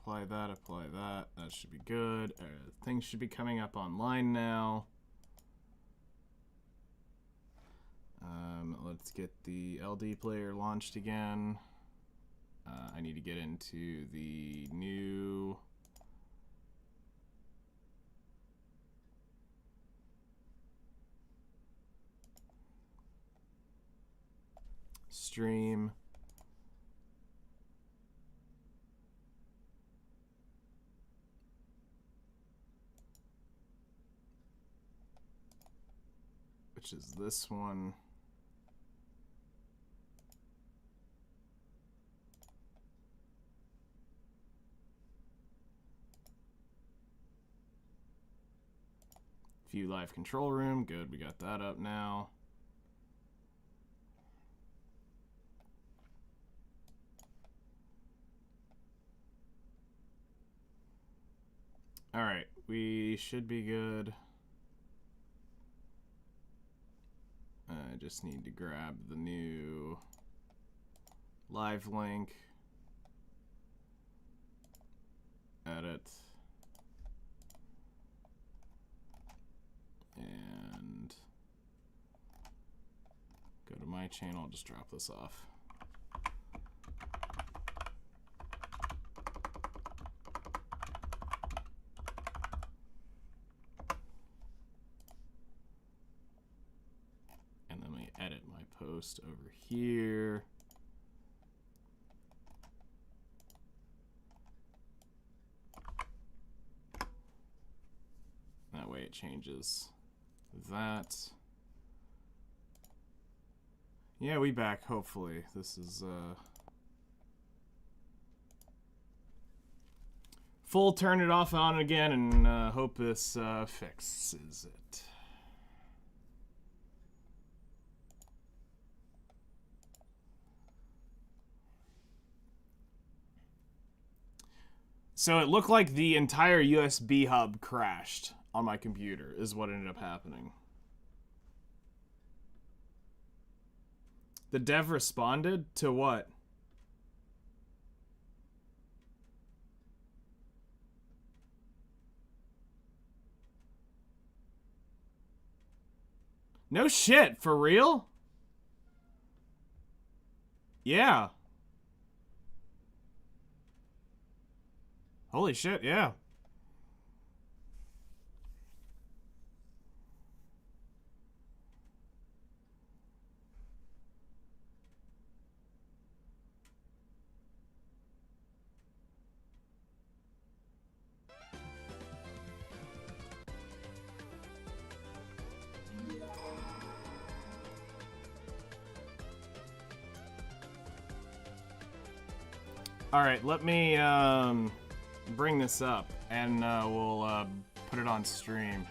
apply that, apply that. That should be good. Things should be coming up online now. Let's get the LD player launched again. I need to get into the new stream. Which is this one. View live control room. Good, we got that up now. All right, we should be good. I just need to grab the new live link. Edit. And go to my channel. I'll just drop this off. And then we edit my post over here. That way it changes that. Yeah, we back, hopefully. This is full turn it off and on again, and hope this fixes it. So it looked like the entire USB hub crashed on my computer is what ended up happening. The dev responded to what? No shit, for real? Yeah. Holy shit, yeah. All right, let me bring this up, and we'll put it on stream.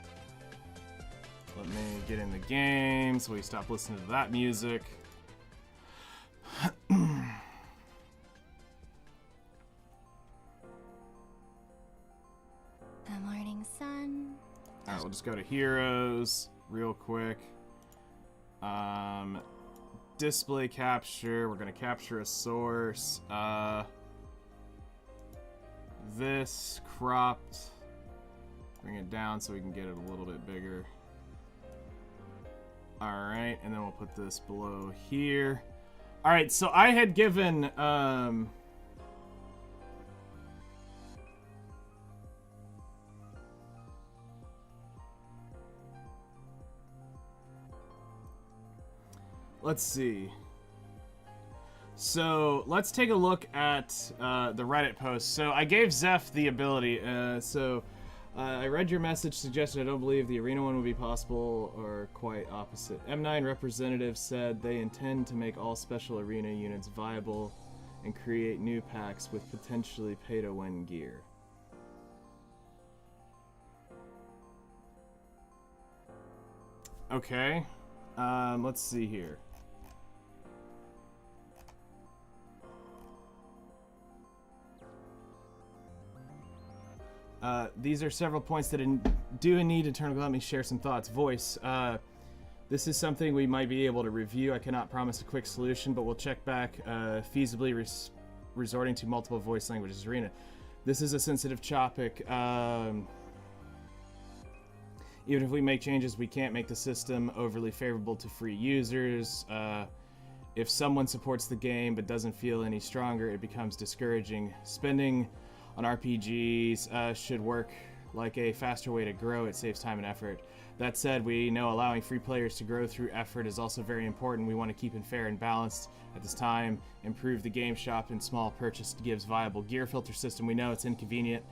Let me get in the game so we stop listening to that music. The morning sun. All right, we'll just go to heroes real quick. Display capture. We're gonna capture a source. This cropped. Bring it down so we can get it a little bit bigger. All right, and then we'll put this below here. All right, so I had given let's see. So let's take a look at the Reddit post. So I gave Zeph the ability. I read your message, suggested I don't believe the arena one would be possible, or quite opposite. M9 representative said they intend to make all special arena units viable and create new packs with potentially pay-to-win gear. Okay. Let's see here. These are several points that do need eternal. Let me share some thoughts. Voice. This is something we might be able to review. I cannot promise a quick solution, but we'll check back feasibly resorting to multiple voice languages. Arena. This is a sensitive topic. Even if we make changes, we can't make the system overly favorable to free users. If someone supports the game but doesn't feel any stronger, it becomes discouraging. Spending on RPGs should work like a faster way to grow. It saves time and effort. That said, we know allowing free players to grow through effort is also very important. We want to keep it fair and balanced at this time. Improve the game shop and small purchase gives viable gear filter system. We know it's inconvenient.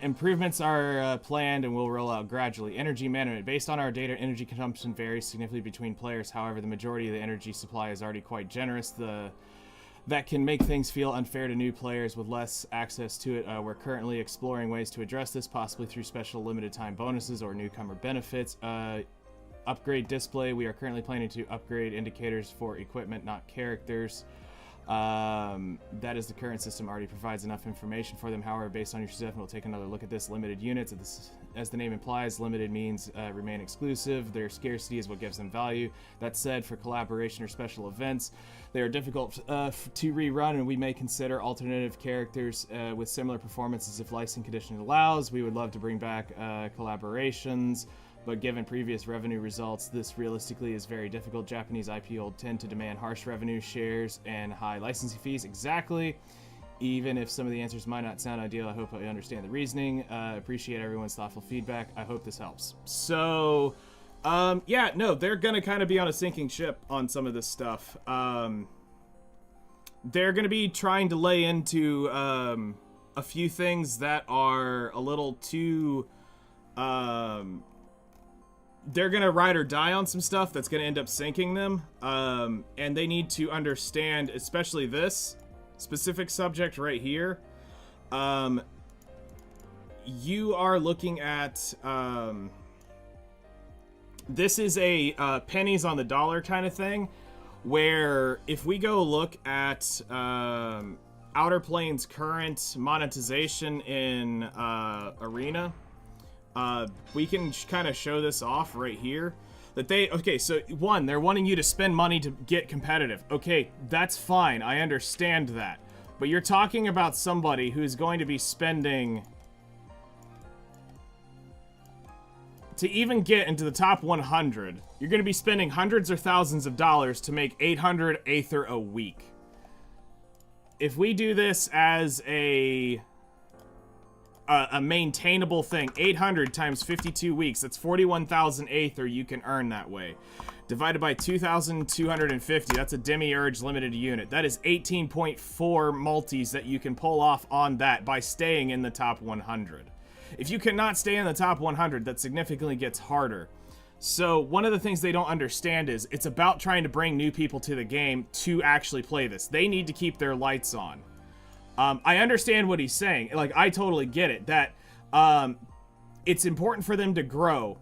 Improvements are planned and will roll out gradually. Energy management. Based on our data, energy consumption varies significantly between players. However, the majority of the energy supply is already quite generous. That can make things feel unfair to new players with less access to it. We're currently exploring ways to address this, possibly through special limited time bonuses or newcomer benefits. Upgrade display. We are currently planning to upgrade indicators for equipment, not characters. That is the current system already provides enough information for them. However, based on your suggestion, we'll take another look at this. Limited units. As the name implies, limited means remain exclusive. Their scarcity is what gives them value. That said, for collaboration or special events, they are difficult to rerun, and we may consider alternative characters with similar performances if licensing condition allows. We would love to bring back collaborations, but given previous revenue results, this realistically is very difficult. Japanese IP hold tend to demand harsh revenue shares and high licensing fees. Exactly. Even if some of the answers might not sound ideal, I hope I understand the reasoning. Appreciate everyone's thoughtful feedback. I hope this helps. So, yeah, no, they're gonna kind of be on a sinking ship on some of this stuff. They're gonna be trying to lay into a few things that are a little too... they're gonna ride or die on some stuff that's gonna end up sinking them, and they need to understand, especially this specific subject right here. You are looking at this is a pennies on the dollar kind of thing, where if we go look at Outerplane's current monetization in Arena, we can kind of show this off right here. That okay, so one, they're wanting you to spend money to get competitive. Okay, that's fine, I understand that. But you're talking about somebody who's going to be spending... To even get into the top 100, you're going to be spending hundreds or thousands of dollars to make 800 Aether a week. If we do this as a maintainable thing, 800 times 52 weeks, that's 41,000 Aether you can earn that way. Divided by 2,250, that's a demiurge limited unit. That is 18.4 multis that you can pull off on that by staying in the top 100. If you cannot stay in the top 100, that significantly gets harder. So one of the things they don't understand is it's about trying to bring new people to the game to actually play this. They need to keep their lights on. I understand what he's saying. Like, I totally get it. That it's important for them to grow.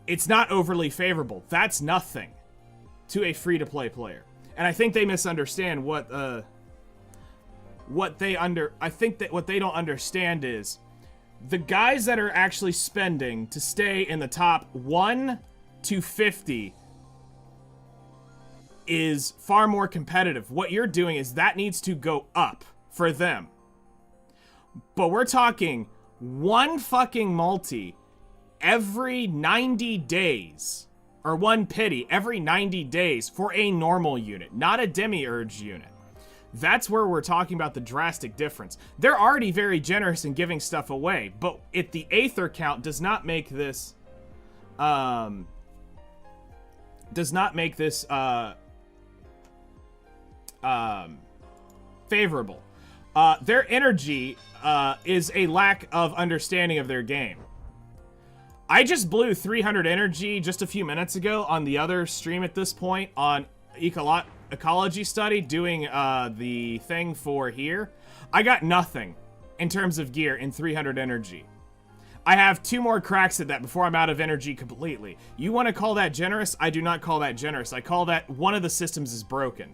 It's not overly favorable. That's nothing to a free-to-play player. And I think they misunderstand what they don't understand is the guys that are actually spending to stay in the top 1 to 50 is far more competitive. What you're doing is that needs to go up for them. But we're talking one fucking multi every 90 days, or one pity every 90 days for a normal unit, not a demiurge unit. That's where we're talking about the drastic difference. They're already very generous in giving stuff away, but the Aether count does not make this favorable. Their energy is a lack of understanding of their game. I just blew 300 energy just a few minutes ago on the other stream at this point on Ecology Study doing the thing for here. I got nothing in terms of gear in 300 energy. I have 2 more cracks at that before I'm out of energy completely. You want to call that generous? I do not call that generous. I call that one of the systems is broken.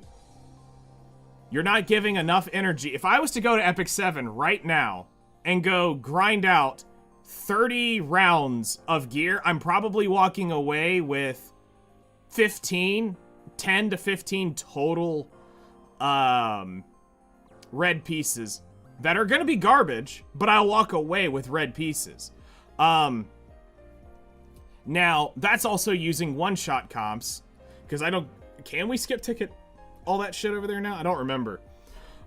You're not giving enough energy. If I was to go to Epic 7 right now and go grind out 30 rounds of gear, I'm probably walking away with 10 to 15 total red pieces that are going to be garbage, but I'll walk away with red pieces. Now, that's also using one-shot comps, because I don't... Can we skip ticket all that shit over there now? I don't remember.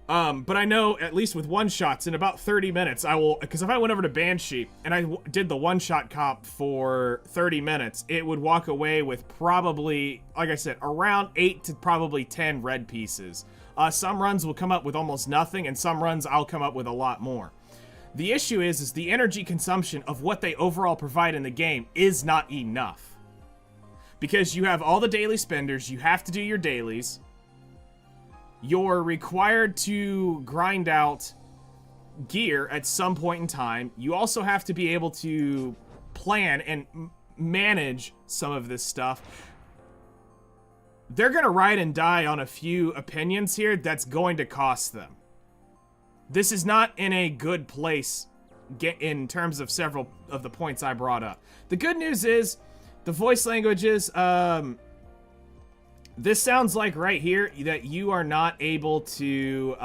But I know, at least with one-shots, in about 30 minutes, I will... Because if I went over to Banshee, and I did the one-shot comp for 30 minutes, it would walk away with probably, like I said, around 8 to probably 10 red pieces. Some runs will come up with almost nothing, and some runs I'll come up with a lot more. The issue is the energy consumption of what they overall provide in the game is not enough. Because you have all the daily spenders, you have to do your dailies. You're required to grind out gear at some point in time. You also have to be able to plan and manage some of this stuff. They're going to ride and die on a few opinions here that's going to cost them. This is not in a good place in terms of several of the points I brought up. The good news is the voice languages, this sounds like right here that you are not able to,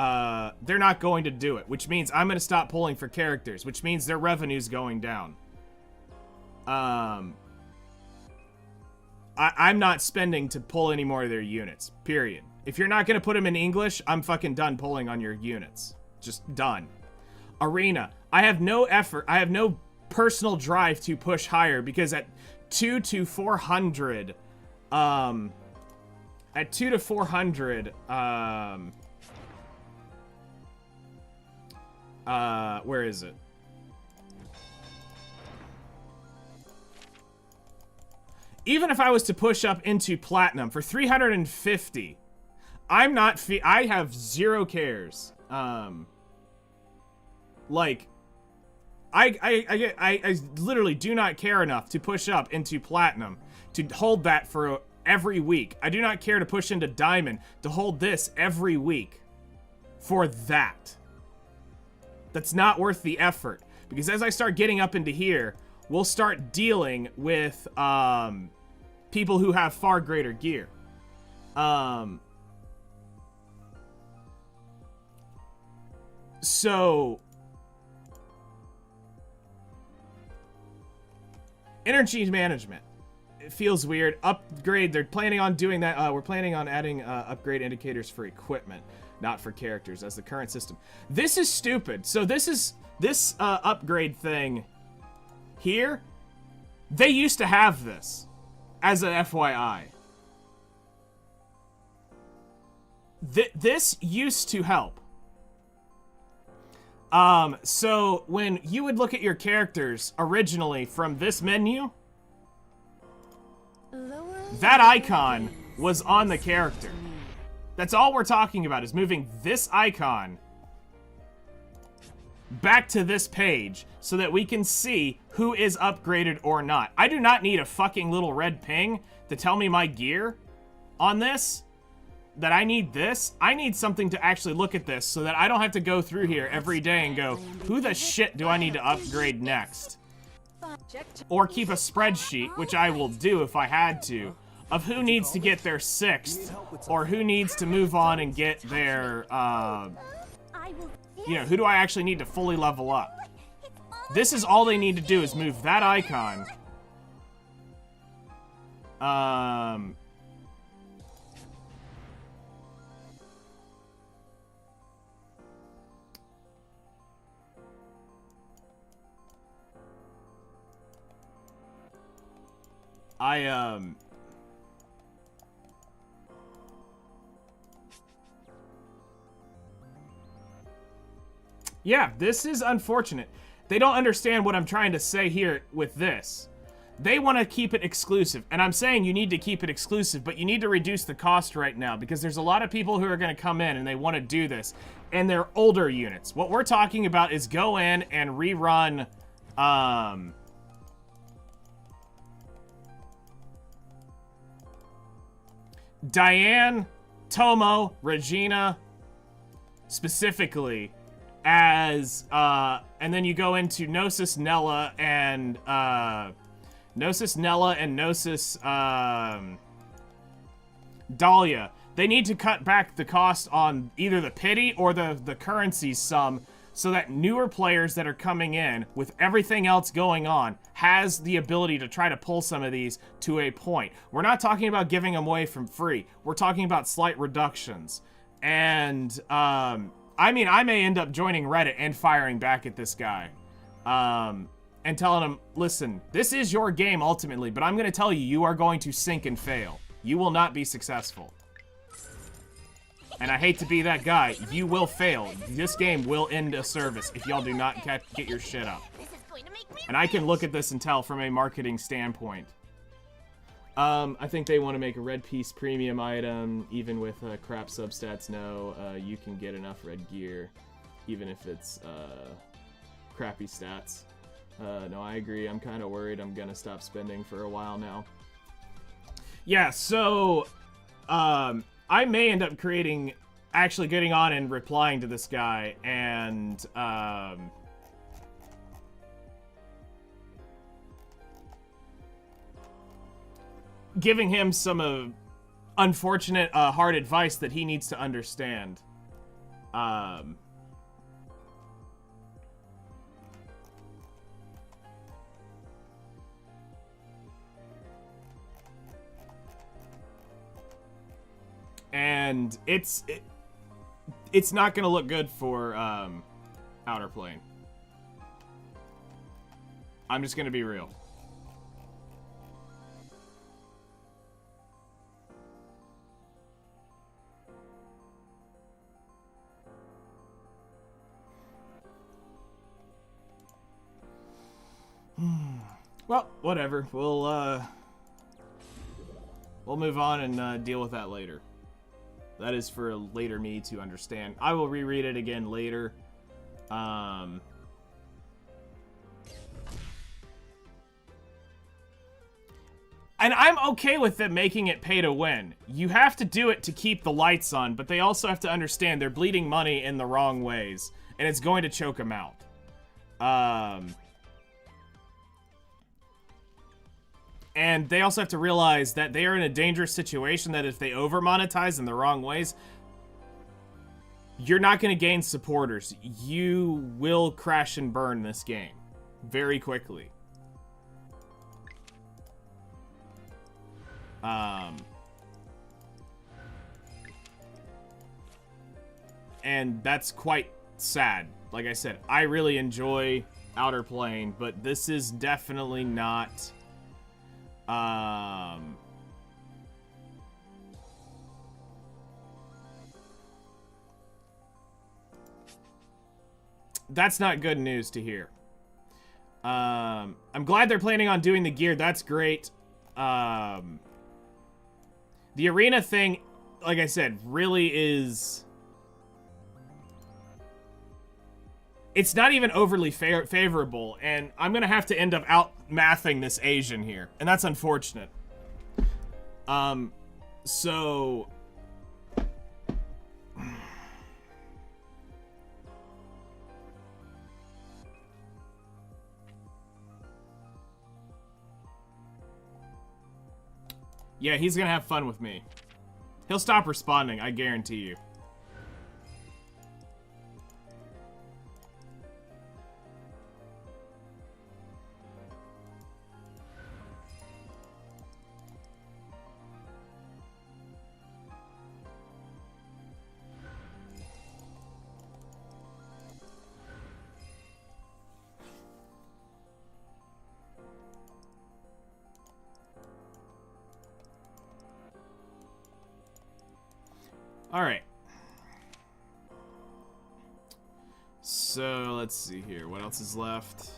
they're not going to do it, which means I'm going to stop pulling for characters, which means their revenue's going down. I'm not spending to pull any more of their units, period. If you're not going to put them in English, I'm fucking done pulling on your units. Just done. Arena. I have no effort. I have no personal drive to push higher because at 2 to 400, at 2 to 400, where is it? Even if I was to push up into platinum for 350, I'm not I have zero cares. Like, I literally do not care enough to push up into platinum to hold that for every week. I do not care to push into diamond to hold this every week for that. That's not worth the effort, because as I start getting up into here, we'll start dealing with people who have far greater gear. So energy management. It feels weird. Upgrade. They're planning on doing that. We're planning on adding upgrade indicators for equipment, not for characters, as the current system. This is stupid. So this upgrade thing here. They used to have this as an FYI. This used to help. So when you would look at your characters originally from this menu, that icon was on the character. That's all we're talking about, is moving this icon back to this page so that we can see who is upgraded or not. I do not need a fucking little red ping to tell me my gear on this. That I need this. I need something to actually look at this so that I don't have to go through here every day and go, who the shit do I need to upgrade next? Or keep a spreadsheet, which I will do if I had to, of who needs to get their 6th, or who needs to move on and get their, you know, who do I actually need to fully level up? This is all they need to do, is move that icon. Yeah, this is unfortunate. They don't understand what I'm trying to say here with this. They want to keep it exclusive, and I'm saying you need to keep it exclusive, but you need to reduce the cost right now, because there's a lot of people who are going to come in and they want to do this, and they're older units. What we're talking about is go in and rerun, Diane, Tomo, Regina, specifically, as, and then you go into Gnosis, Nella, and, Gnosis, Dahlia. They need to cut back the cost on either the pity or the currency sum so that newer players that are coming in with everything else going on has the ability to try to pull some of these to a point. We're not talking about giving them away from free. We're talking about slight reductions. And, I mean, I may end up joining Reddit and firing back at this guy. And telling him, listen, this is your game ultimately, but I'm going to tell you, you are going to sink and fail. You will not be successful. And I hate to be that guy. You will fail. This game will end a service if y'all do not get your shit up. And I can look at this and tell from a marketing standpoint. I think they want to make a red piece premium item, even with crap substats. No, you can get enough red gear, even if it's crappy stats. No, I agree. I'm kind of worried I'm gonna stop spending for a while now. Yeah, so, I may end up actually getting on and replying to this guy, and, giving him some, unfortunate, hard advice that he needs to understand. And it's not gonna look good for Outerplane. I'm just gonna be real. Well, whatever. We'll move on and deal with that later. That is for later me to understand. I will reread it again later. And I'm okay with them making it pay to win. You have to do it to keep the lights on, but they also have to understand they're bleeding money in the wrong ways, and it's going to choke them out. And they also have to realize that they are in a dangerous situation that if they over-monetize in the wrong ways, you're not going to gain supporters. You will crash and burn this game very quickly. And that's quite sad. Like I said, I really enjoy Outerplane, but this is definitely not... that's not good news to hear. I'm glad they're planning on doing the gear. That's great. The arena thing, like I said, really is... It's not even overly favorable, and I'm gonna have to end up out-mathing this Asian here, and that's unfortunate. So... yeah, he's gonna have fun with me. He'll stop responding, I guarantee you. Alright. So, let's see here. What else is left?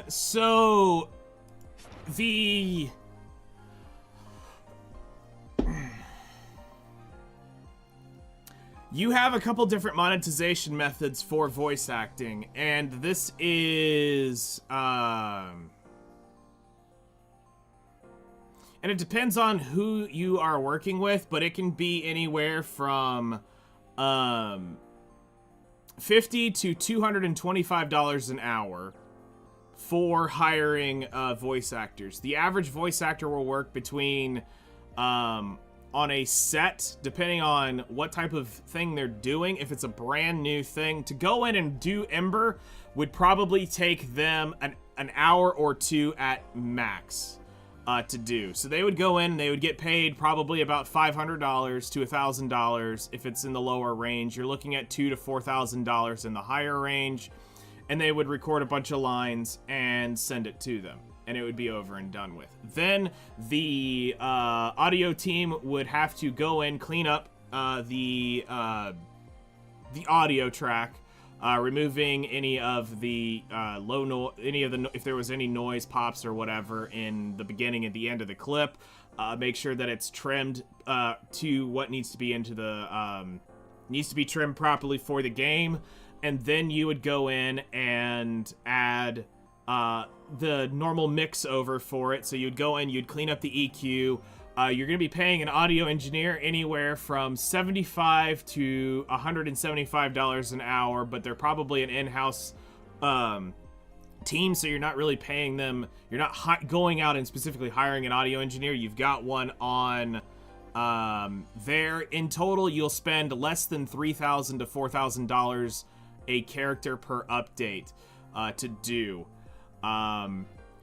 So the You have a couple different monetization methods for voice acting, and this is, and it depends on who you are working with, but it can be anywhere from, $50 to $225 an hour for hiring, voice actors. The average voice actor will work between, on a set, depending on what type of thing they're doing. If it's a brand new thing, to go in and do Ember would probably take them an hour or two at max to do. So they would go in, they would get paid probably about $500 to $1,000 if it's in the lower range. You're looking at $2,000 to $4,000 in the higher range, and they would record a bunch of lines and send it to them, and it would be over and done with. Then the audio team would have to go in, clean up the audio track, removing any of the if there was any noise pops or whatever in the beginning and the end of the clip. Make sure that it's trimmed to what needs to be into the needs to be trimmed properly for the game, and then you would go in and add the normal mix over for it. So you'd go in, you'd clean up the EQ. You're going to be paying an audio engineer anywhere from $75 to $175 an hour, but they're probably an in-house team, so you're not really paying them. You're not going out and specifically hiring an audio engineer. You've got one on there. In total, you'll spend less than $3,000 to $4,000 a character per update to do.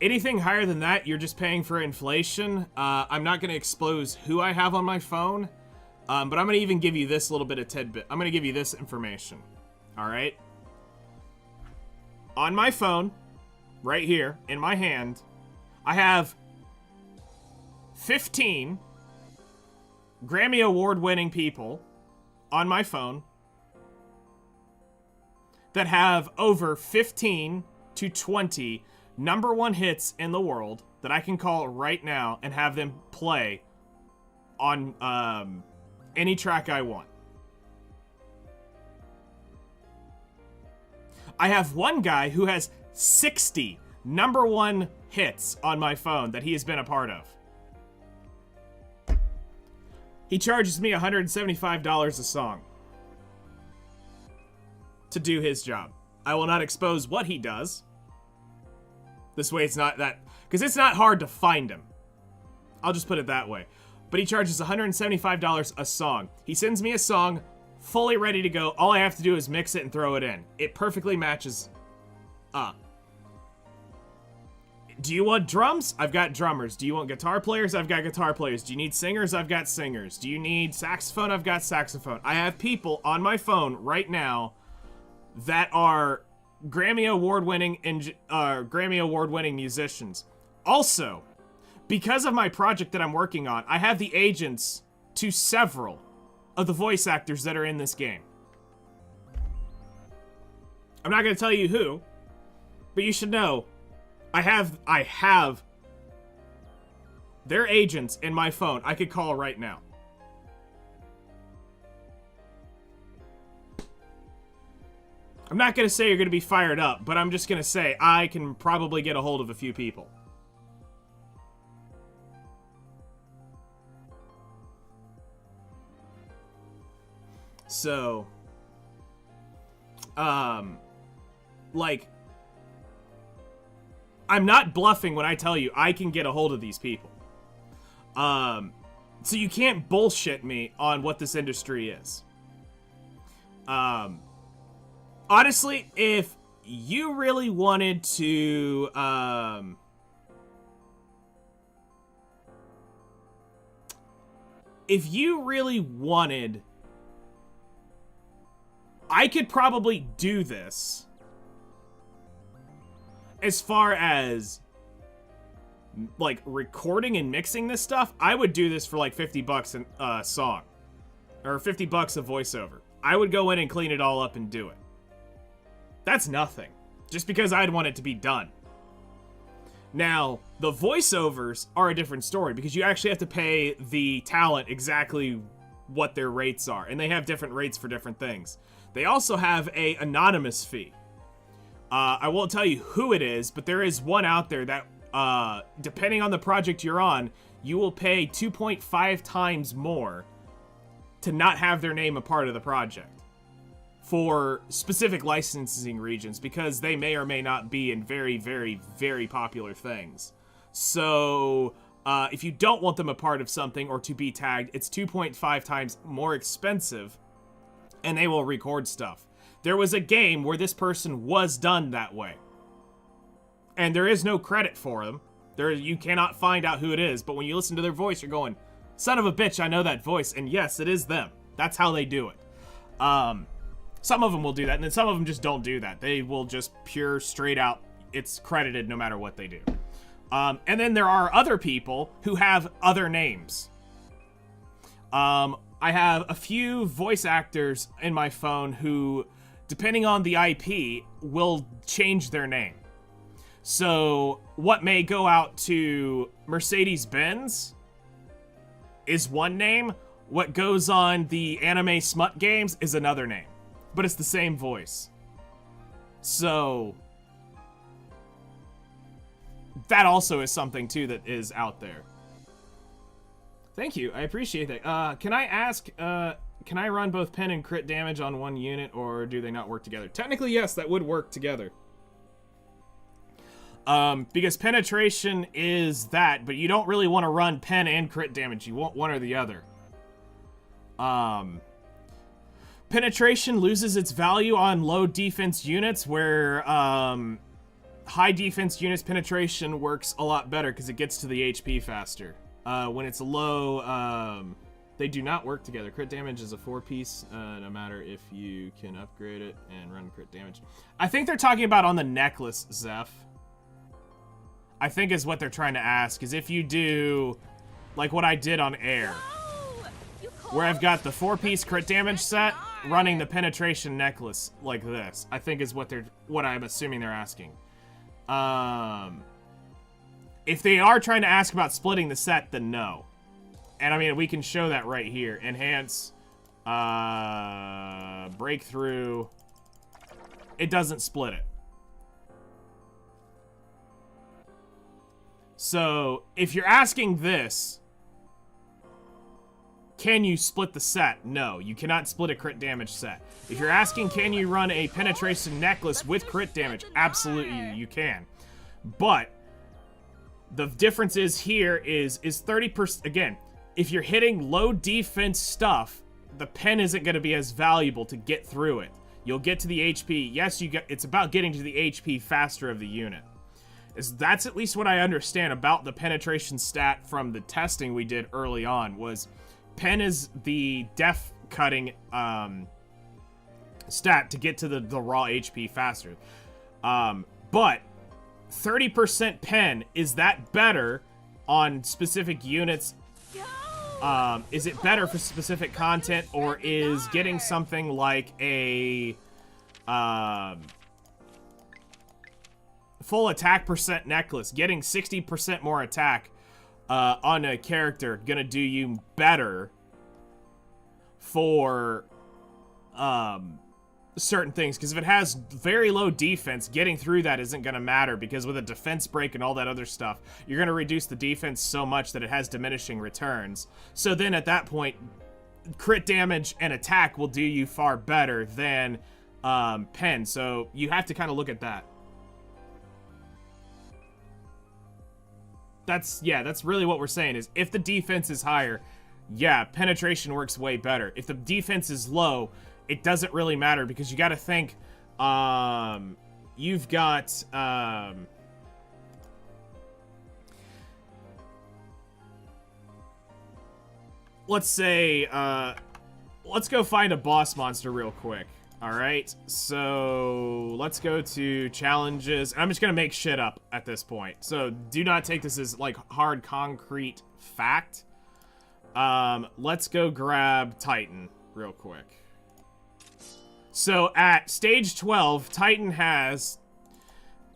Anything higher than that, you're just paying for inflation. I'm not going to expose who I have on my phone, but I'm going to even give you this little bit of tidbit. I'm going to give you this information. All right? On my phone, right here, in my hand, I have 15 Grammy Award-winning people on my phone that have over 15 to 20 #1 hits in the world that I can call right now and have them play on any track I want. I have one guy who has 60 #1 hits on my phone that he has been a part of. He charges me $175 a song to do his job. I will not expose what he does. This way it's not that, because it's not hard to find him. I'll just put it that way. But he charges $175 a song. He sends me a song fully ready to go. All I have to do is mix it and throw it in. It perfectly matches up. Do you want drums? I've got drummers. Do you want guitar players? I've got guitar players. Do you need singers? I've got singers. Do you need saxophone? I've got saxophone. I have people on my phone right now that are Grammy Award-winning musicians. Also, because of my project that I'm working on, I have the agents to several of the voice actors that are in this game. I'm not going to tell you who, but you should know I have their agents in my phone I could call right now. I'm not going to say you're going to be fired up, but I'm just going to say I can probably get a hold of a few people. So, like, I'm not bluffing when I tell you I can get a hold of these people. So you can't bullshit me on what this industry is. Honestly, if you really wanted to, I could probably do this as far as, like, recording and mixing this stuff. I would do this for, like, $50 a song. Or $50 a voiceover. I would go in and clean it all up and do it. That's nothing. Just because I'd want it to be done. Now, the voiceovers are a different story because you actually have to pay the talent exactly what their rates are, and they have different rates for different things. They also have a anonymous fee. I won't tell you who it is, but there is one out there that, depending on the project you're on, you will pay 2.5 times more to not have their name a part of the project for specific licensing regions, because they may or may not be in very, very, very popular things. So if you don't want them a part of something or to be tagged, it's 2.5 times more expensive, and they will record stuff. There was a game where this person was done that way, and there is no credit for them. You cannot find out who it is, but when you listen to their voice, you're going, son of a bitch, I know that voice. And yes, it is them. That's how they do it. Some of them will do that, and then some of them just don't do that. They will just pure, straight out, it's credited no matter what they do. And then there are other people who have other names. I have a few voice actors in my phone who, depending on the IP, will change their name. So what may go out to Mercedes-Benz is one name. What goes on the anime smut games is another name. But it's the same voice. So that also is something, too, that is out there. Thank you. I appreciate that. Can I ask, can I run both pen and crit damage on one unit, or do they not work together? Technically, yes, that would work together. Because penetration is that, but you don't really want to run pen and crit damage. You want one or the other. Penetration loses its value on low defense units, where high defense units penetration works a lot better because it gets to the HP faster. When it's low, they do not work together. Crit damage is a 4-piece, no matter if you can upgrade it and run crit damage. I think they're talking about on the necklace, Zeph. I think is what they're trying to ask, is if you do, like what I did on air, where I've got the 4-piece crit damage set, running the penetration necklace like this, I think is what I'm assuming they're asking. If they are trying to ask about splitting the set, then no. And I mean, we can show that right here. Enhance, breakthrough. It doesn't split it. So, if you're asking this, can you split the set? No, you cannot split a crit damage set. If you're asking, can you run a penetration necklace with crit damage? Absolutely, you can. But the difference is here is 30%, again, if you're hitting low defense stuff, the pen isn't going to be as valuable to get through it. You'll get to the HP. Yes, it's about getting to the HP faster of the unit. That's at least what I understand about the penetration stat from the testing we did early on, was pen is the def cutting stat to get to the raw HP faster. But 30% pen, is that better on specific units? Is it better for specific content, or is getting something like a full attack percent necklace, getting 60% more attack on a character, gonna do you better for certain things? Because if it has very low defense, getting through that isn't gonna matter, because with a defense break and all that other stuff, you're gonna reduce the defense so much that it has diminishing returns. So then at that point, crit damage and attack will do you far better than pen. So you have to kind of look at that. That's really what we're saying, is if the defense is higher, yeah, penetration works way better. If the defense is low, it doesn't really matter, because you got to think, you've got, let's say, let's go find a boss monster real quick. All right, so let's go to challenges. I'm just gonna make shit up at this point, so do not take this as like hard concrete fact. Let's go grab Titan real quick. So at stage 12, Titan has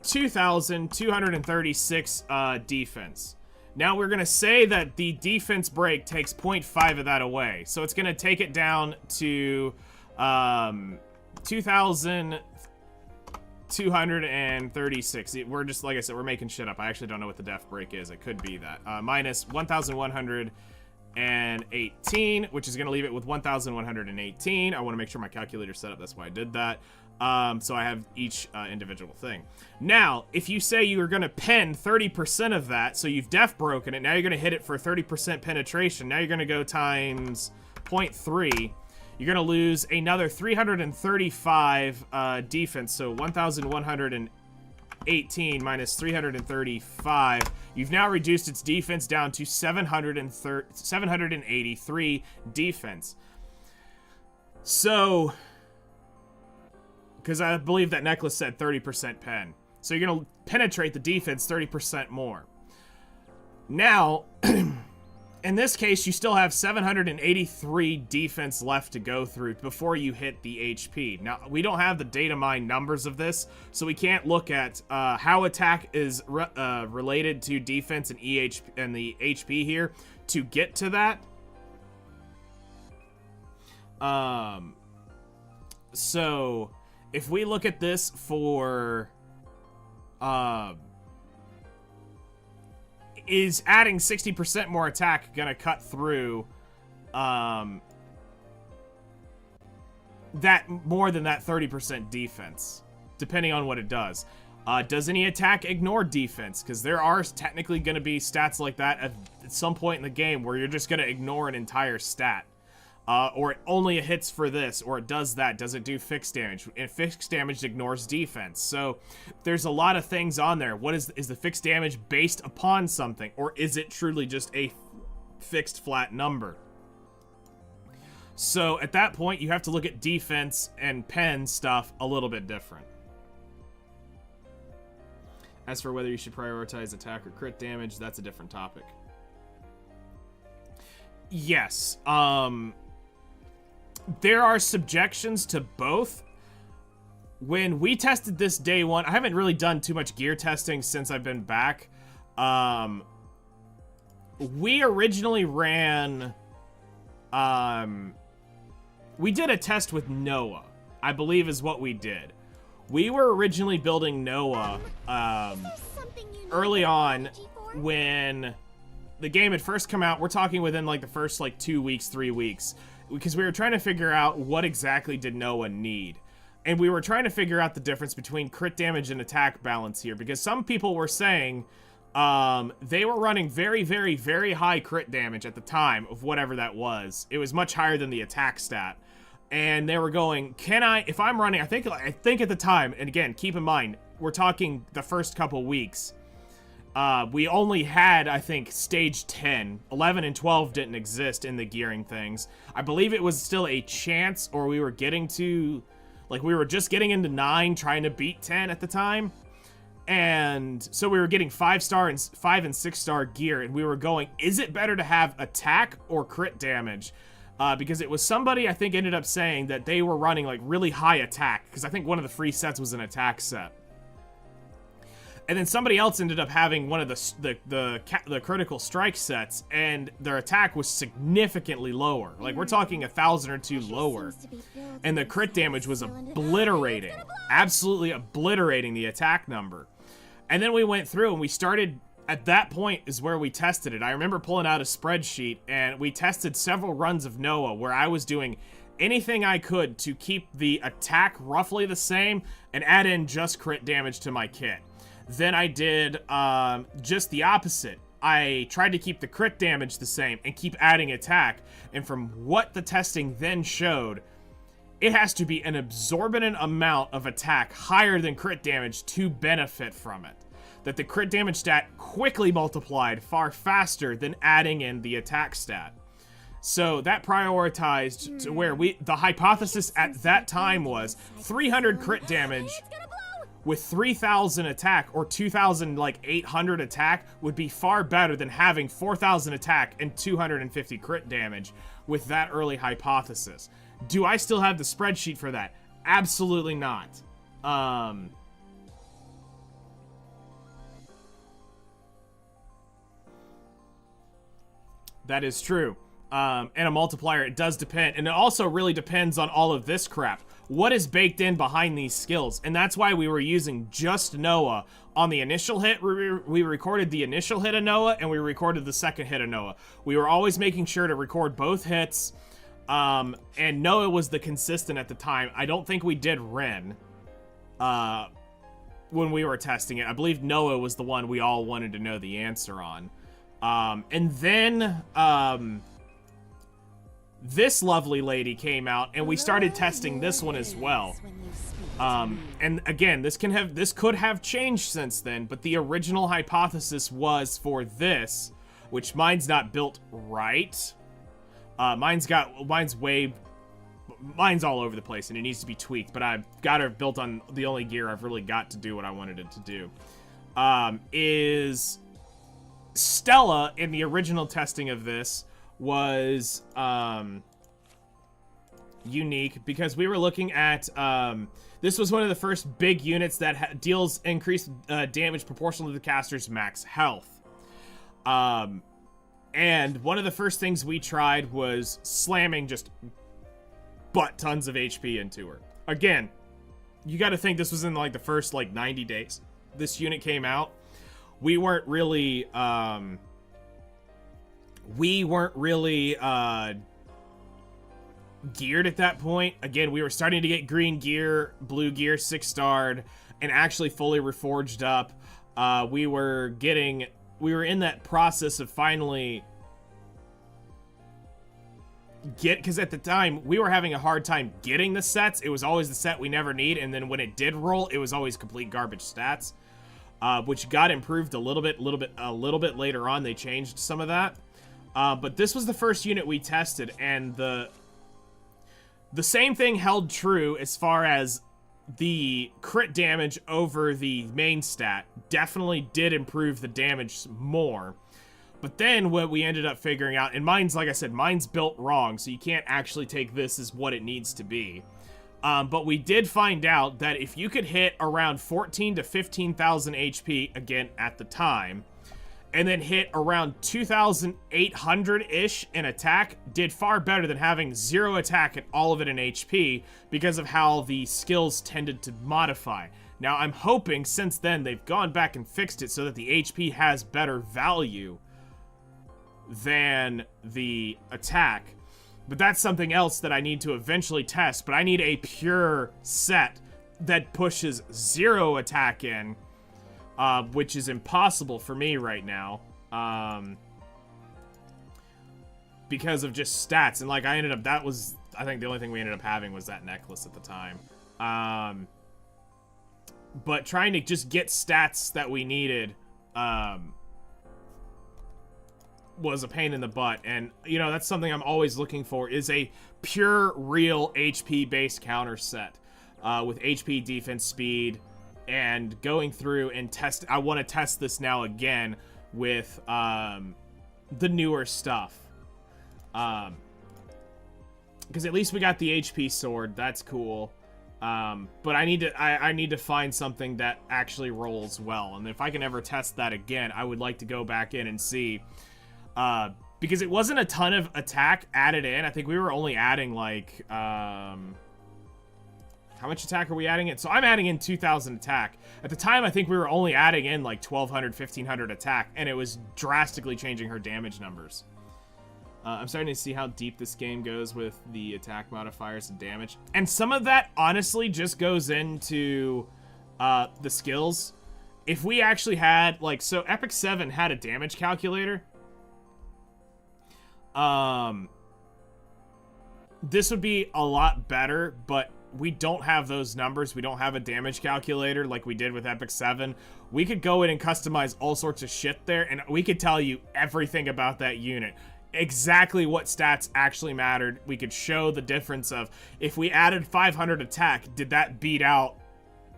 2,236 defense. Now we're going to say that the defense break takes 0.5 of that away. So it's going to take it down to 2,236. We're just, like I said, we're making shit up. I actually don't know what the def break is. It could be that. Minus 1,118, which is going to leave it with 1,118. I want to make sure my calculator's set up. That's why I did that. So I have each individual thing. Now, if you say you are going to pen 30% of that, so you've def broken it, now you're going to hit it for 30% penetration. Now you're going to go times 0.3. You're going to lose another 335 defense, so 1,118 minus 335. You've now reduced its defense down to 783 defense. So, because I believe that necklace said 30% pen. So you're going to penetrate the defense 30% more. Now, in this case, you still have 783 defense left to go through before you hit the HP. Now, we don't have the data mine numbers of this, so we can't look at how attack is related to defense and the HP here to get to that. So, if we look at this for... is adding 60% more attack gonna cut through that more than that 30% defense, depending on what it does. Does any attack ignore defense? Because there are technically gonna be stats like that at some point in the game where you're just gonna ignore an entire stat. Or it only hits for this, or it does that. Does it do fixed damage? And fixed damage ignores defense. So there's a lot of things on there. What is the fixed damage based upon something? Or is it truly just a fixed flat number? So at that point, you have to look at defense and pen stuff a little bit different. As for whether you should prioritize attack or crit damage, that's a different topic. Yes, there are subjections to both. When we tested this day one, I haven't really done too much gear testing since I've been back. We originally ran, we did a test with Noah, I believe is what we did. We were originally building Noah, early on when the game had first come out. We're talking within like the first like 2 weeks, 3 weeks. Because we were trying to figure out what exactly did Noah need. And we were trying to figure out the difference between crit damage and attack balance here. Because some people were saying they were running very, very, very high crit damage at the time of whatever that was. It was much higher than the attack stat. And they were going, if I'm running, I think at the time, and again, keep in mind, we're talking the first couple weeks. We only had, I think, stage 10. 11 and 12 didn't exist in the gearing things. I believe it was still a chance, or we were getting to, like, we were just getting into 9, trying to beat 10 at the time. And so we were getting 5-star and 5 and 6-star gear, and we were going, is it better to have attack or crit damage? Because it was somebody, I think, ended up saying that they were running, like, really high attack, because I think one of the free sets was an attack set. And then somebody else ended up having one of the critical strike sets, and their attack was significantly lower. Like, we're talking 1,000 or 2 lower. And the crit damage was obliterating. Absolutely obliterating the attack number. And then we went through and we started, at that point is where we tested it. I remember pulling out a spreadsheet, and we tested several runs of Noah where I was doing anything I could to keep the attack roughly the same and add in just crit damage to my kit. Then I did just the opposite. I tried to keep the crit damage the same and keep adding attack. And from what the testing then showed, it has to be an exorbitant amount of attack higher than crit damage to benefit from it. That the crit damage stat quickly multiplied far faster than adding in the attack stat. So that prioritized to where the hypothesis at that time was 300 crit damage with 3,000 attack or 2,800 attack would be far better than having 4,000 attack and 250 crit damage with that early hypothesis. Do I still have the spreadsheet for that? Absolutely not. That is true. And a multiplier, it does depend. And it also really depends on all of this crap. What is baked in behind these skills? And that's why we were using just Noah on the initial hit. We recorded the initial hit of Noah, and we recorded the second hit of Noah. We were always making sure to record both hits. And Noah was the consistent at the time. I don't think we did Ren when we were testing it. I believe Noah was the one we all wanted to know the answer on. And then this lovely lady came out, and we started testing this one as well. And again, this could have changed since then, but the original hypothesis was for this, which mine's not built right. Mine's all over the place, and it needs to be tweaked, but I've got her built on the only gear I've really got to do what I wanted it to do. Is Stella, in the original testing of this, was unique because we were looking at this was one of the first big units that deals increased damage proportional to the caster's max health, and one of the first things we tried was slamming just butt tons of HP into her. Again, you got to think this was in like the first like 90 days this unit came out. We weren't really geared at that point. Again, we were starting to get green gear, blue gear, 6-starred, and actually fully reforged up. We were in that process of finally because at the time we were having a hard time getting the sets. It was always the set we never need, and then when it did roll, it was always complete garbage stats, which got improved a little bit later on. They changed some of that. But this was the first unit we tested, and the same thing held true as far as the crit damage over the main stat. Definitely did improve the damage more. But then what we ended up figuring out, and mine's, like I said, mine's built wrong, so you can't actually take this as what it needs to be. But we did find out that if you could hit around 14 to 15,000 HP, again, at the time, and then hit around 2,800-ish in attack, did far better than having 0 attack and all of it in HP because of how the skills tended to modify. Now, I'm hoping since then they've gone back and fixed it so that the HP has better value than the attack. But that's something else that I need to eventually test, but I need a pure set that pushes 0 attack in, which is impossible for me right now, because of just stats. And like I think the only thing we ended up having was that necklace at the time. But trying to just get stats that we needed, was a pain in the butt. And you know, that's something I'm always looking for, is a pure real HP based counter set, with HP, defense, speed, and going through and test. I want to test this now again with the newer stuff, because at least we got the HP sword. That's cool. But I need to find something that actually rolls well, and if I can ever test that again, I would like to go back in and see, because it wasn't a ton of attack added in. I think we were only adding like how much attack are we adding in? So I'm adding in 2,000 attack. At the time, I think we were only adding in like 1,200, 1,500 attack, and it was drastically changing her damage numbers. I'm starting to see how deep this game goes with the attack modifiers and damage. And some of that, honestly, just goes into the skills. If we actually had, like, so Epic 7 had a damage calculator. This would be a lot better, but we don't have those numbers. We don't have a damage calculator like we did with Epic 7. We could go in and customize all sorts of shit there, and we could tell you everything about that unit. Exactly what stats actually mattered. We could show the difference of, if we added 500 attack, did that beat out,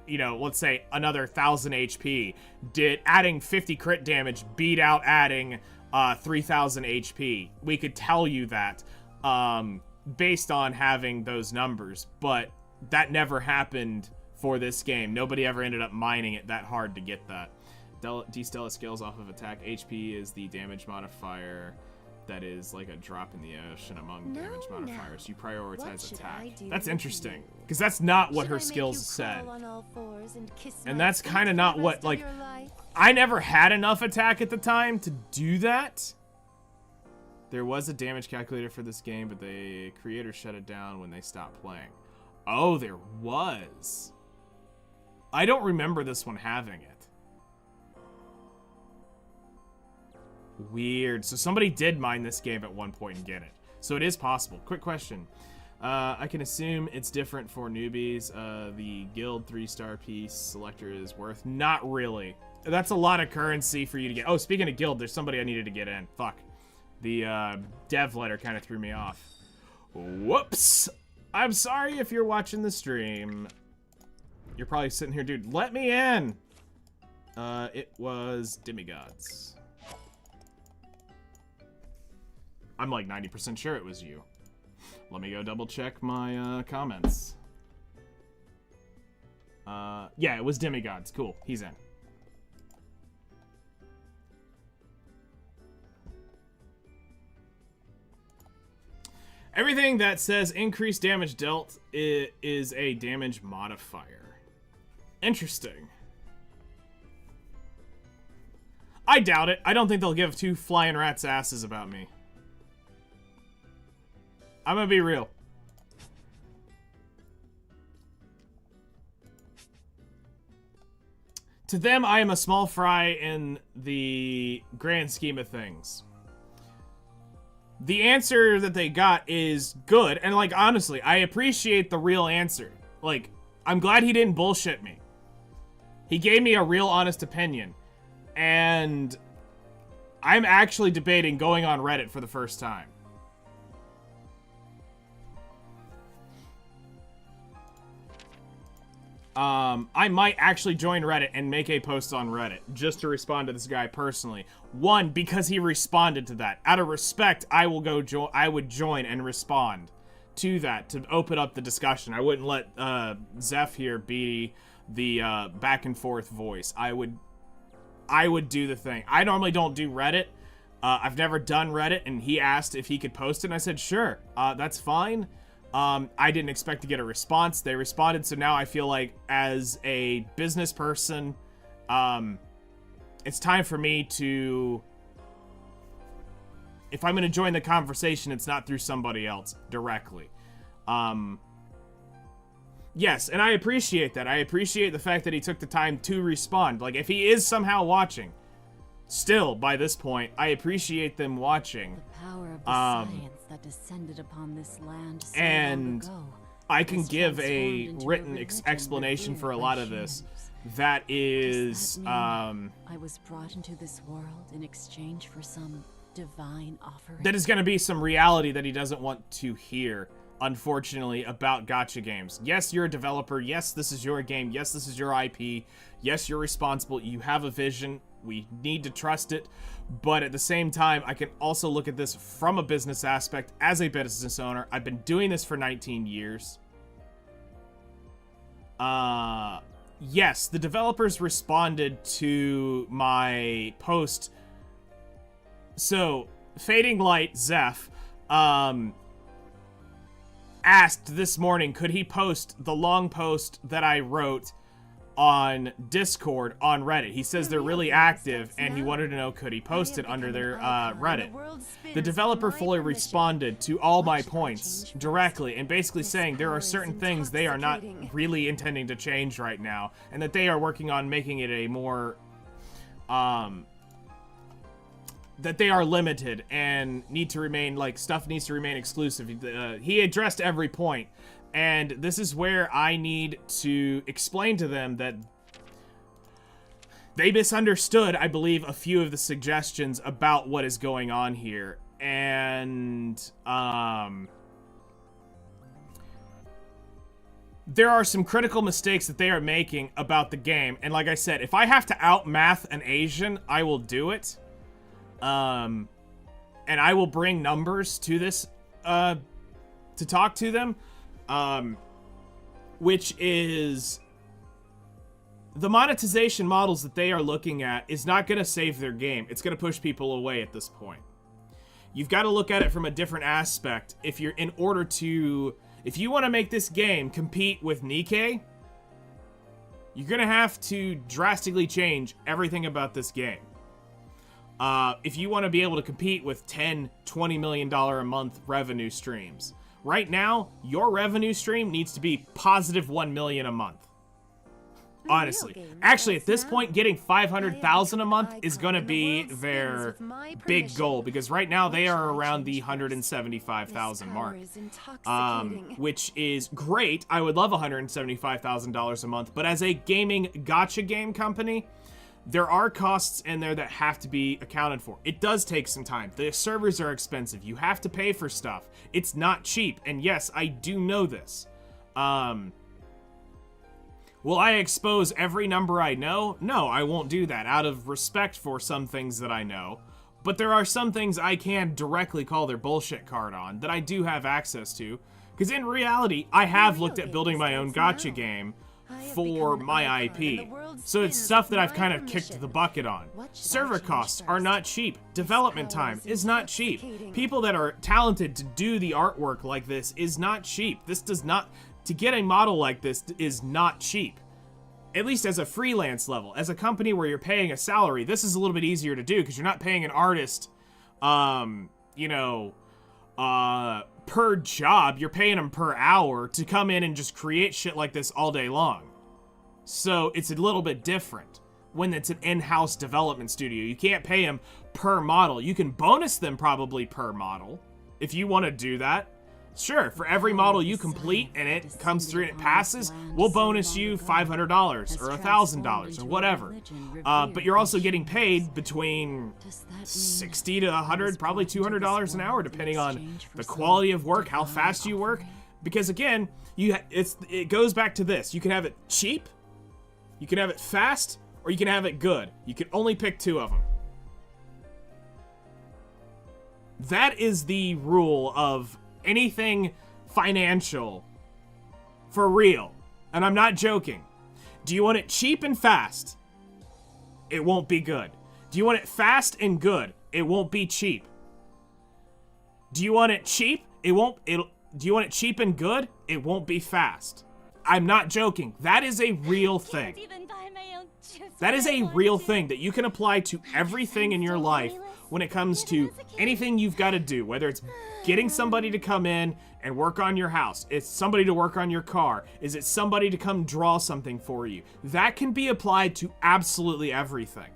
you know, let's say another 1,000 HP? Did adding 50 crit damage beat out adding 3,000 HP? We could tell you that based on having those numbers, but that never happened for this game. Nobody ever ended up mining it that hard to get that. D-Stella scales off of attack. HP is the damage modifier. that is like a drop in the ocean among damage modifiers. You prioritize attack. That's interesting, because that's not what her skills said. And that's kind of not what, like, I never had enough attack at the time to do that. There was a damage calculator for this game, but the creator shut it down when they stopped playing. Oh, there was. I don't remember this one having it. Weird. So somebody did mine this game at one point and get it. So it is possible. Quick question. I can assume it's different for newbies. The guild 3-star piece selector is worth. Not really. That's a lot of currency for you to get. Oh, speaking of guild, there's somebody I needed to get in. Fuck. The dev letter kind of threw me off. Whoops. I'm sorry if you're watching the stream. You're probably sitting here, dude, let me in. It was Demigods. I'm like 90% sure it was you. Let me go double check my comments. Yeah, it was Demigods. Cool, he's in. Everything that says increased damage dealt is a damage modifier. Interesting. I doubt it. I don't think they'll give two flying rats' asses about me. I'm gonna be real. To them, I am a small fry in the grand scheme of things. The answer that they got is good, and like, honestly, I appreciate the real answer. Like, I'm glad he didn't bullshit me. He gave me a real honest opinion, and I'm actually debating going on Reddit for the first time. I might actually join Reddit and make a post on Reddit just to respond to this guy personally. One, because he responded to that. Out of respect, I will go I would join and respond to that to open up the discussion. I wouldn't let Zeph here be the back and forth voice. I would do the thing. I normally don't do Reddit. I've never done Reddit, and he asked if he could post it, and I said, sure, that's fine. I didn't expect to get a response. They responded, so now I feel like as a business person, it's time for me to... If I'm going to join the conversation, it's not through somebody else directly. Yes, and I appreciate that. I appreciate the fact that he took the time to respond. Like, if he is somehow watching, still, by this point, I appreciate them watching. The power of the science that descended upon this land so and long ago I can give a written explanation for a lot of this. That is, I was brought into this world in exchange for some divine offering. That is going to be some reality that he doesn't want to hear, unfortunately, about gacha games. Yes, you're a developer. Yes, this is your game. Yes, this is your IP. Yes, you're responsible. You have a vision. We need to trust it. But at the same time, I can also look at this from a business aspect as a business owner. I've been doing this for 19 years. Yes, the developers responded to my post. So, Fading Light Zeph, asked this morning, could he post the long post that I wrote on Discord on Reddit. He says they're really active, and he wanted to know, could he post it under their Reddit. The developer fully responded to all my points directly, and basically saying there are certain things they are not really intending to change right now, and that they are working on making it a more, that they are limited and need to remain, like, stuff needs to remain exclusive. He addressed every point. And this is where I need to explain to them that they misunderstood, I believe, a few of the suggestions about what is going on here. And, there are some critical mistakes that they are making about the game. And like I said, if I have to out-math an Asian, I will do it. And I will bring numbers to this, to talk to them. Which is the monetization models that they are looking at is not going to save their game. It's going to push people away at this point. you've got to look at it from a different aspect. If you want to make this game compete with Nikkei, you're going to have to drastically change everything about this game. If you want to be able to compete with $10, $20 million a month revenue streams. Right now, your revenue stream needs to be positive $1 million a month. Honestly. Actually, at this point, getting $500,000 a month is going to be their big goal, because right now they are around the $175,000 mark. Which is great. I would love $175,000 a month, but as a gaming gacha game company, there are costs in there that have to be accounted for. It does take some time. The servers are expensive. You have to pay for stuff. It's not cheap. And yes, I do know this. Will I expose every number I know? No, I won't do that out of respect for some things that I know. But there are some things I can directly call their bullshit card on that I do have access to. Because in reality, I have looked at building my own gacha game for my IP. So it's stuff that I've kind of kicked the bucket on. Server costs are not cheap. Development time is not cheap. People that are talented to do the artwork like this is not cheap. To get a model like this is not cheap. At least as a freelance level. As a company where you're paying a salary, this is a little bit easier to do because you're not paying an artist, per job. You're paying them per hour to come in and just create shit like this all day long. So it's a little bit different when it's an in-house development studio. You can't pay them per model. You can bonus them probably per model if you want to do that. Sure, for every model you complete and it comes through and it passes, we'll bonus you $500 or $1,000 or whatever. But you're also getting paid between $60 to $100, probably $200 an hour, depending on the quality of work, how fast you work. Because again, it goes back to this: you can have it cheap, you can have it fast, or you can have it good. You can only pick two of them. That is the rule of anything financial, for real. And I'm not joking. Do you want it cheap and fast? It won't be good. Do you want it fast and good? It won't be cheap. Do you want it cheap? Do you want it cheap and good? It won't be fast. I'm not joking. That is a real thing. That is a real thing that you can apply to everything in your life when it comes to anything you've got to do, whether it's getting somebody to come in and work on your house, it's somebody to work on your car, is it somebody to come draw something for you. That can be applied to absolutely everything.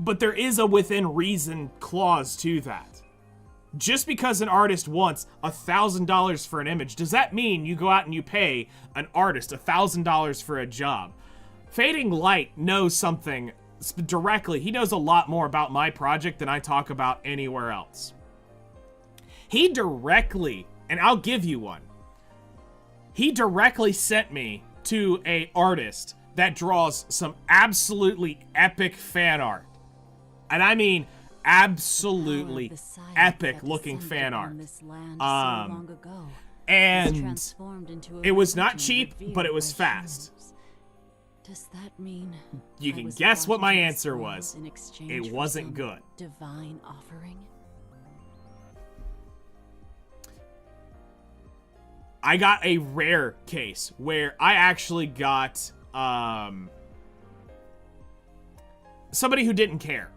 But there is a within reason clause to that. Just because an artist wants $1,000 for an image, does that mean you go out and you pay an artist $1,000 for a job? Fading Light knows something directly. He knows a lot more about my project than I talk about anywhere else. He directly, and I'll give you one, he directly sent me to an artist that draws some absolutely epic fan art. And I mean absolutely epic looking fan art. And it was not cheap, but it was fast. Does that mean you can guess what my answer was? It wasn't good. Divine offering? I got a rare case where I actually got somebody who didn't care.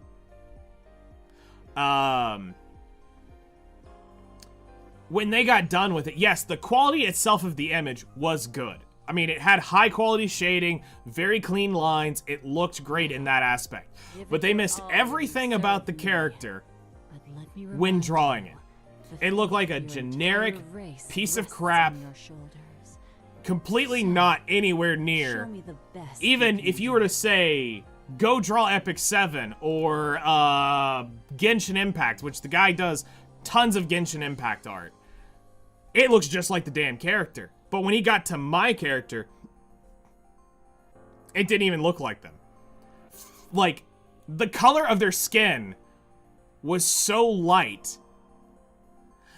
When they got done with it, yes, the quality itself of the image was good. I mean, it had high quality shading, very clean lines. It looked great in that aspect. But they missed everything about the character when drawing it. It looked like a generic piece of crap, completely not anywhere near. Even if you were to say, go draw Epic 7 or Genshin Impact, which the guy does tons of Genshin Impact art, it looks just like the damn character. But when he got to my character, it didn't even look like them. Like, the color of their skin was so light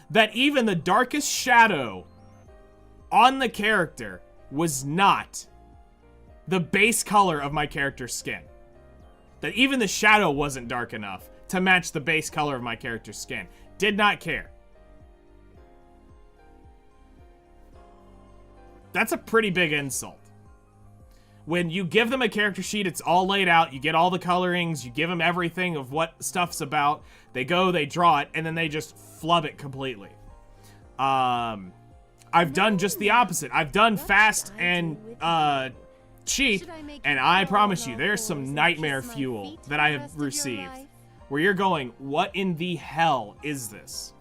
that even the darkest shadow on the character was not the base color of my character's skin. That even the shadow wasn't dark enough to match the base color of my character's skin. Did not care. That's a pretty big insult. When you give them a character sheet, it's all laid out, you get all the colorings, you give them everything of what stuff's about, they go, they draw it, and then they just flub it completely. I've done just the opposite. I've done fast and cheap, and I promise you, there's some nightmare fuel that I have received where you're going, what in the hell is this?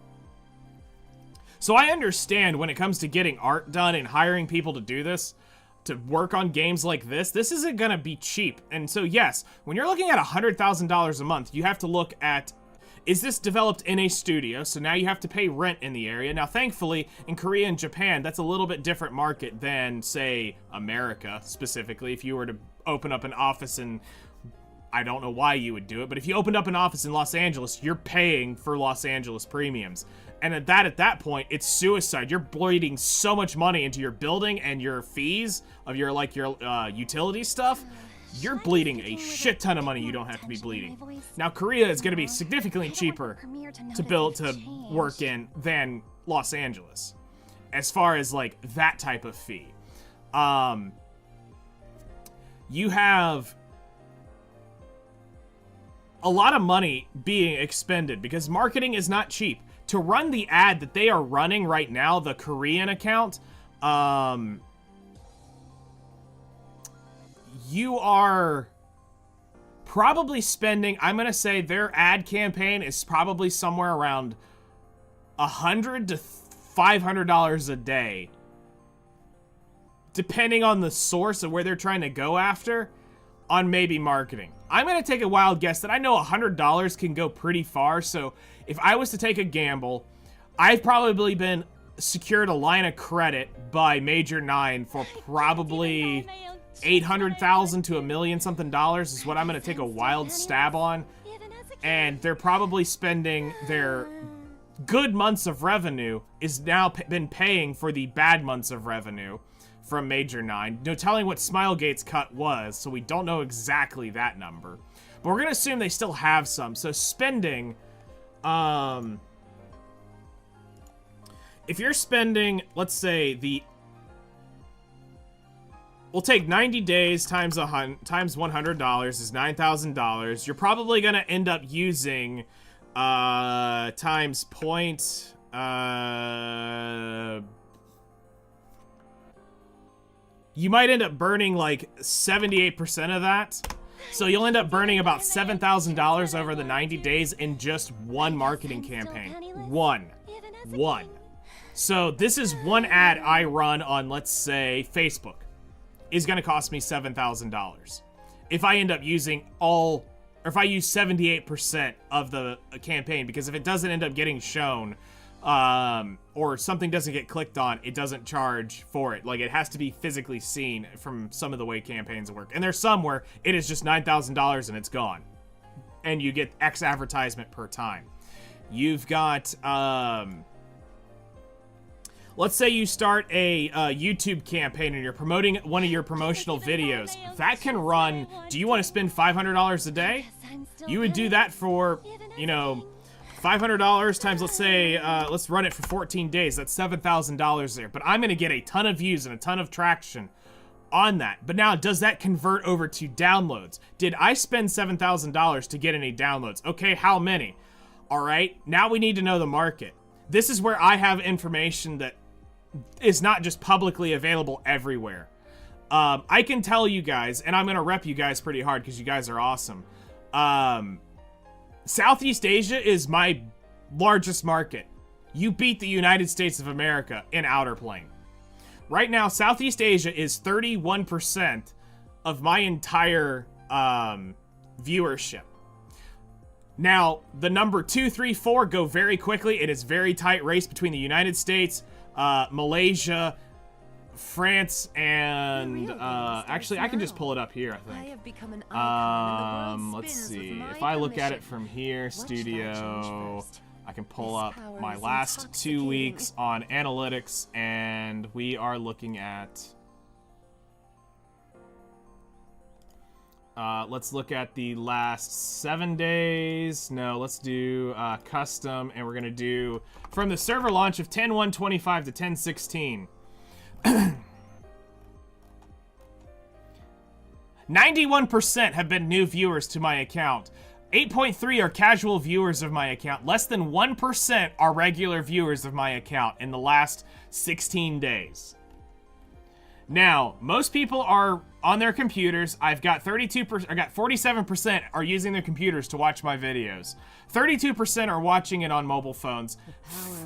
So I understand when it comes to getting art done and hiring people to do this, to work on games like this isn't gonna be cheap. And so yes, when you're looking at $100,000 a month, you have to look at, is this developed in a studio? So now you have to pay rent in the area. Now, thankfully, in Korea and Japan, that's a little bit different market than, say, America, specifically. If you were to open up an office in, I don't know why you would do it, but if you opened up an office in Los Angeles, you're paying for Los Angeles premiums. And at that point, it's suicide. You're bleeding so much money into your building and your fees of your, like, your utility stuff. You're bleeding a shit ton of money you don't have to be bleeding. Now, Korea is going to be significantly cheaper to work in than Los Angeles, as far as, like, that type of fee. You have a lot of money being expended because marketing is not cheap. To run the ad that they are running right now, the Korean account, you are probably spending, I'm going to say their ad campaign is probably somewhere around $100 to $500 a day, depending on the source of where they're trying to go after, on maybe marketing. I'm going to take a wild guess that I know $100 can go pretty far, so if I was to take a gamble, I've probably been secured a line of credit by Major 9 for probably $800,000 to $1 million something is what I'm going to take a wild stab on. And they're probably spending their good months of revenue is now been paying for the bad months of revenue from Major 9. No telling what Smilegate's cut was, so we don't know exactly that number. But we're going to assume they still have some. So spending, if you're spending, let's say we'll take 90 days times $100 is $9,000. You're probably going to end up using, times point, you might end up burning like 78% of that. So you'll end up burning about $7,000 over the 90 days in just one marketing campaign. One. So this is one ad I run on, let's say, Facebook, is going to cost me $7,000. If I end up using or if I use 78% of the campaign, because if it doesn't end up getting shown, or something doesn't get clicked on, it doesn't charge for it. Like, it has to be physically seen from some of the way campaigns work. And there's some where it is just $9,000 and it's gone. And you get X advertisement per time. You've got, let's say you start a YouTube campaign and you're promoting one of your promotional videos. That can run, do you want to spend $500 a day? You would do that for, you know, $500 times, let's say, let's run it for 14 days. That's $7,000 there. But I'm going to get a ton of views and a ton of traction on that. But now, does that convert over to downloads? Did I spend $7,000 to get any downloads? Okay, how many? All right, now we need to know the market. This is where I have information that is not just publicly available everywhere. I can tell you guys, and I'm going to rep you guys pretty hard because you guys are awesome. Southeast Asia is my largest market. You beat the United States of America in Outerplane. Right now, Southeast Asia is 31% of my entire viewership. Now, the number 2, 3, 4 go very quickly. It is very tight race between the United States, Malaysia, France, and actually, I can just pull it up here, I think. Let's see. If I look at it from here, studio, I can pull up my last 2 weeks on analytics, and we are looking at Let's look at the last 7 days. No, let's do custom, and we're gonna do from the server launch of 10/1/25 to 10/16. 91% have been new viewers to my account. 8.3 are casual viewers of my account. Less than 1% are regular viewers of my account in the last 16 days. Now, most people are on their computers. I've got 32%, I got 47% are using their computers to watch my videos. 32% are watching it on mobile phones.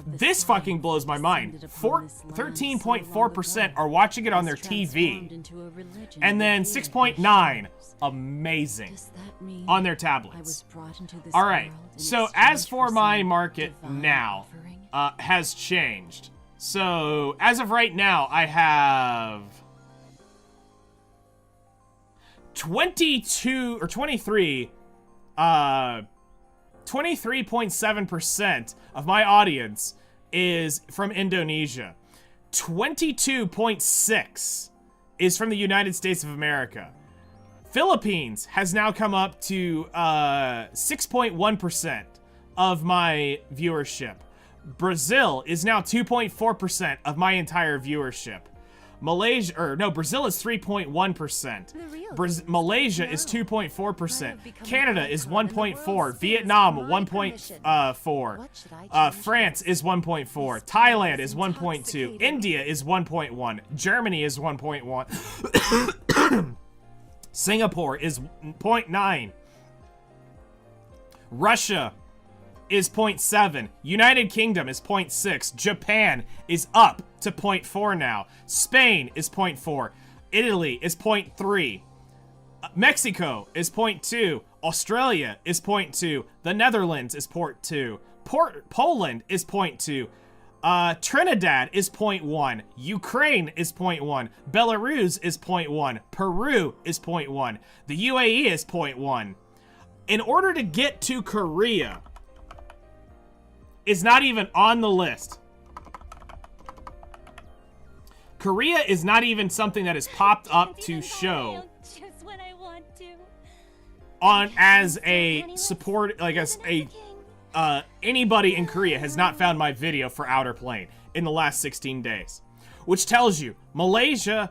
This fucking blows my mind. 13.4% are watching it on their TV. And then 6.9, amazing, on their tablets. All right, so as for my market now, has changed. So, as of right now, I have 22 or 23, 23.7% of my audience is from Indonesia. 22.6 is from the United States of America. Philippines has now come up to 6.1% of my viewership. Brazil is now 2.4% of my entire viewership. Brazil is 3.1%. Malaysia is 2.4%. Canada is 1.4%. Vietnam 1.4%. France is 1.4%. Thailand is 1.2%. India is 1.1%. Germany is 1.1%. Singapore is 0.9%. Russia is 0.7. United Kingdom is 0.6. Japan is up to 0.4 now. Spain is 0.4. Italy is 0.3. Mexico is 0.2. Australia is 0.2. The Netherlands is 0.2. Poland is 0.2. Trinidad is 0.1. Ukraine is 0.1. Belarus is 0.1. Peru is 0.1. The UAE is 0.1. In order to get to Korea, is not even on the list. Korea is not even something that is popped up to show on as a support, like as a anybody in Korea has not found my video for Outerplane in the last 16 days, which tells you Malaysia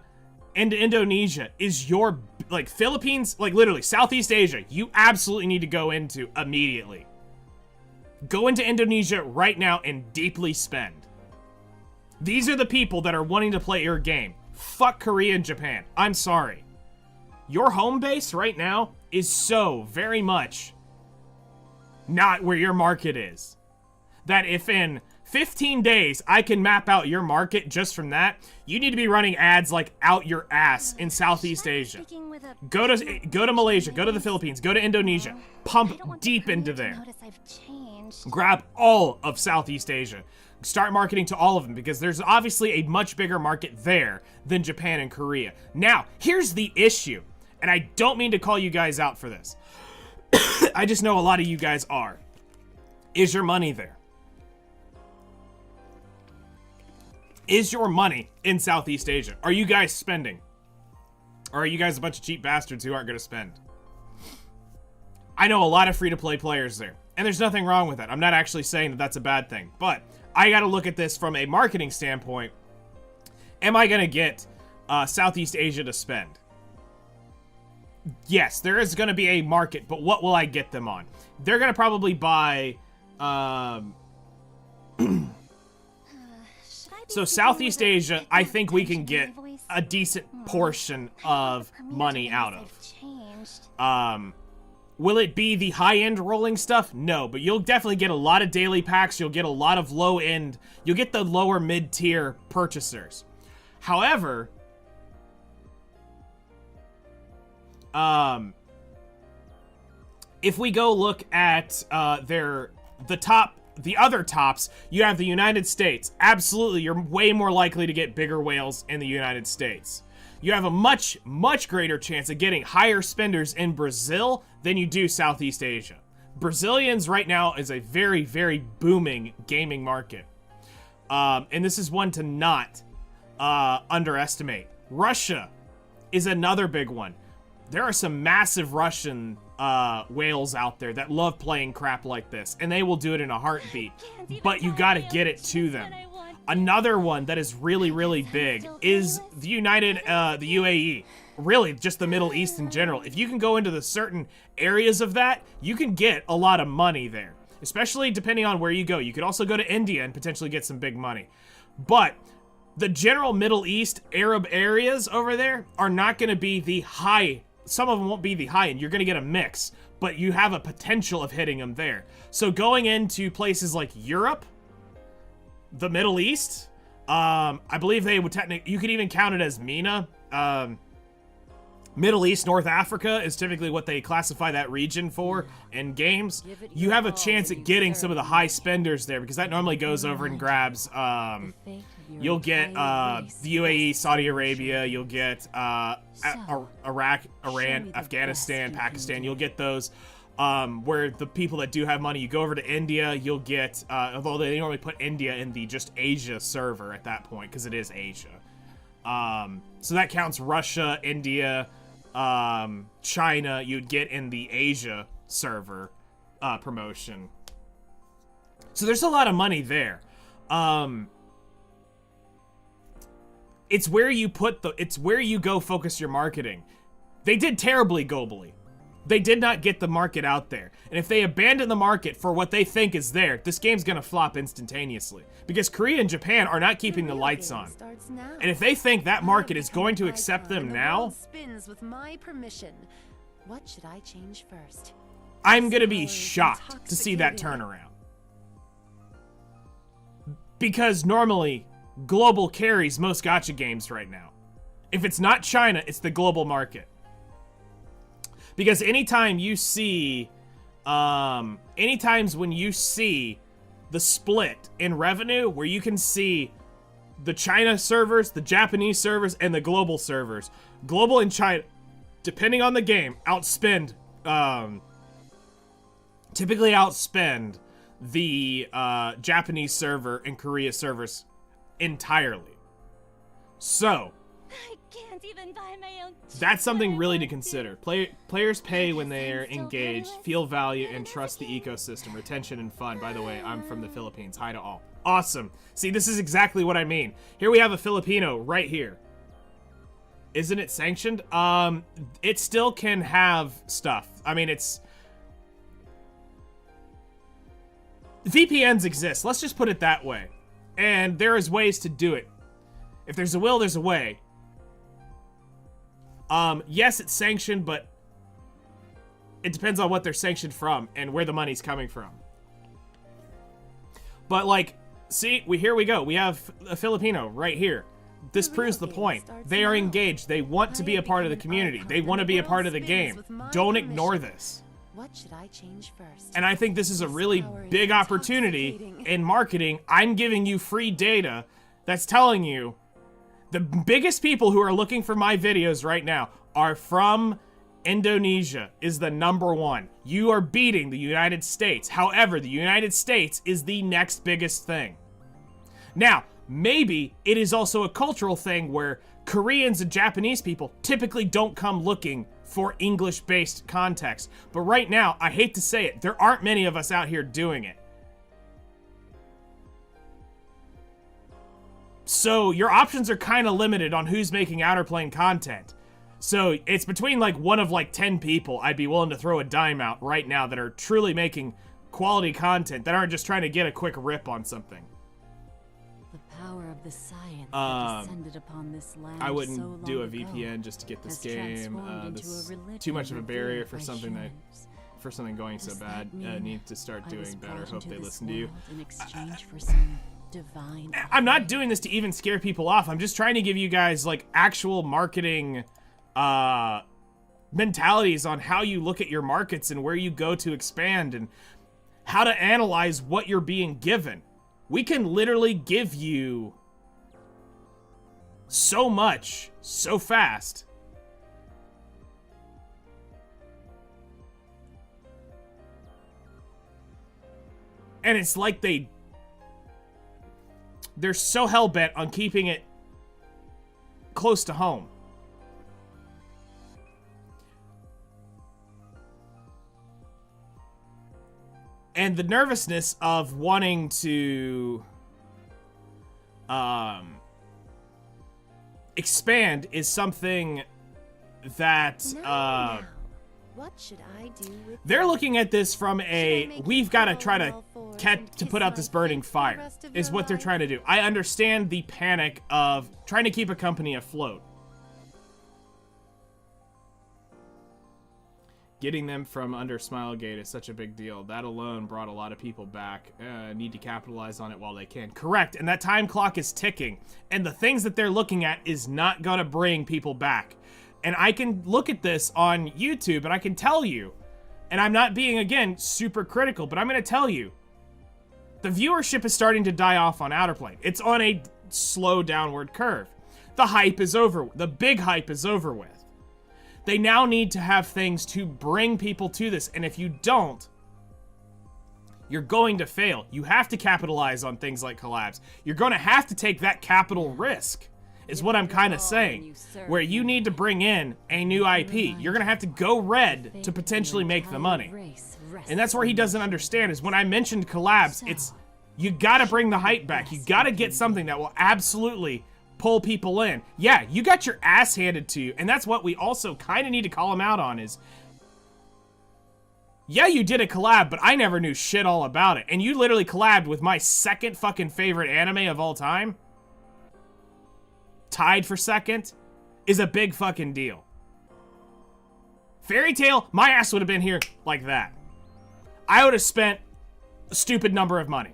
and Indonesia is your, like, Philippines, like literally Southeast Asia, you absolutely need to go into immediately. Go into Indonesia right now and deeply spend. These are the people that are wanting to play your game. Fuck Korea and Japan. I'm sorry. Your home base right now is so very much not where your market is. That if in 15 days I can map out your market just from that, you need to be running ads like out your ass in Southeast Asia. Go to Malaysia, go to the Philippines, go to Indonesia. Pump deep into there. Grab all of Southeast Asia. Start marketing to all of them, because there's obviously a much bigger market there than Japan and Korea. Now, here's the issue, and I don't mean to call you guys out for this. I just know a lot of you guys are. Is your money there? Is your money in Southeast Asia? Are you guys spending? Or are you guys a bunch of cheap bastards who aren't going to spend? I know a lot of free-to-play players there, and there's nothing wrong with that. I'm not actually saying that that's a bad thing, but I got to look at this from a marketing standpoint. Am I going to get Southeast Asia to spend? Yes, there is going to be a market, but what will I get them on? They're going to probably buy... So Southeast Asia, I think we can get a decent portion of money out of. Will it be the high-end rolling stuff? No, but you'll definitely get a lot of daily packs. You'll get a lot of low-end. You'll get the lower mid-tier purchasers. However, if we go look at the other tops, you have the United States. Absolutely, you're way more likely to get bigger whales in the United States. You have a much, much greater chance of getting higher spenders in Brazil than you do Southeast Asia. Brazilians right now is a very, very booming gaming market. And this is one to not underestimate. Russia is another big one. there are some massive Russian whales out there that love playing crap like this, and they will do it in a heartbeat. But you gotta get it to them. Another one that is really, really big is the the UAE. Really, just the Middle East in general. If you can go into the certain areas of that, you can get a lot of money there. Especially depending on where you go. You could also go to India and potentially get some big money. But the general Middle East Arab areas over there are not going to be the high. Some of them won't be the high end. You're going to get a mix, but you have a potential of hitting them there. So going into places like Europe, the Middle East, I believe they would technically, you could even count it as MENA. Middle East, North Africa is typically what they classify that region for in games. You have a chance at getting some of the high spenders there because that normally goes over and grabs, you'll get the UAE, Saudi Arabia, you'll get Iraq, Iran, Afghanistan, Pakistan, you'll get those where the people that do have money, you go over to India, you'll get, although they normally put India in the just Asia server at that point because it is Asia. So that counts Russia, India, China, you'd get in the Asia server promotion. So there's a lot of money there. It's where you it's where you go focus your marketing. They did terribly globally. They did not get the market out there. And if they abandon the market for what they think is there, this game's gonna flop instantaneously. Because Korea and Japan are not keeping the lights on. And if they think that market is going to accept them now, spins with my permission. What should I change first? I'm gonna be shocked to see that turnaround. Because normally, global carries most gacha games right now. If it's not China, it's the global market. Because anytime you see, anytimes when you see the split in revenue, where you can see the China servers, the Japanese servers, and the global servers, global and China, depending on the game, typically outspend the Japanese server and Korea servers entirely. So, I can't even buy my own that's something really to consider. Players pay when they're engaged, feel value, and trust the ecosystem, retention, and fun. By the way, I'm from the Philippines. Hi to all. Awesome. See, this is exactly what I mean. Here we have a Filipino right here. Isn't it sanctioned? It still can have stuff. I mean, it's... VPNs exist. Let's just put it that way. And there is ways to do it. If there's a will, there's a way. Yes, it's sanctioned, but it depends on what they're sanctioned from and where the money's coming from. But like, see, here we go. We have a Filipino right here. This proves the point. They are engaged. They want to be a part of the community. They want to be a part of the game. Don't ignore this. What should I change first? And I think this is a really big opportunity in marketing. I'm giving you free data that's telling you the biggest people who are looking for my videos right now are from Indonesia is the #1. You are beating the United States. However, the United States is the next biggest thing. Now, maybe it is also a cultural thing where Koreans and Japanese people typically don't come looking for English-based context. But right now, I hate to say it, there aren't many of us out here doing it. So your options are kind of limited on who's making Outerplane content. So it's between like one of like 10 people I'd be willing to throw a dime out right now that are truly making quality content, that aren't just trying to get a quick rip on something. The power of the science that descended upon this land I so wouldn't long do a ago VPN just to get this has game. transformed into This a is religion too much of a barrier revered for by something that, humans. for something going so Does bad. that mean Need to start I was doing better. brought Hope into they this listen to you. world in exchange for some divine I'm not doing this to even scare people off. I'm just trying to give you guys like actual marketing mentalities on how you look at your markets and where you go to expand and how to analyze what you're being given. We can literally give you so much so fast. And it's like they're so hell-bent on keeping it close to home. And the nervousness of wanting to expand is something that Now, what should I do with they're looking at this from Should I a make we've you got to fall try on to all fours and to kiss put out my this burning feet for the fire rest of is your what they're life? trying to do. I understand the panic of trying to keep a company afloat. Getting them from under Smilegate is such a big deal. That alone brought a lot of people back. Need to capitalize on it while they can. Correct, and that time clock is ticking. And the things that they're looking at is not going to bring people back. And I can look at this on YouTube and I can tell you, and I'm not being, again, super critical, but I'm going to tell you, the viewership is starting to die off on Outerplane. It's on a slow downward curve. The hype is over. The big hype is over with. They now need to have things to bring people to this, and if you don't, you're going to fail. You have to capitalize on things like collabs. You're going to have to take that capital risk, is what I'm kind of saying, where you need to bring in a new IP. You're going to have to go red to potentially make the money. And that's where he doesn't understand, is when I mentioned collabs, it's, you got to bring the hype back. You got to get something that will absolutely pull people in. Yeah, you got your ass handed to you, and that's what we also kind of need to call him out on is, yeah, you did a collab, but I never knew shit all about it. And you literally collabed with my second fucking favorite anime of all time. Tied for second is a big fucking deal. Fairy Tail, my ass would have been here like that. I would have spent a stupid number of money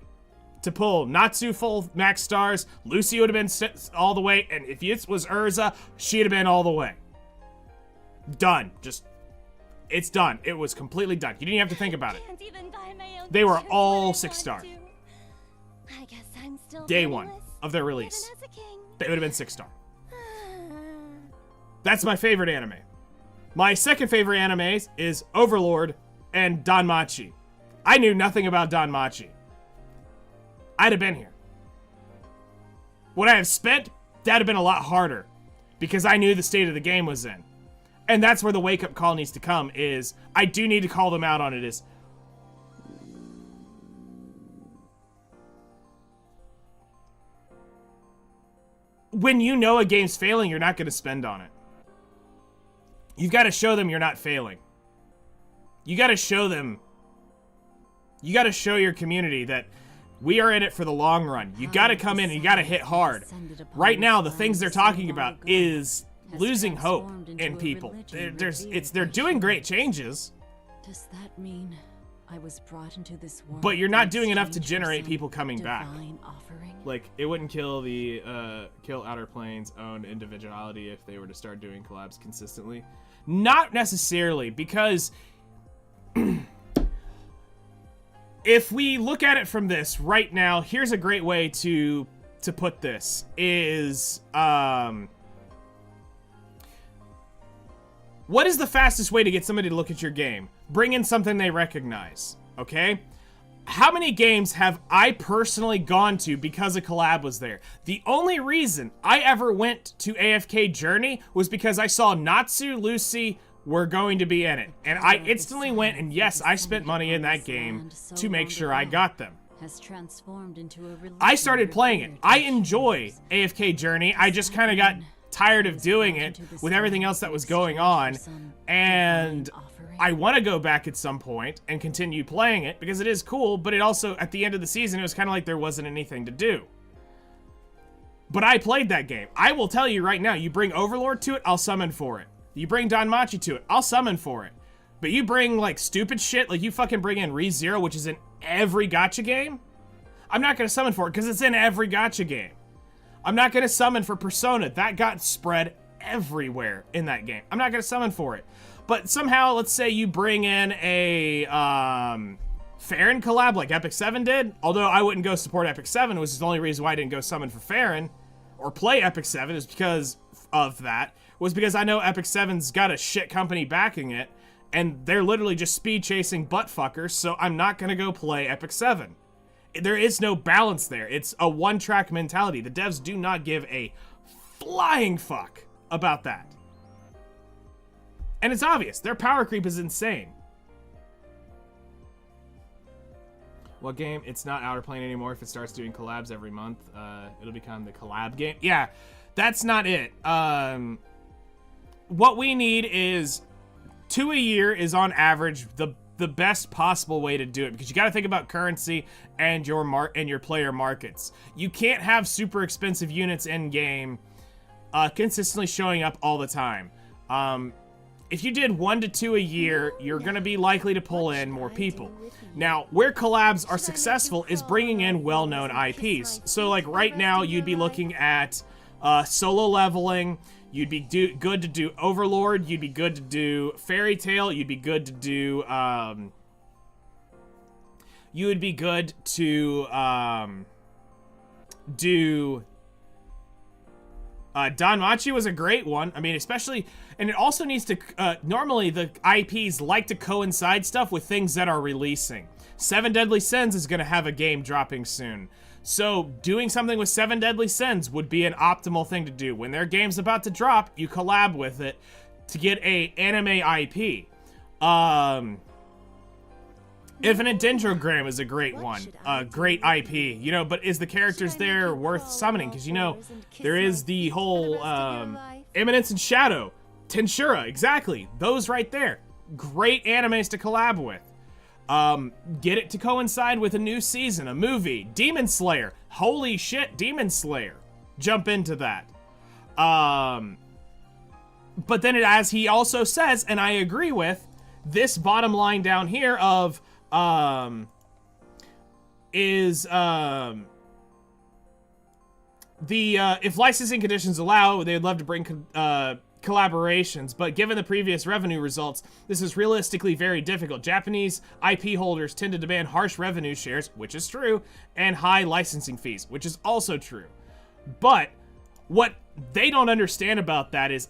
to pull Natsu full max stars. Lucy would have been all the way, and if it was Urza, she'd have been all the way. Done. Just, it's done. It was completely done. You didn't have to think about it. Can't even buy my own They were shoes when all I 6-star. want to. I guess I'm still Day penniless, one of their release. living as a king. They would have been 6-star. That's my favorite anime. My second favorite animes is Overlord and Danmachi. I knew nothing about Danmachi. I'd have been here. Would I have spent? That'd have been a lot harder because I knew the state of the game was in. And that's where the wake-up call needs to come is, I do need to call them out on it is, when you know a game's failing, you're not going to spend on it. You've got to show them you're not failing. You got to show them, you got to show your community that we are in it for the long run. You got to come in and you got to hit hard. Right now, the things they're talking about is losing hope in people. They're doing great changes. Does that mean I was brought into this world? But you're not doing enough to in exchange for generate some people coming back. divine offering? Like, it wouldn't kill the kill Outerplane's own individuality if they were to start doing collabs consistently. Not necessarily, because if we look at it from this right now, here's a great way to put this is what is the fastest way to get somebody to look at your game? Bring in something they recognize, okay? How many games have I personally gone to because a collab was there? The only reason I ever went to AFK Journey was because I saw Natsu, Lucy were going to be in it. And I instantly went, and yes, I spent money in that game to make sure I got them. Has transformed into a I started playing it. I enjoy AFK Journey. I just kind of got tired of doing it with everything else that was going on. And I want to go back at some point and continue playing it because it is cool, but it also, at the end of the season, it was kind of like there wasn't anything to do. But I played that game. I will tell you right now, you bring Overlord to it, I'll summon for it. You bring Danmachi to it, I'll summon for it. But you bring, like, stupid shit, like you fucking bring in ReZero, which is in every gacha game, I'm not going to summon for it because it's in every gacha game. I'm not going to summon for Persona. That got spread everywhere in that game. I'm not going to summon for it. But somehow, let's say you bring in a Farron collab like Epic 7 did. Although I wouldn't go support Epic 7, which is the only reason why I didn't go summon for Farron or play Epic 7 is because of that. Was because I know Epic 7's got a shit company backing it, and they're literally just speed chasing butt fuckers, so I'm not going to go play Epic 7. There is no balance there. It's a one-track mentality. The devs do not give a flying fuck about that. And it's obvious. Their power creep is insane. What game? It's not Outerplane anymore. If it starts doing collabs every month, it'll become the collab game. Yeah, that's not it. What we need is 2 a year is on average the best possible way to do it, because you got to think about currency and your player markets. You can't have super expensive units in game consistently showing up all the time. If you did 1 to 2 a year, you're going to be likely to pull in more people. Now, where collabs are successful is bringing in well-known IPs. So, like, right now, you'd be looking at Solo Leveling. You'd be good to do Overlord. You'd be good to do Fairy Tail. You'd be good to do... you would be good to do... Danmachi was a great one. I mean, especially... And it also needs to... normally, the IPs like to coincide stuff with things that are releasing. Seven Deadly Sins is going to have a game dropping soon. So, doing something with Seven Deadly Sins would be an optimal thing to do. When their game's about to drop, you collab with it to get a anime IP. Infinite Dendrogram is a great one. A great IP. You know, but is the characters there worth summoning? Because, you know, there is the whole Eminence and Shadow. Tensura, exactly. Those right there. Great animes to collab with. Get it to coincide with a new season, a movie. Demon Slayer. Holy shit, Demon Slayer. Jump into that. But then as he also says, and I agree with, this bottom line down here of, if licensing conditions allow, they'd love to bring, collaborations, but given the previous revenue results, this is realistically very difficult. Japanese IP holders tend to demand harsh revenue shares, which is true, and high licensing fees, which is also true. But what they don't understand about that is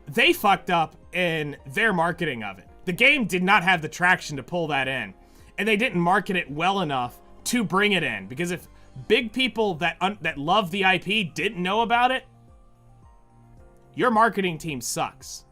they fucked up in their marketing of it. The game did not have the traction to pull that in, and they didn't market it well enough to bring it in, because if big people that love the IP didn't know about it, your marketing team sucks.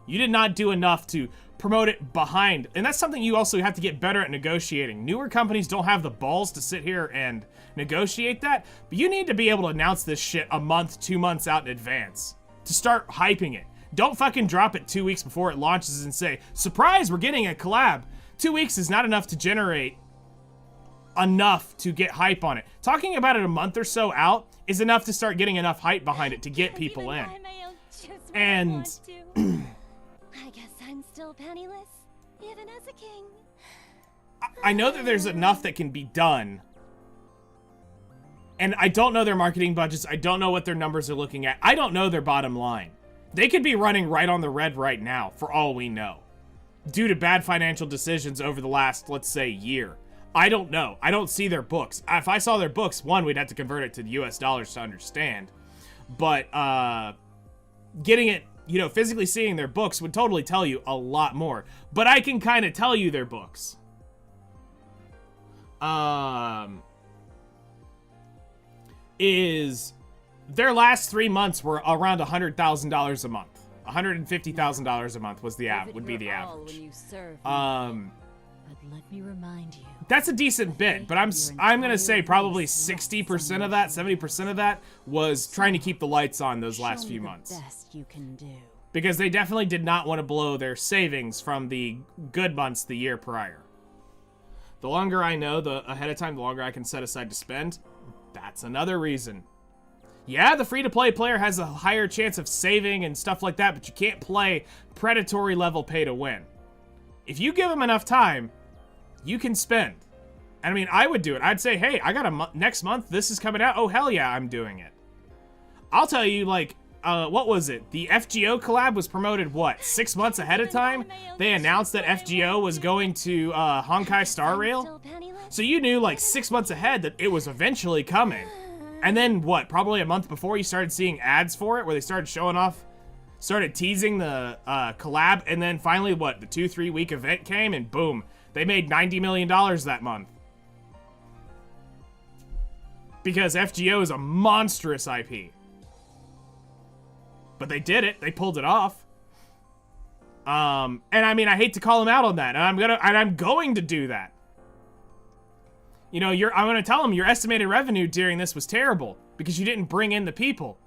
You did not do enough to promote it behind. And that's something you also have to get better at negotiating. Newer companies don't have the balls to sit here and negotiate that. But you need to be able to announce this shit a month, 2 months out in advance to start hyping it. Don't fucking drop it 2 weeks before it launches and say, surprise, we're getting a collab. 2 weeks is not enough to generate enough to get hype on it. Talking about it a month or so out is enough to start getting enough hype behind it to get people in. And I guess I'm still penniless, even as a king. I know that there's enough that can be done. And I don't know their marketing budgets. I don't know what their numbers are looking at. I don't know their bottom line. They could be running right on the red right now, for all we know, due to bad financial decisions over the last, let's say, year. I don't know. I don't see their books. If I saw their books, one, we'd have to convert it to the US dollars to understand. But, getting it, you know, physically seeing their books would totally tell you a lot more. But I can kind of tell you their books. Is their last 3 months were around $100,000 a month. $150,000 a month was the would be the average. But let me remind you. That's a decent bit, but I'm gonna say probably 60% of that, 70% of that was trying to keep the lights on those last few months. Best you can do. Because they definitely did not want to blow their savings from the good months the year prior. The longer I know ahead of time, the longer I can set aside to spend. That's another reason. Yeah, the free-to-play player has a higher chance of saving and stuff like that, but you can't play predatory level pay to win. If you give them enough time, you can spend. And I mean, I would do it. I'd say, hey, I got next month, this is coming out. Oh, hell yeah, I'm doing it. I'll tell you, like, what was it? The FGO collab was promoted, what, 6 months ahead of time? They announced that FGO was going to Honkai Star Rail. So you knew, like, 6 months ahead that it was eventually coming. And then, what, probably a month before you started seeing ads for it, where they started showing off, started teasing the collab, and then finally, what, the 2-3 week event came, and boom, they made $90 million that month. Because FGO is a monstrous IP. But they did it. They pulled it off. And I mean, I hate to call them out on that. And I'm going to do that. You know, I'm going to tell them your estimated revenue during this was terrible because you didn't bring in the people.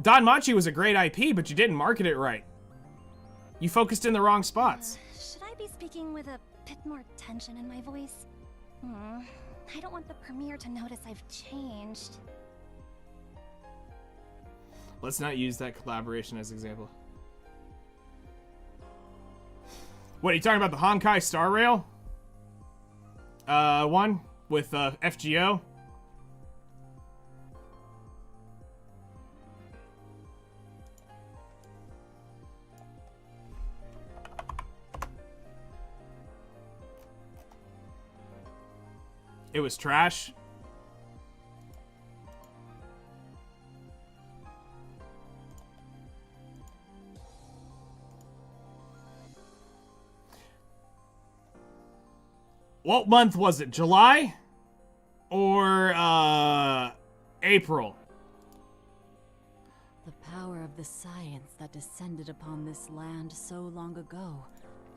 Don Machi was a great IP, but you didn't market it right. You focused in the wrong spots. Should I be speaking with a bit more tension in my voice? I don't want the premiere to notice I've changed. Let's not use that collaboration as an example. What, are you talking about the Honkai Star Rail? One with FGO. It was trash. What month was it? July? Or, April? The power of the science that descended upon this land so long ago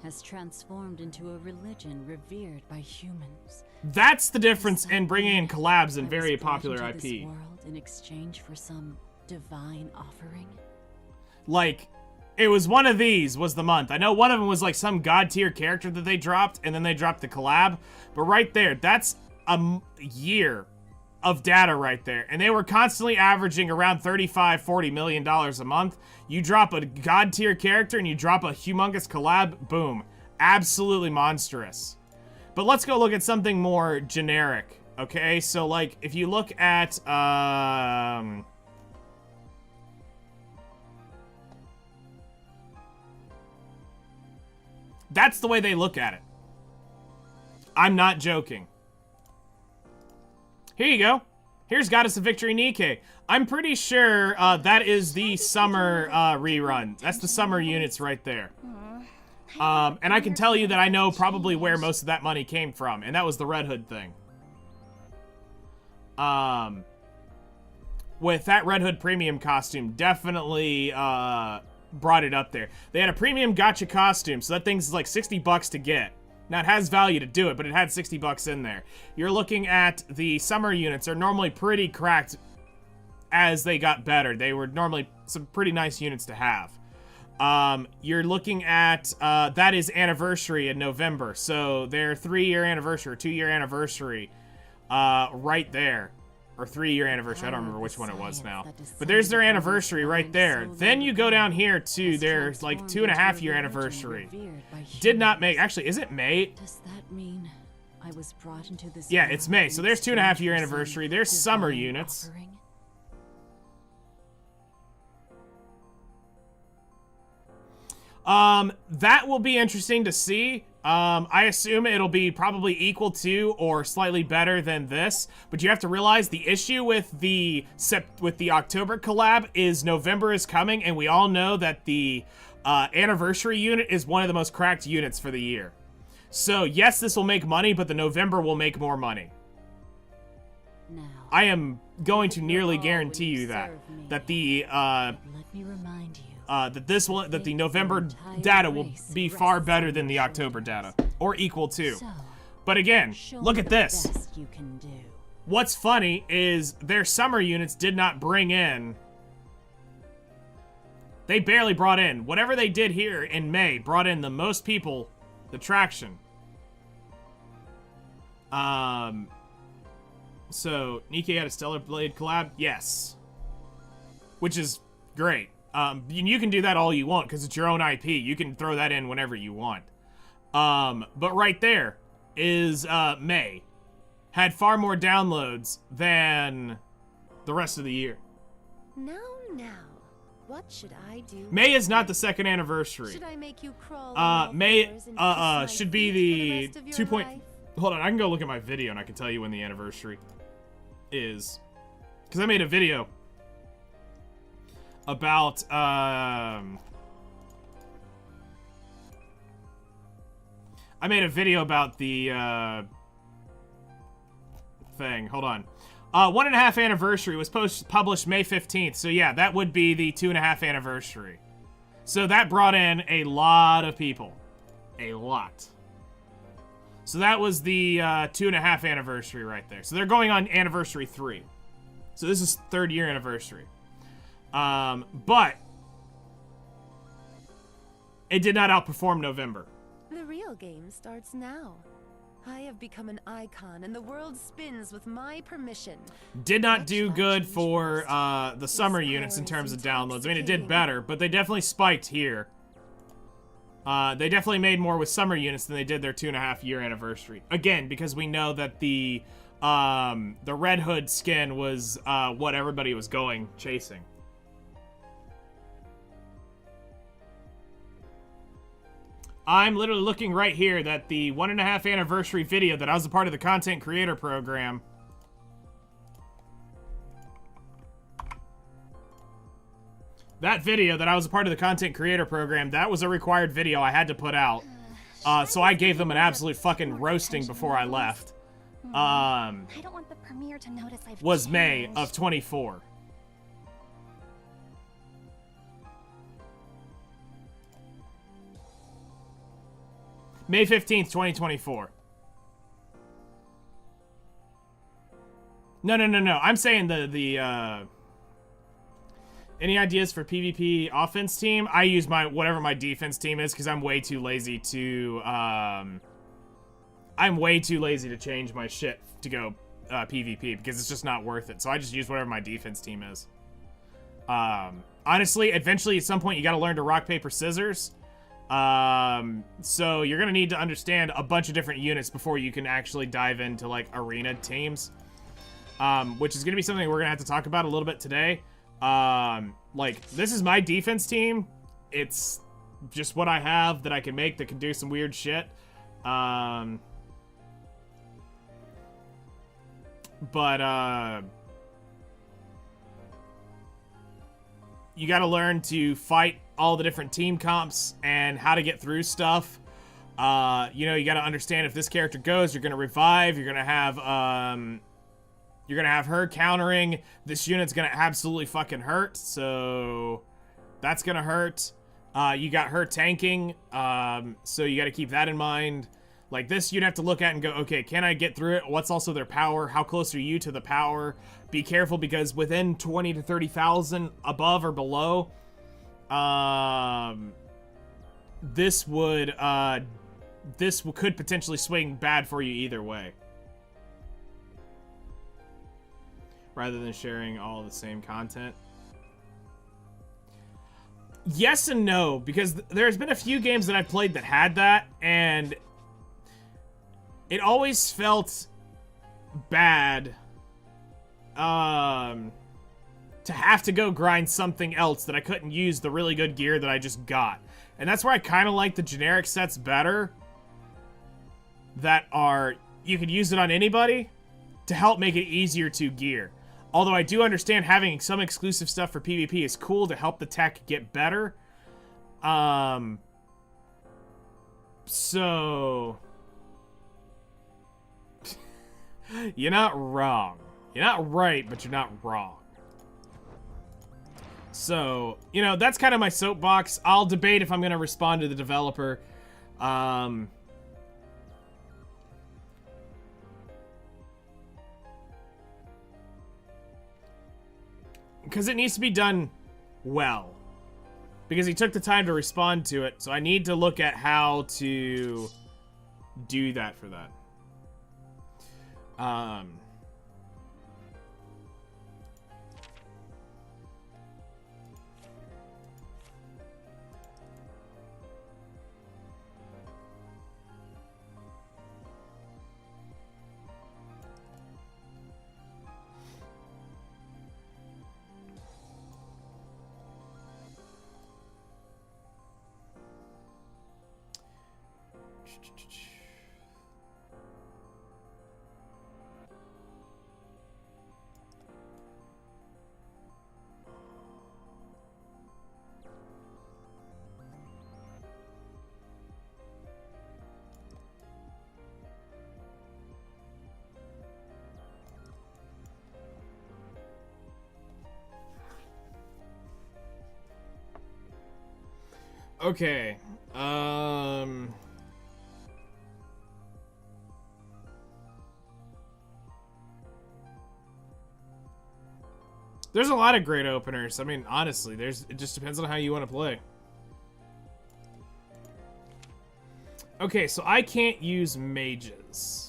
has transformed into a religion revered by humans. That's the difference in bringing in collabs in very I was brought popular into this IP. world in exchange for some divine offering. Like, it was one of these was the month. I know one of them was like some god tier character that they dropped, and then they dropped the collab. But right there, that's a year of data right there. And they were constantly averaging around $35-40 million a month. You drop a god tier character and you drop a humongous collab, boom. Absolutely monstrous. But let's go look at something more generic, okay? So, like, if you look at, that's the way they look at it. I'm not joking. Here you go. Here's Goddess of Victory Nikke. I'm pretty sure that is the summer rerun. That's the summer units right there. And I can tell you that I know probably where most of that money came from, and that was the Red Hood thing. With that Red Hood premium costume, definitely brought it up there. They had a premium gacha costume, so that thing's like 60 bucks to get. Now, it has value to do it, but it had 60 bucks in there. You're looking at the summer units are normally pretty cracked as they got better. They were normally some pretty nice units to have. You're looking at, that is anniversary in November. So their 3-year anniversary or 2-year anniversary, right there. Or 3-year anniversary, I don't remember which one it was now. But there's their anniversary right there. Then you go down here to their, like, 2.5-year anniversary. Did not make, actually, is it May? Does that mean I was brought into this? Yeah, it's May. So there's 2.5-year anniversary. There's summer units. That will be interesting to see. I assume it'll be probably equal to or slightly better than this, but you have to realize the issue with the October collab is November is coming, and we all know that the anniversary unit is one of the most cracked units for the year. So yes, this will make money, but the November will make more money. Now, I am going to nearly guarantee you that the let me remind you. that the November data will be far better than the October data, or equal to. But again, look at this. What's funny is their summer units did not bring in. They barely brought in. Whatever they did here in May brought in the most people, the traction. So Nikke had a Stellar Blade collab, yes, which is great. You can do that all you want because it's your own IP. You can throw that in whenever you want. But right there is May. Had far more downloads than the rest of the year. Now, what should I do? May is not the second anniversary. Should I make you crawl May should be the 2 point. Hold on, I can go look at my video and I can tell you when the anniversary is. Because I made a video about I made a video about the thing. Hold on. 1.5 anniversary was published May 15th. So yeah, that would be the 2.5 anniversary. So that brought in a lot of people. A lot. So that was the 2.5 anniversary right there. So they're going on anniversary 3. So this is 3rd year anniversary. But it did not outperform November. The real game starts now. I have become an icon, and the world spins with my permission. Did not What do should I good change for first? the summer This units in power terms is of downloads. I mean, it did intoxicating. better, but they definitely spiked here. They definitely made more with summer units than they did their 2.5 year anniversary. Again, because we know that the Red Hood skin was what everybody was chasing. I'm literally looking right here that the 1.5 anniversary video that I was a part of the content creator program. That video that I was a part of the content creator program, that was a required video I had to put out. So I gave them an absolute fucking roasting before I left. I don't want the premiere to notice I've Was May changed. of 24. May 15th, 2024. No. I'm saying the any ideas for PvP offense team? I use whatever my defense team is because I'm way too lazy to change my shit to go PvP because it's just not worth it. So I just use whatever my defense team is. Honestly, eventually at some point you got to learn to rock paper scissors. So you're gonna need to understand a bunch of different units before you can actually dive into like arena teams. Which is gonna be something we're gonna have to talk about a little bit today. Like this is my defense team. It's just what I have that I can make that can do some weird shit. You gotta learn to fight all the different team comps and how to get through stuff. You know, you gotta understand if this character goes, you're gonna revive, you're gonna have her countering. This unit's gonna absolutely fucking hurt, so that's gonna hurt. You got her tanking, so you gotta keep that in mind. Like this, you'd have to look at and go, okay, can I get through it? What's also their power? How close are you to the power? Be careful because within 20 to 30,000 above or below, this could potentially swing bad for you either way. Rather than sharing all the same content. Yes and no, because there's been a few games that I've played that had that, and it always felt bad to have to go grind something else that I couldn't use the really good gear that I just got. And that's where I kind of like the generic sets better. That are, you could use it on anybody to help make it easier to gear. Although I do understand having some exclusive stuff for PvP is cool to help the tech get better. So... You're not wrong. You're not right, but you're not wrong. So, you know, that's kind of my soapbox. I'll debate if I'm going to respond to the developer. Because it needs to be done well. Because he took the time to respond to it, so I need to look at how to do that for that. Okay, There's a lot of great openers. I mean, honestly, it just depends on how you want to play. Okay, so I can't use mages.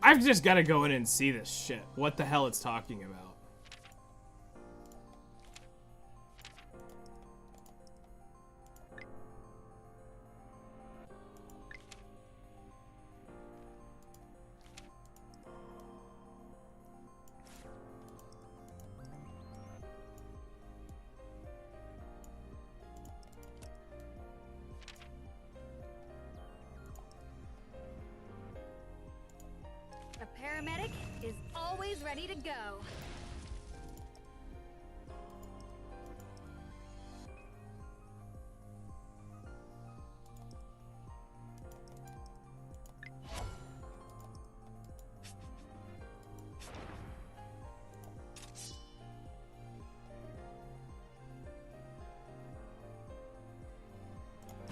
I've just got to go in and see this shit. What the hell it's talking about. A paramedic is always ready to go.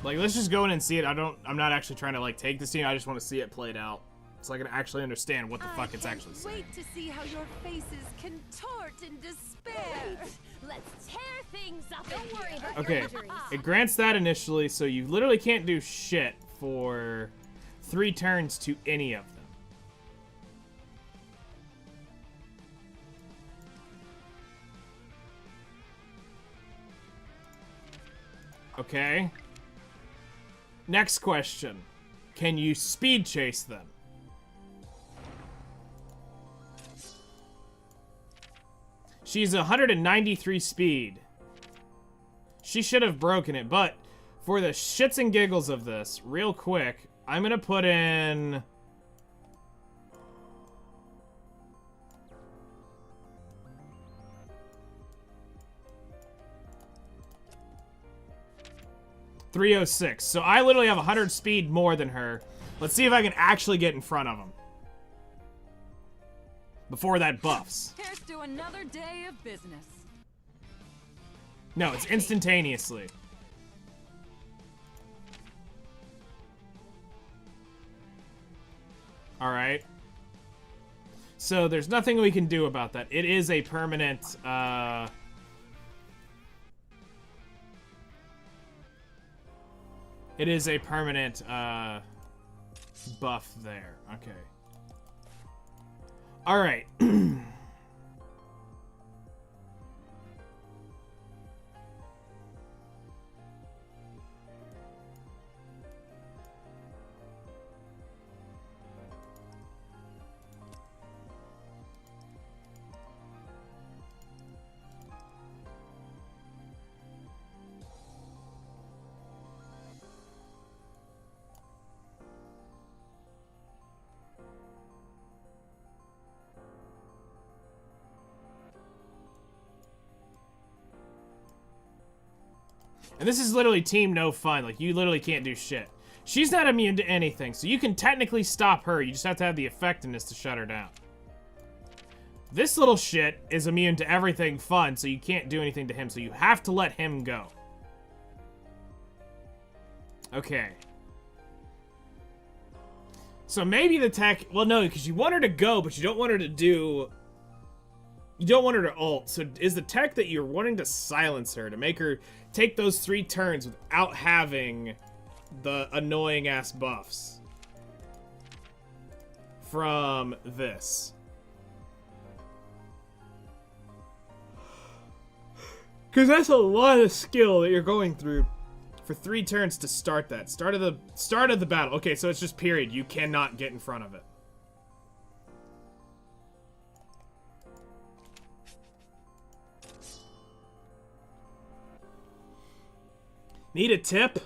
Like, let's just go in and see it. I'm not actually trying to, like, take this team. I just want to see it played out. So I can actually understand what the fuck it's actually saying. Wait to see how your faces contort in despair. Let's tear things up. Don't worry about Okay, your injuries. it grants that initially, so you literally can't do shit for 3 turns to any of them. Okay. Next question. Can you speed chase them? She's 193 speed. She should have broken it, but for the shits and giggles of this, real quick, I'm gonna put in... .306. So I literally have 100 speed more than her. Let's see if I can actually get in front of him before that buffs. Here's to another day of business. No, it's instantaneously. Alright. So there's nothing we can do about that. It is a permanent, It is a permanent, buff there. Okay. Alright. And this is literally team no fun. Like, you literally can't do shit. She's not immune to anything, so you can technically stop her. You just have to have the effectiveness to shut her down. This little shit is immune to everything fun, so you can't do anything to him, so you have to let him go. Okay. So maybe the tech... Well, no, because you want her to go, but you don't want her to do... You don't want her to ult, so is the tech that you're wanting to silence her, to make her take those 3 turns without having the annoying-ass buffs from this? Because that's a lot of skill that you're going through for 3 turns to start that. Start of the battle. Okay, so it's just period. You cannot get in front of it. Need a tip?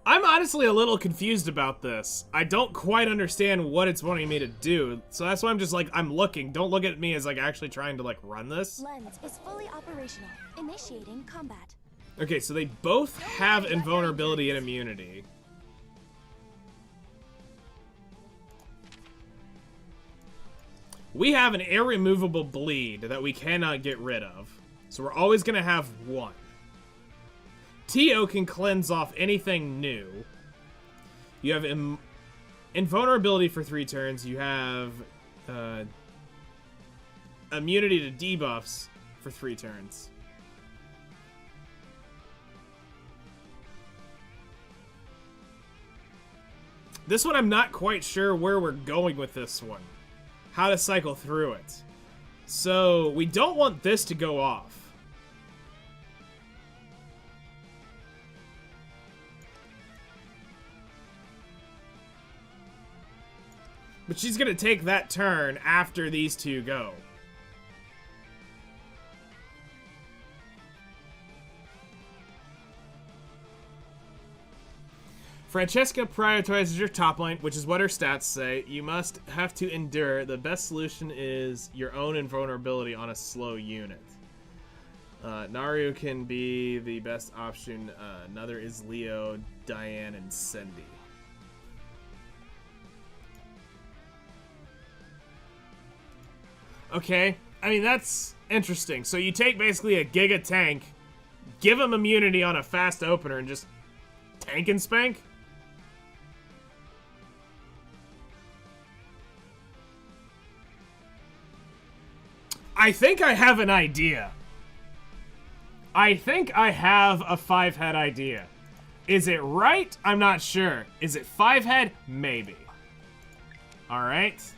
I'm honestly a little confused about this. I don't quite understand what it's wanting me to do, so that's why I'm just like, I'm looking. Don't look at me as like actually trying to like run this. Lens is fully operational. Initiating combat. Okay, so they both have invulnerability and immunity. We have an irremovable bleed that we cannot get rid of, so we're always gonna have 1. Tio can cleanse off anything new. You have invulnerability for 3 turns. You have immunity to debuffs for 3 turns. This one, I'm not quite sure where we're going with this one. How to cycle through it. So, we don't want this to go off. But she's gonna take that turn after these 2 go. Francesca prioritizes your top lane, which is what her stats say. You must have to endure. The best solution is your own invulnerability on a slow unit. Naru can be the best option. Another is Leo, Diane, and Cindy. Okay, I mean, that's interesting. So you take basically a Giga tank, give him immunity on a fast opener, and just tank and spank? I think I have an idea. I think I have a 5-head idea. Is it right? I'm not sure. Is it 5-head? Maybe. Alright.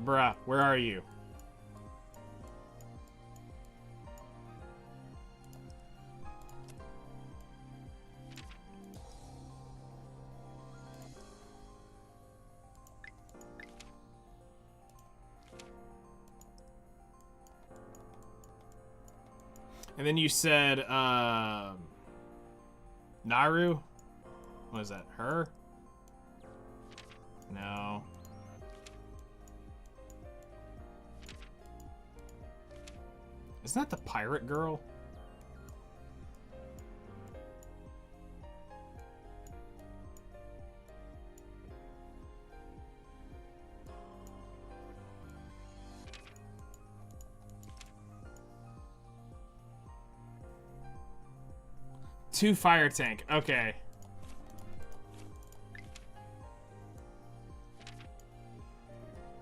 Bruh, where are you? And then you said, Naru? What is that, her? No. Isn't that the pirate girl? Two fire tank. Okay.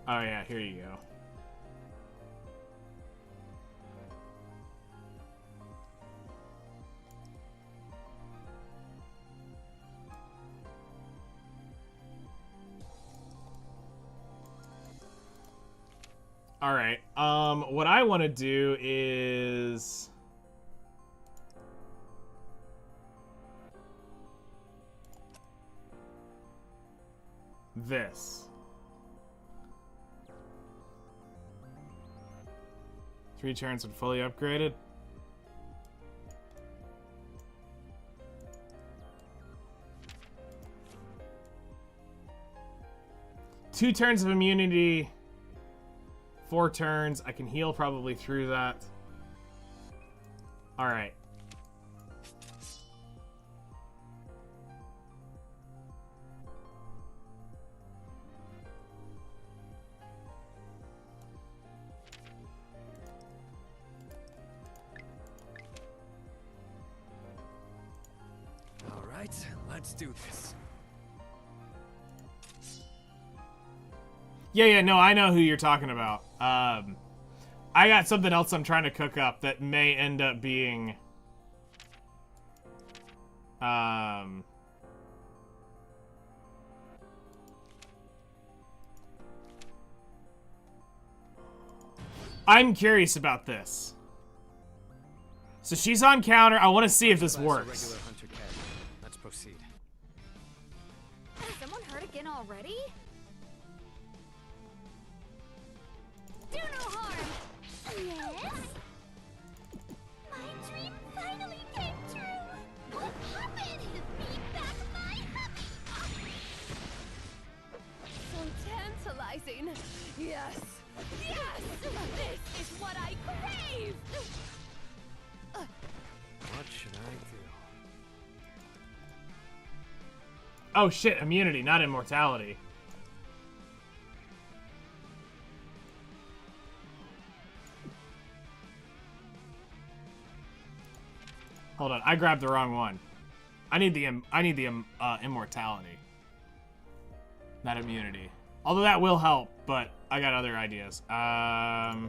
Oh yeah, here you go. All right. What I want to do is this. 3 turns when fully upgraded. Two turns of immunity 4 turns. I can heal probably through that. All right. All right, let's do this. Yeah, no, I know who you're talking about. I got something else I'm trying to cook up that may end up being... I'm curious about this. So she's on counter. I want to see if this works. Regular hunter can. Let's proceed. Has someone hurt again already? Do no harm! Yes? My dream finally came true! What happened? Bring back my hubby! So tantalizing. Yes. Yes! This is what I crave! What should I do? Oh shit, immunity, not immortality. Hold on, I grabbed the wrong one. I need the immortality, not immunity. Although that will help, but I got other ideas. I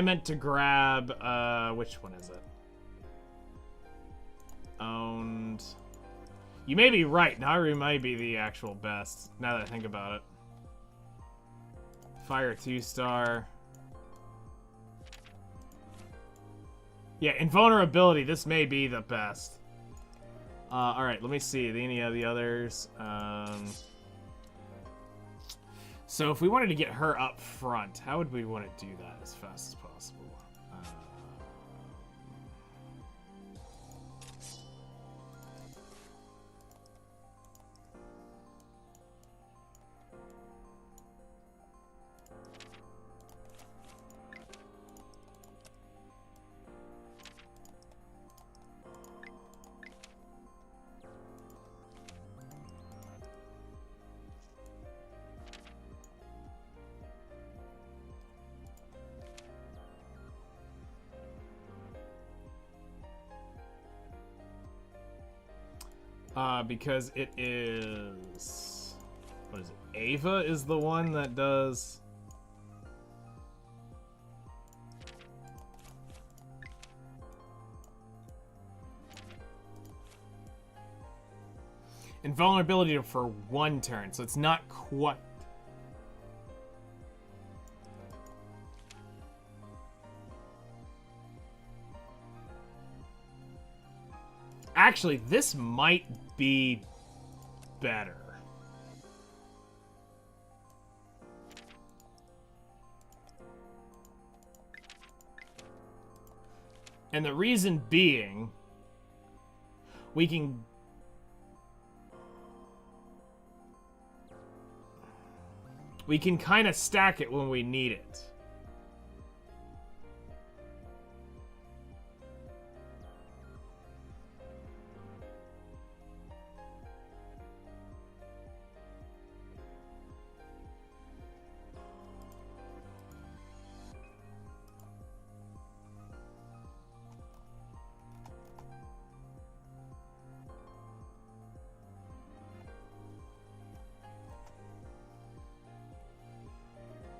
meant to grab which one is it? Owned. You may be right. Naru might be the actual best, now that I think about it. Fire 2-star. Yeah, invulnerability, this may be the best. Alright, let me see. Any of the others? So if we wanted to get her up front, how would we want to do that as fast as possible? Because it is... What is it? Ava is the one that does... Invulnerability for 1 turn, so it's not quite... Actually, this might be better. And the reason being, we can kind of stack it when we need it.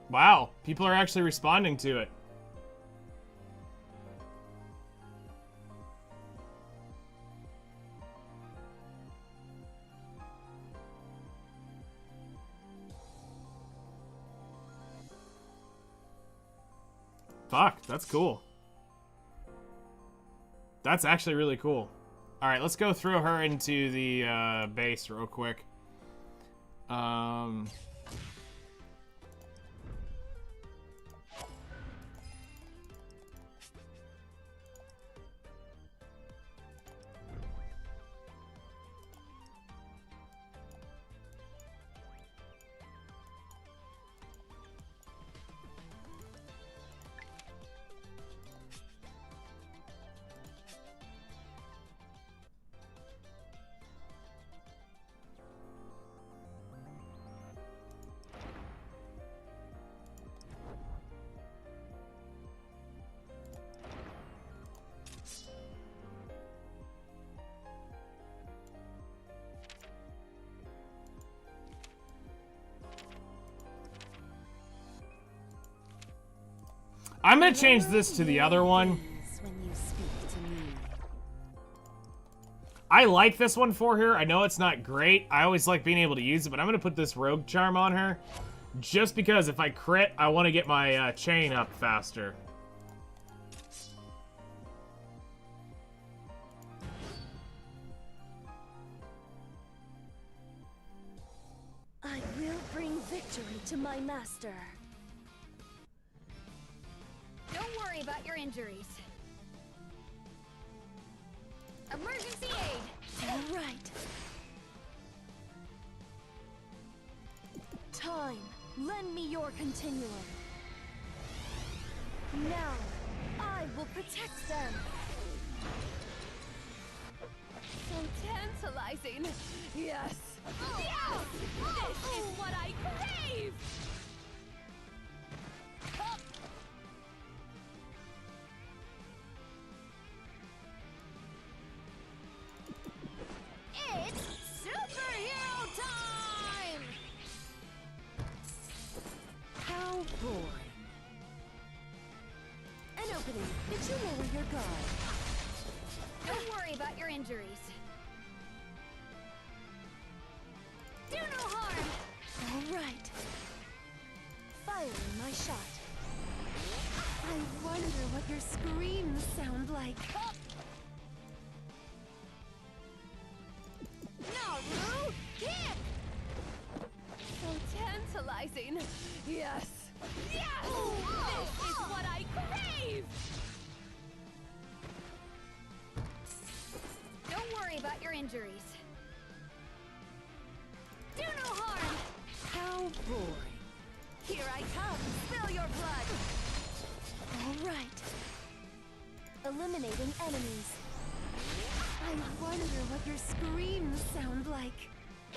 Wow, people are actually responding to it. Fuck, that's cool. That's actually really cool. Alright, let's go throw her into the base real quick. I'm gonna change this to the other one. When you speak to me. I like this one for her. I know it's not great. I always like being able to use it, but I'm gonna put this rogue charm on her. Just because if I crit, I want to get my chain up faster. I will bring victory to my master. Don't worry about your injuries. Emergency aid! All right. Time, lend me your continuum. Now, I will protect them. So tantalizing. Yes. Yes! This is what I crave! It's superhero time! How boring. An opening. Did you lower your guard? Don't worry about your injuries. Do no harm! All right. Firing my shot. I wonder what your screams sound like. Naru, kick! So tantalizing. Yes. Yes! This is what I crave! Don't worry about your injuries. Do no harm! How boring. Here I come. Spill your blood. All right. Eliminating enemies. I wonder what your screams sound like.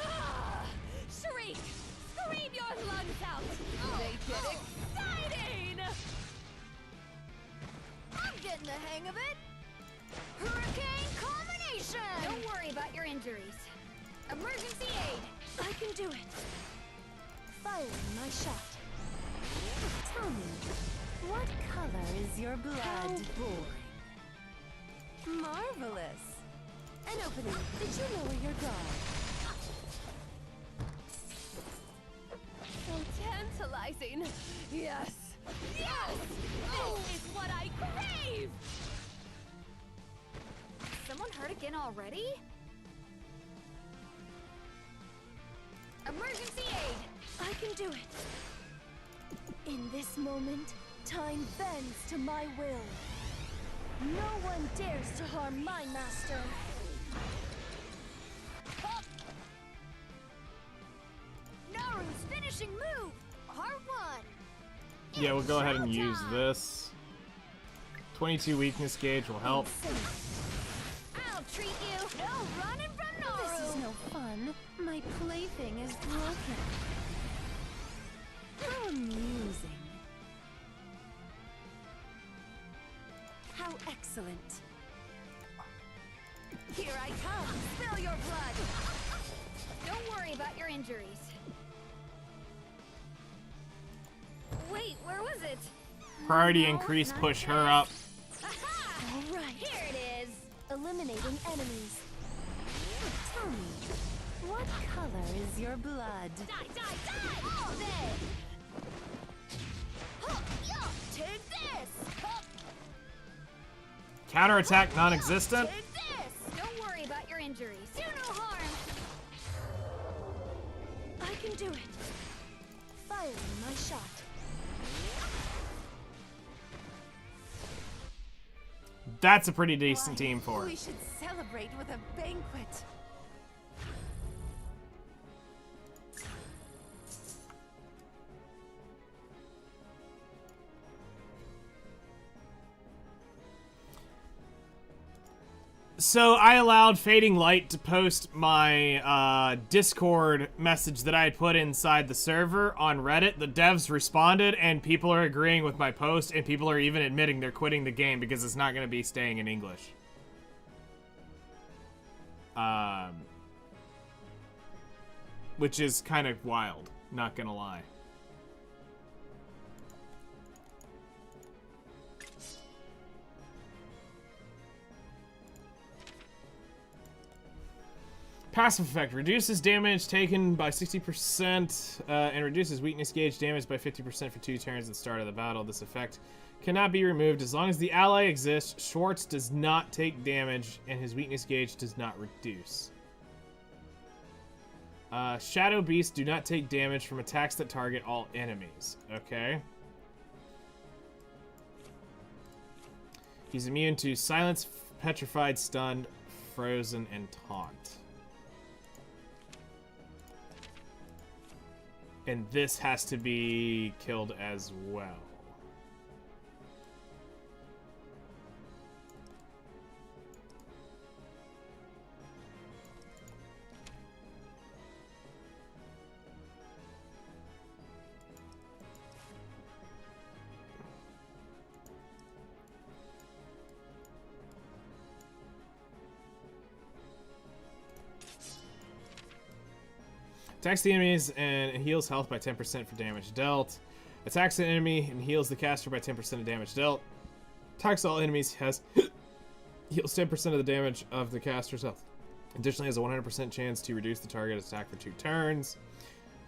Ah! Shriek! Scream your lungs out! Make it exciting! I'm getting the hang of it! Hurricane combination! Don't worry about your injuries. Emergency aid! I can do it. Firing my shot. Tell me, what color is your blood? How boring. Marvelous. An opening. Did you lower your guard? So tantalizing. Yes. Yes! This is what I crave! Someone hurt again already? Emergency aid! I can do it. In this moment, time bends to my will. No one dares to harm my master. Naru's finishing move! Part 1! Yeah, we'll go ahead and It's use showtime! this. 22 weakness gauge will help. I'll treat you! No running from Naru! This is no fun. My plaything is broken. How amusing. How excellent. Here I come. Spill your blood. Don't worry about your injuries. Wait, where was it? Priority No, increase, not push her yet. up. Aha! All right. Here it is! Eliminating enemies. Tell me, what color is your blood? Die, die, die! All day! Huh, yeah, take this! Huh, Counterattack non-existent. take this! Don't worry about your injuries. Do no harm! I can do it. Firing my shot. That's a pretty decent team for her. We should celebrate with a banquet. So I allowed Fading Light to post my Discord message that I had put inside the server on Reddit. The devs responded, and people are agreeing with my post, and people are even admitting they're quitting the game because it's not going to be staying in English. Which is kind of wild, not gonna lie. Passive effect. Reduces damage taken by 60% and reduces weakness gauge damage by 50% for 2 turns at the start of the battle. This effect cannot be removed as long as the ally exists. Schwartz does not take damage and his weakness gauge does not reduce. Shadow Beasts do not take damage from attacks that target all enemies. Okay. He's immune to Silence, Petrified, Stunned, Frozen, and Taunt. And this has to be killed as well. Attacks the enemies and heals health by 10% for damage dealt. Attacks an enemy and heals the caster by 10% of damage dealt. Attacks all enemies, heals 10% of the damage of the caster's health. Additionally, has a 100% chance to reduce the target's attack for 2 turns.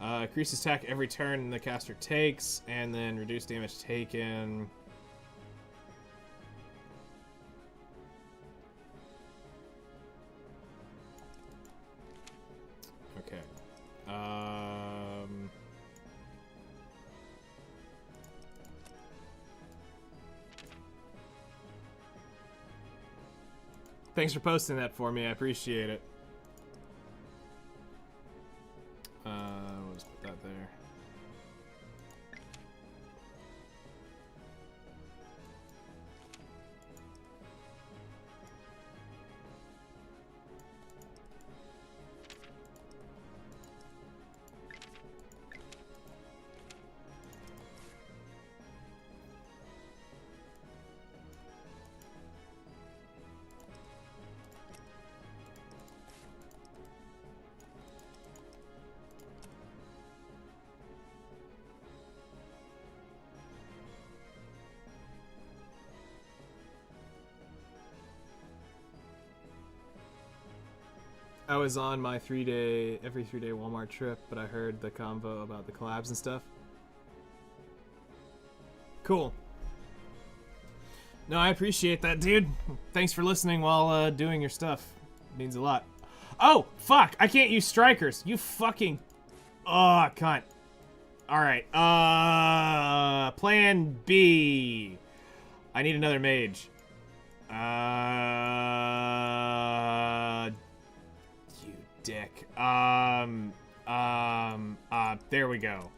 Increases attack every turn the caster takes, and then reduce damage taken. Okay. Thanks for posting that for me. I appreciate it. We'll just put that there. I was on my every 3-day Walmart trip, but I heard the convo about the collabs and stuff. Cool. No, I appreciate that, dude. Thanks for listening while doing your stuff. It means a lot. Oh, fuck! I can't use strikers. You fucking... Oh, cunt. Alright, plan B. I need another mage. You dick. There we go.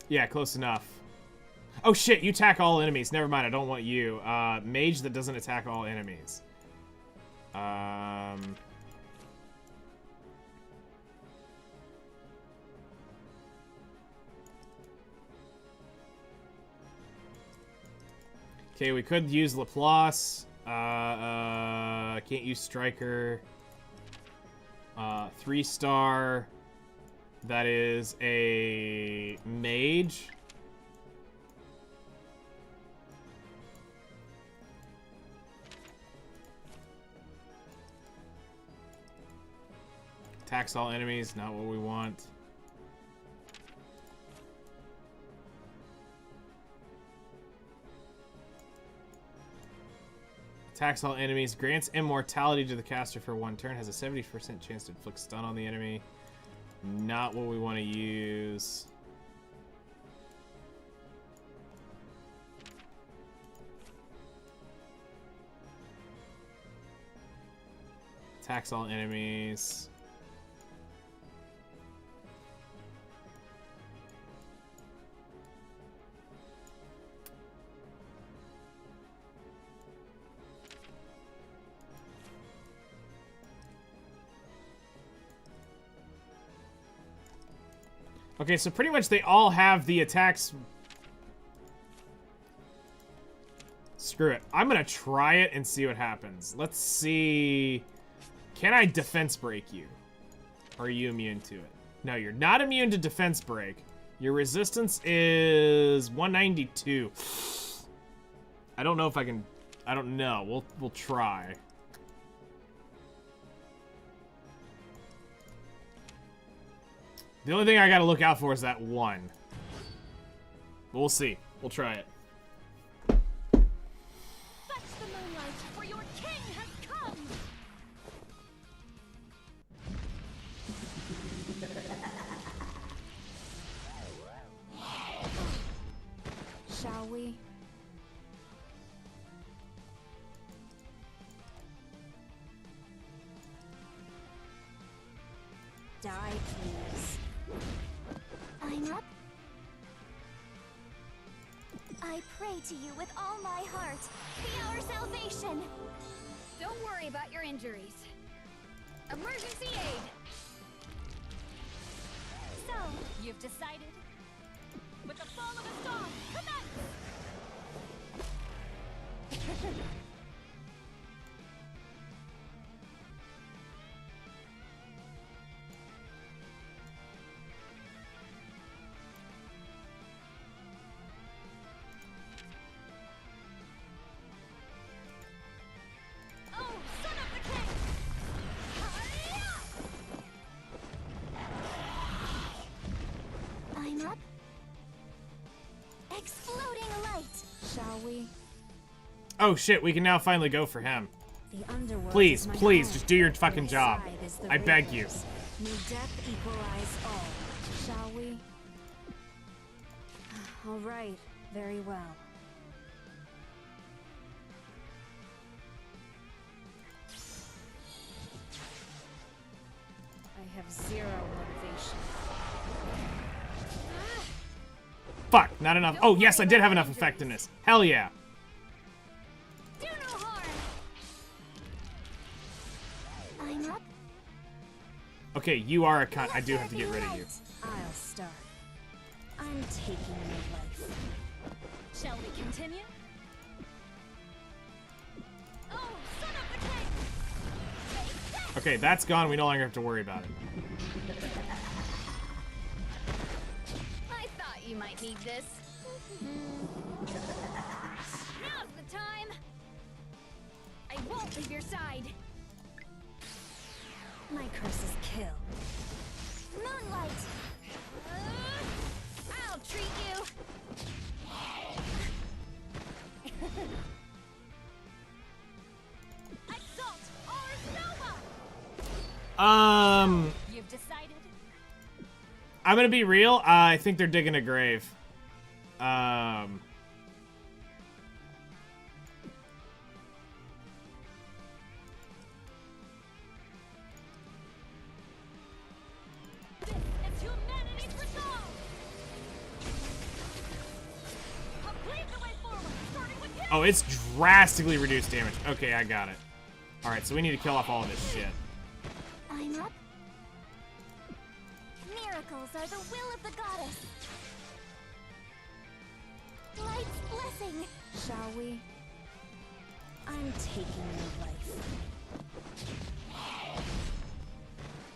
Yeah, close enough. Oh shit, you attack all enemies. Never mind, I don't want you. Mage that doesn't attack all enemies. Okay, we could use Laplace. Can't use Striker. 3-star. That is a mage. Attacks all enemies, not what we want. Attacks all enemies, grants immortality to the caster for 1 turn, has a 70% chance to inflict stun on the enemy. Not what we want to use. Attacks all enemies. Okay, so pretty much they all have the attacks. Screw it. I'm gonna try it and see what happens. Let's see. Can I defense break you? Or are you immune to it? No, you're not immune to defense break. Your resistance is 192. I don't know if I can... I don't know. We'll try. The only thing I gotta look out for is that one. But we'll see. We'll try it. Fetch the moonlight, for your king has come! Shall we? Die, please. I'm up. I pray to you with all my heart. Be our salvation. Don't worry about your injuries. Emergency aid! So, You've decided? With the fall of a star, commence! Oh, son of the king! I'm up. Exploding light. Shall we? Oh shit, we can now finally go for him. The underworld Please, is my please, home. just do your fucking My job. side is the I beg you. rivers. May death equalize all. Shall we? All right. Very well. I have zero motivation. Fuck, not enough. Oh, yes, I did have enough effectiveness. Hell yeah. Do no harm! I'm up. Okay, you are a cunt. I do have to get rid of you. I'll start. I'm taking your life. Shall we continue? Oh, son of the king! Take that! Okay, that's gone. We no longer have to worry about it. I thought you might need this. Now's the time! I won't leave your side! My curse is kill. Moonlight. I'll treat you! Exalt Ars Nova! You've decided? I'm gonna be real. I think they're digging a grave. This is humanity's resolve! Complete the way forward, starting with you! Oh, it's drastically reduced damage. Okay, I got it. Alright, so we need to kill off all of this shit. I'm up. Miracles are the will of the goddess. Light's blessing. Shall we? I'm taking your life.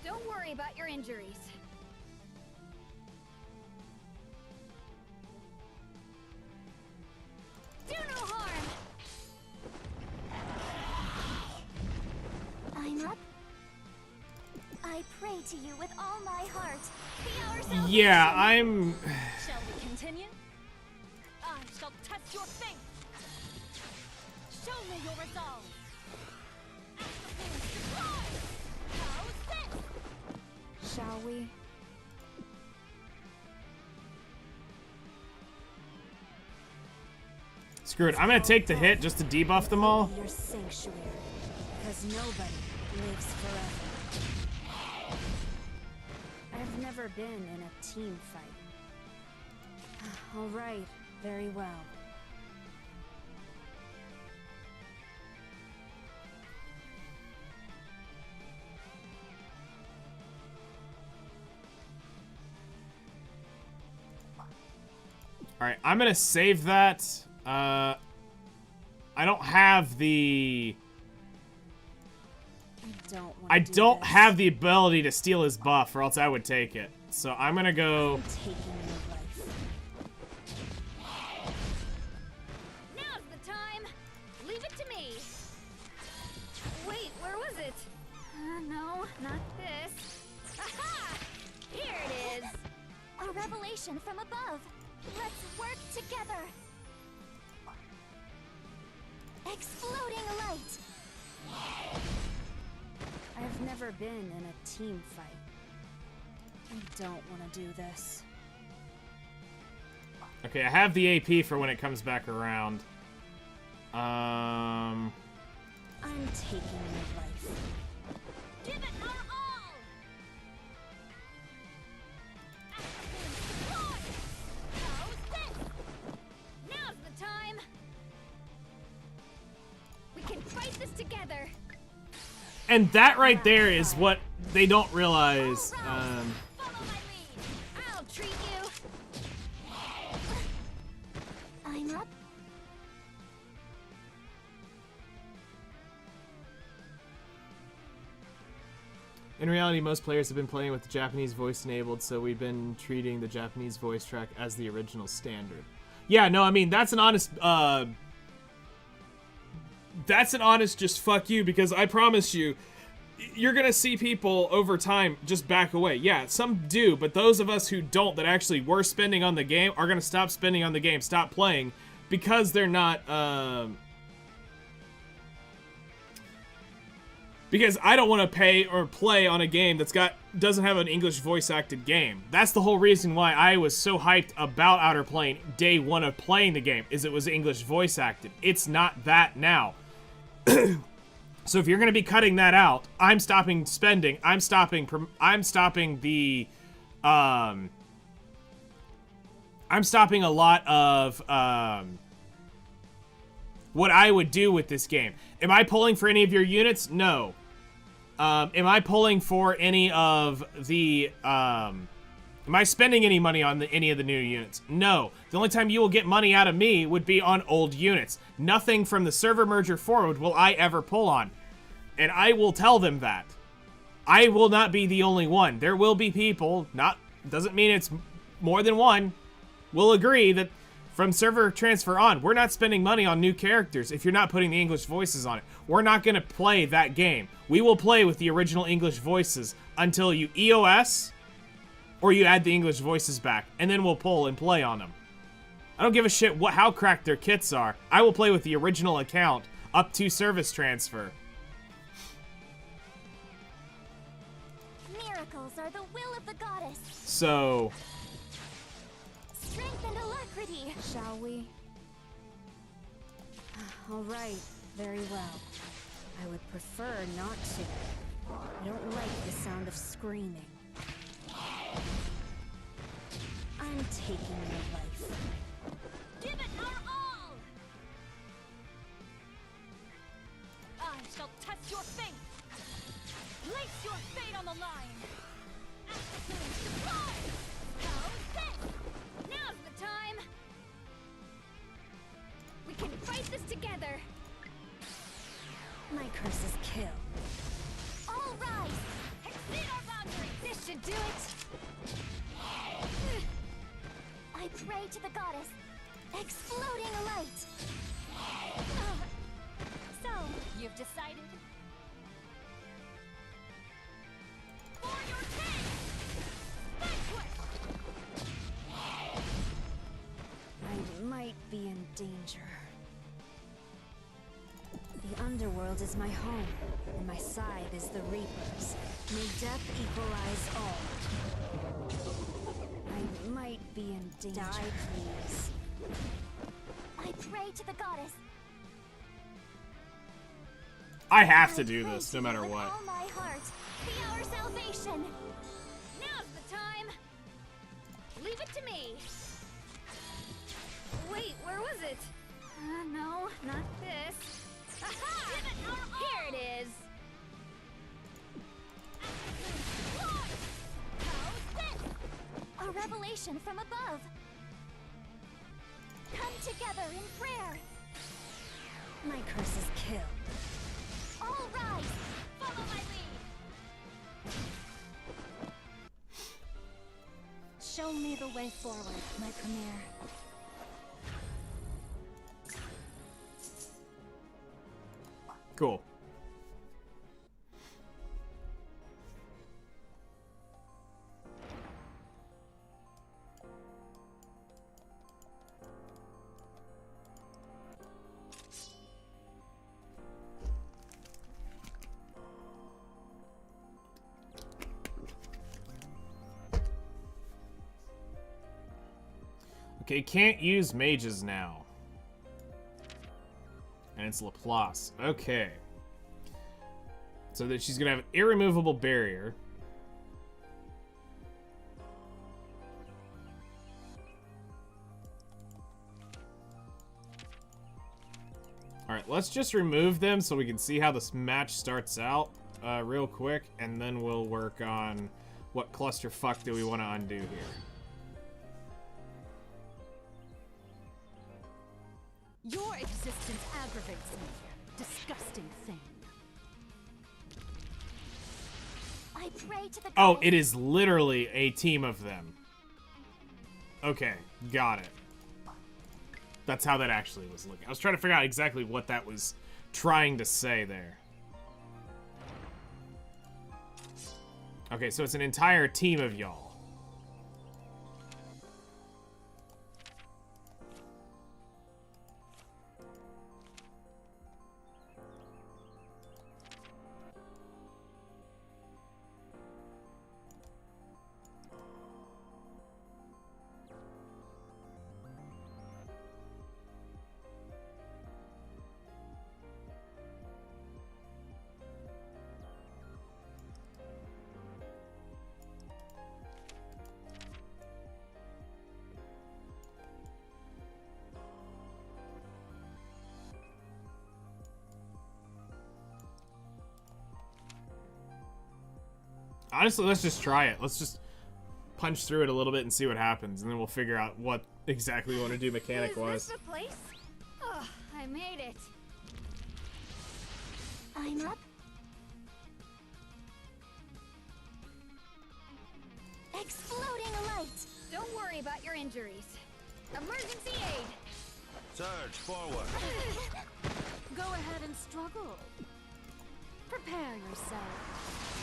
Don't worry about your injuries. Do no harm! I'm up. I pray to you with all my heart. Be our salvation. Yeah, I'm... Shall we continue? I shall test your faith. Show me your resolve. How's this? Shall we? Screw it. I'm gonna take the hit just to debuff them all. Your sanctuary, because nobody lives forever. I've never been in a team fight. All right, very well. Alright, I'm gonna save that. I don't have the... I don't have the ability to steal his buff, or else I would take it. So I'm gonna go... Taking your life. Now's the time! Leave it to No, not this. Aha! Here it is! A revelation from above. Let's work together. Exploding light. I've never been in a team fight. I don't want to do this. Okay, I have the AP for when it comes back around. I'm taking your life. Give it our all! How's this? Now's the time! We can fight this together! And that right there is what they don't realize. Follow my lead! I'll treat you! I'm up. In reality, most players have been playing with the Japanese voice enabled, so we've been treating the Japanese voice track as the original standard. Yeah, no, I mean, that's an honest, just fuck you, because I promise you, you're gonna see people over time just back away. Yeah, some do, but those of us who don't, that actually were spending on the game, are gonna stop spending on the game, stop playing, because they're not, because I don't want to pay or play on a game doesn't have an English voice acted game. That's the whole reason why I was so hyped about Outerplane day one of playing the game, is it was English voice acted. It's not that now. So if you're going to be cutting that out, I'm stopping spending. I'm stopping the I'm stopping a lot of what I would do with this game. Am I pulling for any of your units? No. Am I pulling for any of the, am I spending any money on any of the new units? No. The only time you will get money out of me would be on old units. Nothing from the server merger forward will I ever pull on. And I will tell them that. I will not be the only one. There will be people, doesn't mean it's more than one, will agree that from server transfer on, we're not spending money on new characters if you're not putting the English voices on it. We're not going to play that game. We will play with the original English voices until you EOS or you add the English voices back, and then we'll pull and play on them. I don't give a shit how cracked their kits are. I will play with the original account up to service transfer. Miracles are the will of the goddess. So... Strength and alacrity. Shall we? All right, very well. I would prefer not to. I don't like the sound of screaming. I'm taking your life. Give it our all! I shall test your fate! Place your fate on the line! How's this? Now's the time! We can fight this together! My curse is kill. All rise. Exceed our boundaries! This should do it. I pray to the goddess. Exploding light. So, You've decided? For your king! Vanquish! I might be in danger. The underworld is my home, and my side is the Reapers. May death equalize all. I might be in danger. Die, please. I pray to the goddess. I have to do I this, pray no to matter you with what. all my heart. Be our salvation. Now's the time! Leave it to me! Wait, where was it? No, not this. Aha! Give it our all! Here it is! How's this? A revelation from above. Come together in prayer. My curse is kill. All rise. Follow my lead! Show me the way forward, my premier. Cool. Okay, can't use mages now. And it's Laplace. Okay. So that she's gonna have an irremovable barrier. Alright, let's just remove them so we can see how this match starts out real quick, and then we'll work on what clusterfuck do we want to undo here. Your existence aggravates me. Disgusting thing. I pray to the Oh, goddess. it is literally a team of them. Okay, got it. That's how that actually was looking. I was trying to figure out exactly what that was trying to say there. Okay, so it's an entire team of y'all. Honestly, let's just try it. Let's just punch through it a little bit and see what happens, and then we'll figure out what exactly we want to do mechanic-wise. Is this the place? Oh, I made it. I'm up. Exploding light. Don't worry about your injuries. Emergency aid. Surge forward. Go ahead and struggle. Prepare yourself.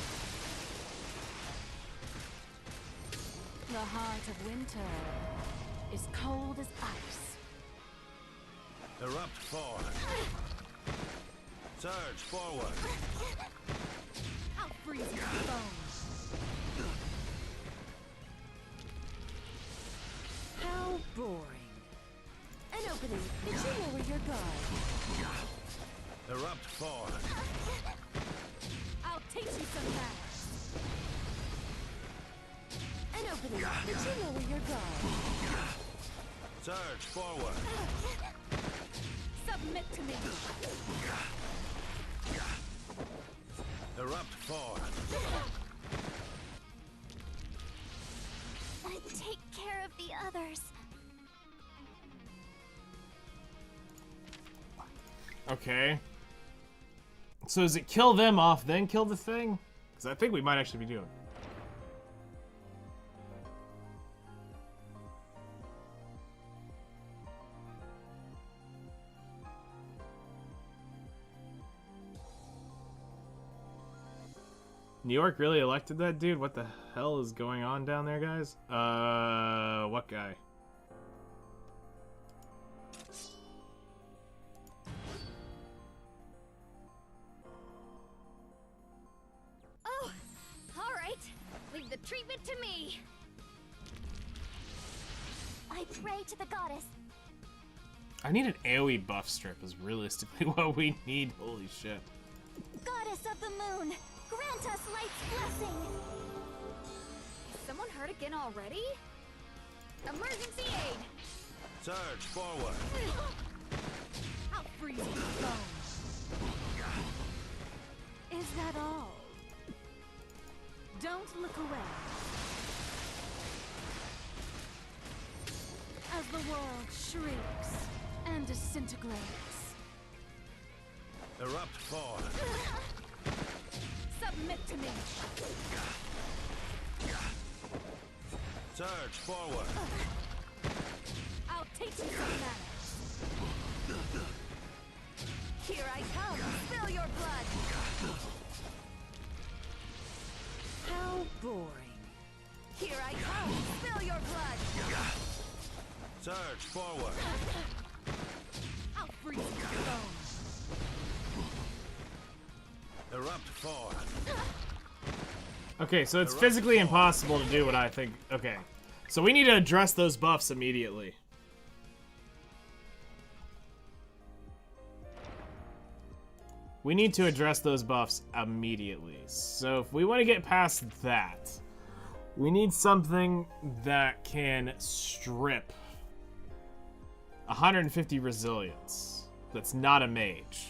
The heart of winter is cold as ice. Erupt forward. Surge forward. I'll freeze your bones. How boring. An opening. Did you lower your guard? Erupt forward. I'll teach you some manners. An opening. Did you lower your guard? Surge forward. Submit to me. Erupt forward. Take care of the others. Okay. So does it kill them off, then kill the thing? Because I think we might actually be doing it. New York really elected that dude? What the hell is going on down there, guys? What guy? Oh, all right. Leave the treatment to me. I pray to the goddess. I need an AoE buff strip is realistically what we need. Holy shit. Goddess of the moon, grant us light's blessing. Is someone hurt again already? Emergency aid. Surge forward. I'll freeze your bones. Is that all? Don't look away. As the world shrieks and disintegrates. Erupt forward. Submit to me. Surge forward. I'll teach you some manners. Here I come. Spill your blood. How boring. Here I come. Spill your blood. Surge forward. I'll freeze your bones. Erupt forward. Okay, so it's physically impossible to do what I think. Okay. So we need to address those buffs immediately. We need to address those buffs immediately. So if we want to get past that, we need something that can strip 150 resilience. That's not a mage.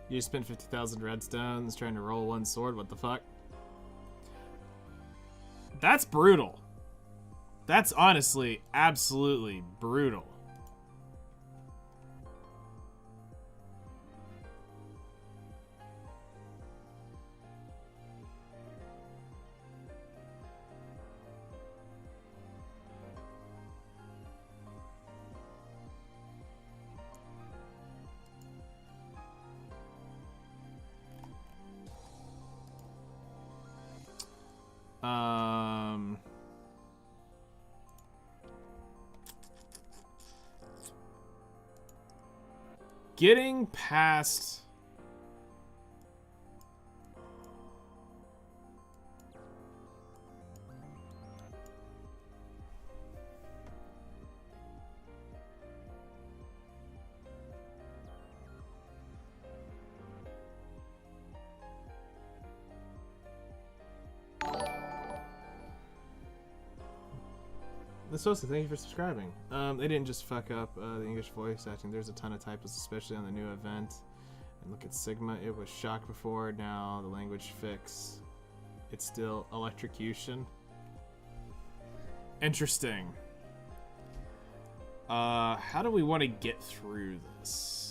You spent 50,000 redstones trying to roll one sword? What the fuck? That's brutal. That's honestly absolutely brutal. Getting past... Sosa, thank you for subscribing. They didn't just fuck up the English voice acting. There's a ton of typos, especially on the new event. And look at Sigma. It was shock before. Now the language fix. It's still electrocution. Interesting. How do we want to get through this?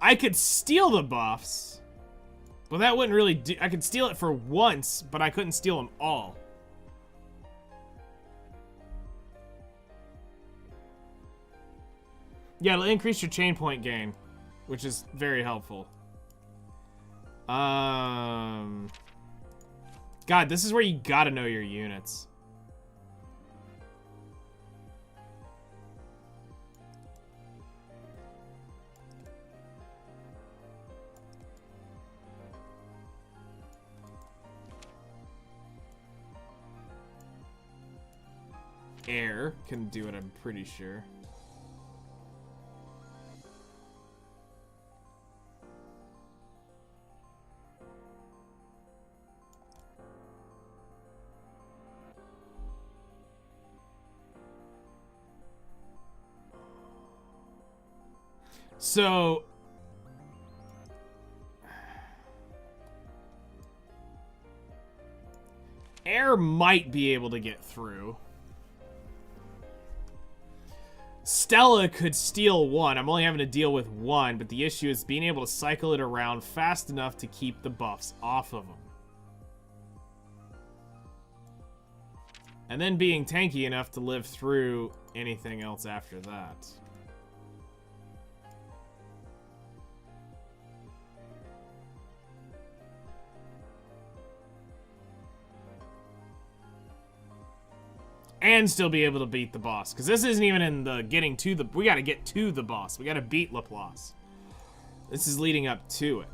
I could steal the buffs. Well, that wouldn't really do... I could steal it for once, but I couldn't steal them all. Yeah, it'll increase your chain point gain, which is very helpful. God, this is where you gotta know your units. Air can do it, I'm pretty sure. So air might be able to get through. Stella could steal one. I'm only having to deal with one, but the issue is being able to cycle it around fast enough to keep the buffs off of them. And then being tanky enough to live through anything else after that. And still be able to beat the boss. Because this isn't even in the getting to the... We gotta get to the boss. We gotta beat Laplace. This is leading up to it.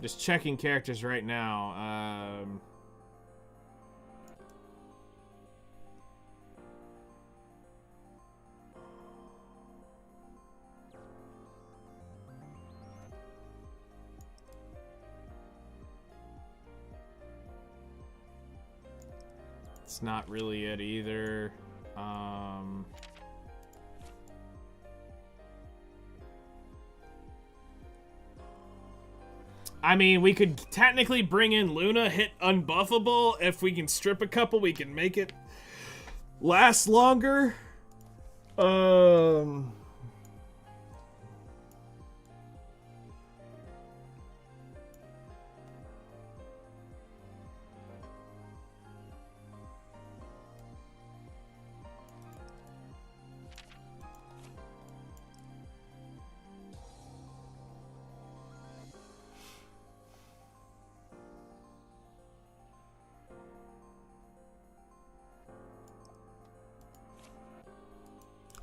Just checking characters right now. It's not really it either. I mean, we could technically bring in Luna, hit unbuffable. If we can strip a couple, we can make it last longer.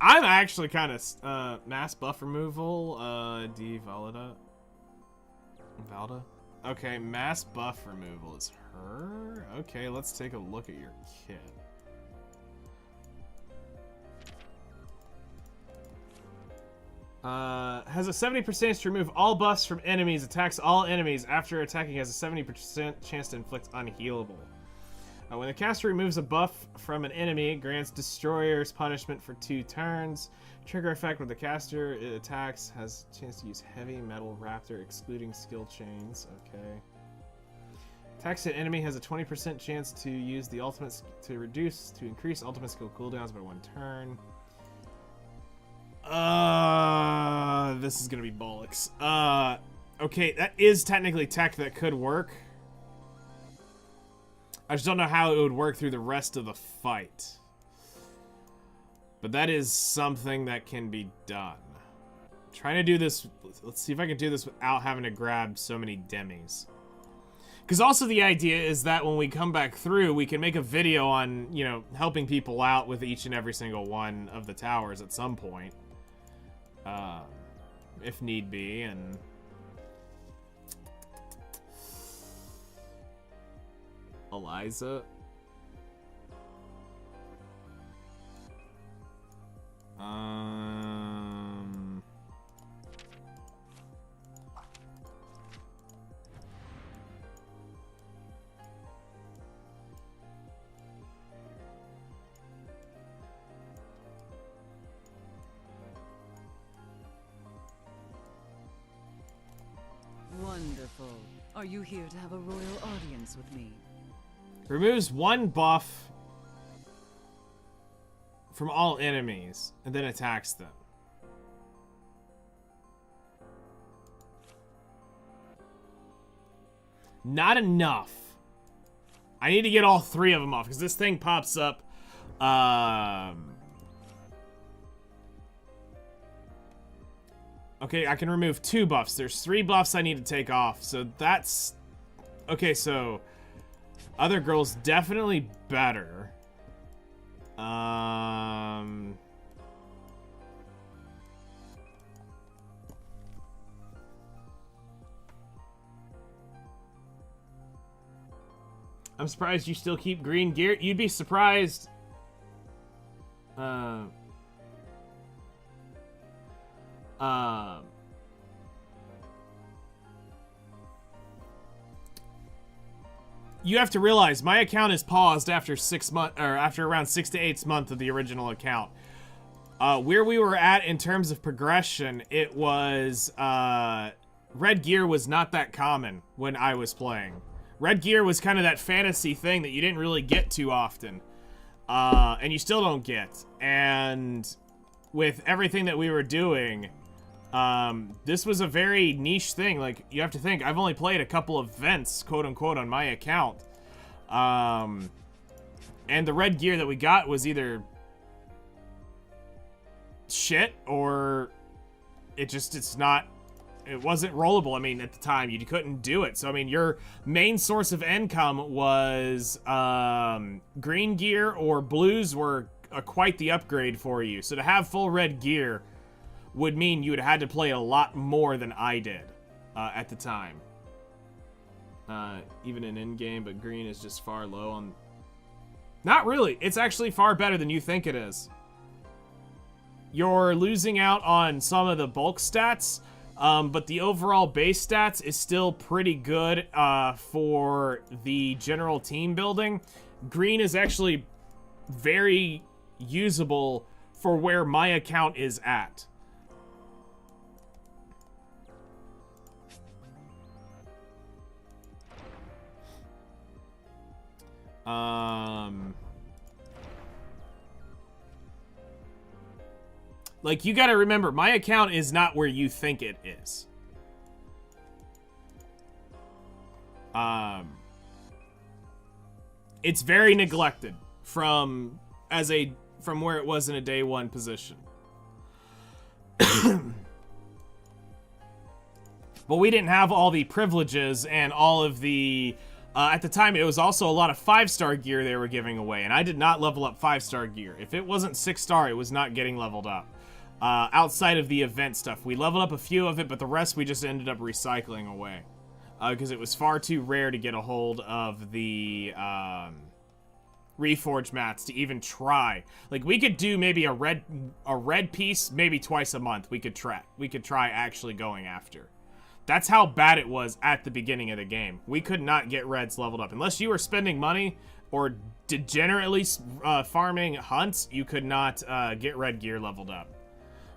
I'm actually kind of mass buff removal. D Valda. Valda. Okay, mass buff removal is her. Okay, let's take a look at your kit. Has a 70% chance to remove all buffs from enemies. Attacks all enemies after attacking. Has a 70% chance to inflict unhealable. When the caster removes a buff from an enemy, it grants Destroyer's punishment for 2 turns. Trigger effect when the caster attacks has a chance to use Heavy Metal Raptor, excluding skill chains. Okay. Attacks an enemy has a 20% chance to use the ultimate to increase ultimate skill cooldowns by 1 turn. This is gonna be bollocks. Okay, that is technically tech that could work. I just don't know how it would work through the rest of the fight. But that is something that can be done. I'm trying to do this. Let's see if I can do this without having to grab so many demis. Because also the idea is that when we come back through, we can make a video on, you know, helping people out with each and every single one of the towers at some point. If need be, and... Eliza. Wonderful. Are you here to have a royal audience with me? Removes 1 buff from all enemies and then attacks them. Not enough. I need to get all 3 of them off because this thing pops up. Okay, I can remove 2 buffs. There's 3 buffs I need to take off. So that's... Okay, so... Other girl's definitely better. I'm surprised you still keep green gear. You'd be surprised. you have to realize my account is paused after 6 months, or after around 6 to 8 months of the original account. Where we were at in terms of progression, it was, red gear was not that common when I was playing. Red gear was kind of that fantasy thing that you didn't really get too often. And you still don't get. And with everything that we were doing, this was a very niche thing. Like, you have to think, I've only played a couple of events, quote-unquote, on my account. And the red gear that we got was either shit, or it wasn't rollable. I mean, at the time, you couldn't do it. So, I mean, your main source of income was green gear, or blues were quite the upgrade for you. So to have full red gear would mean you would have had to play a lot more than I did at the time. Even in in-game, but green is just far low on... Not really. It's actually far better than you think it is. You're losing out on some of the bulk stats, but the overall base stats is still pretty good for the general team building. Green is actually very usable for where my account is at. Like, you gotta remember, my account is not where you think it is. It's very neglected from where it was in a day one position. But we didn't have all the privileges and all of the... at the time, it was also a lot of 5-star gear they were giving away, and I did not level up 5-star gear. If it wasn't 6-star, it was not getting leveled up. Outside of the event stuff. We leveled up a few of it, but the rest we just ended up recycling away. Because it was far too rare to get a hold of the Reforge mats to even try. Like, we could do maybe a red piece maybe twice a month. We could try actually going after. That's how bad it was at the beginning of the game. We could not get reds leveled up. Unless you were spending money or degenerately farming hunts, you could not get red gear leveled up.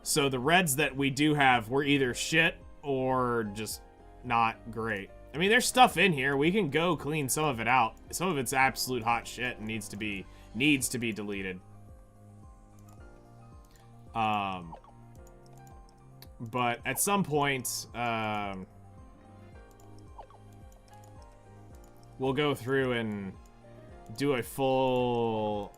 So the reds that we do have were either shit or just not great. I mean, there's stuff in here. We can go clean some of it out. Some of it's absolute hot shit and needs to be deleted. But at some point, we'll go through and do a full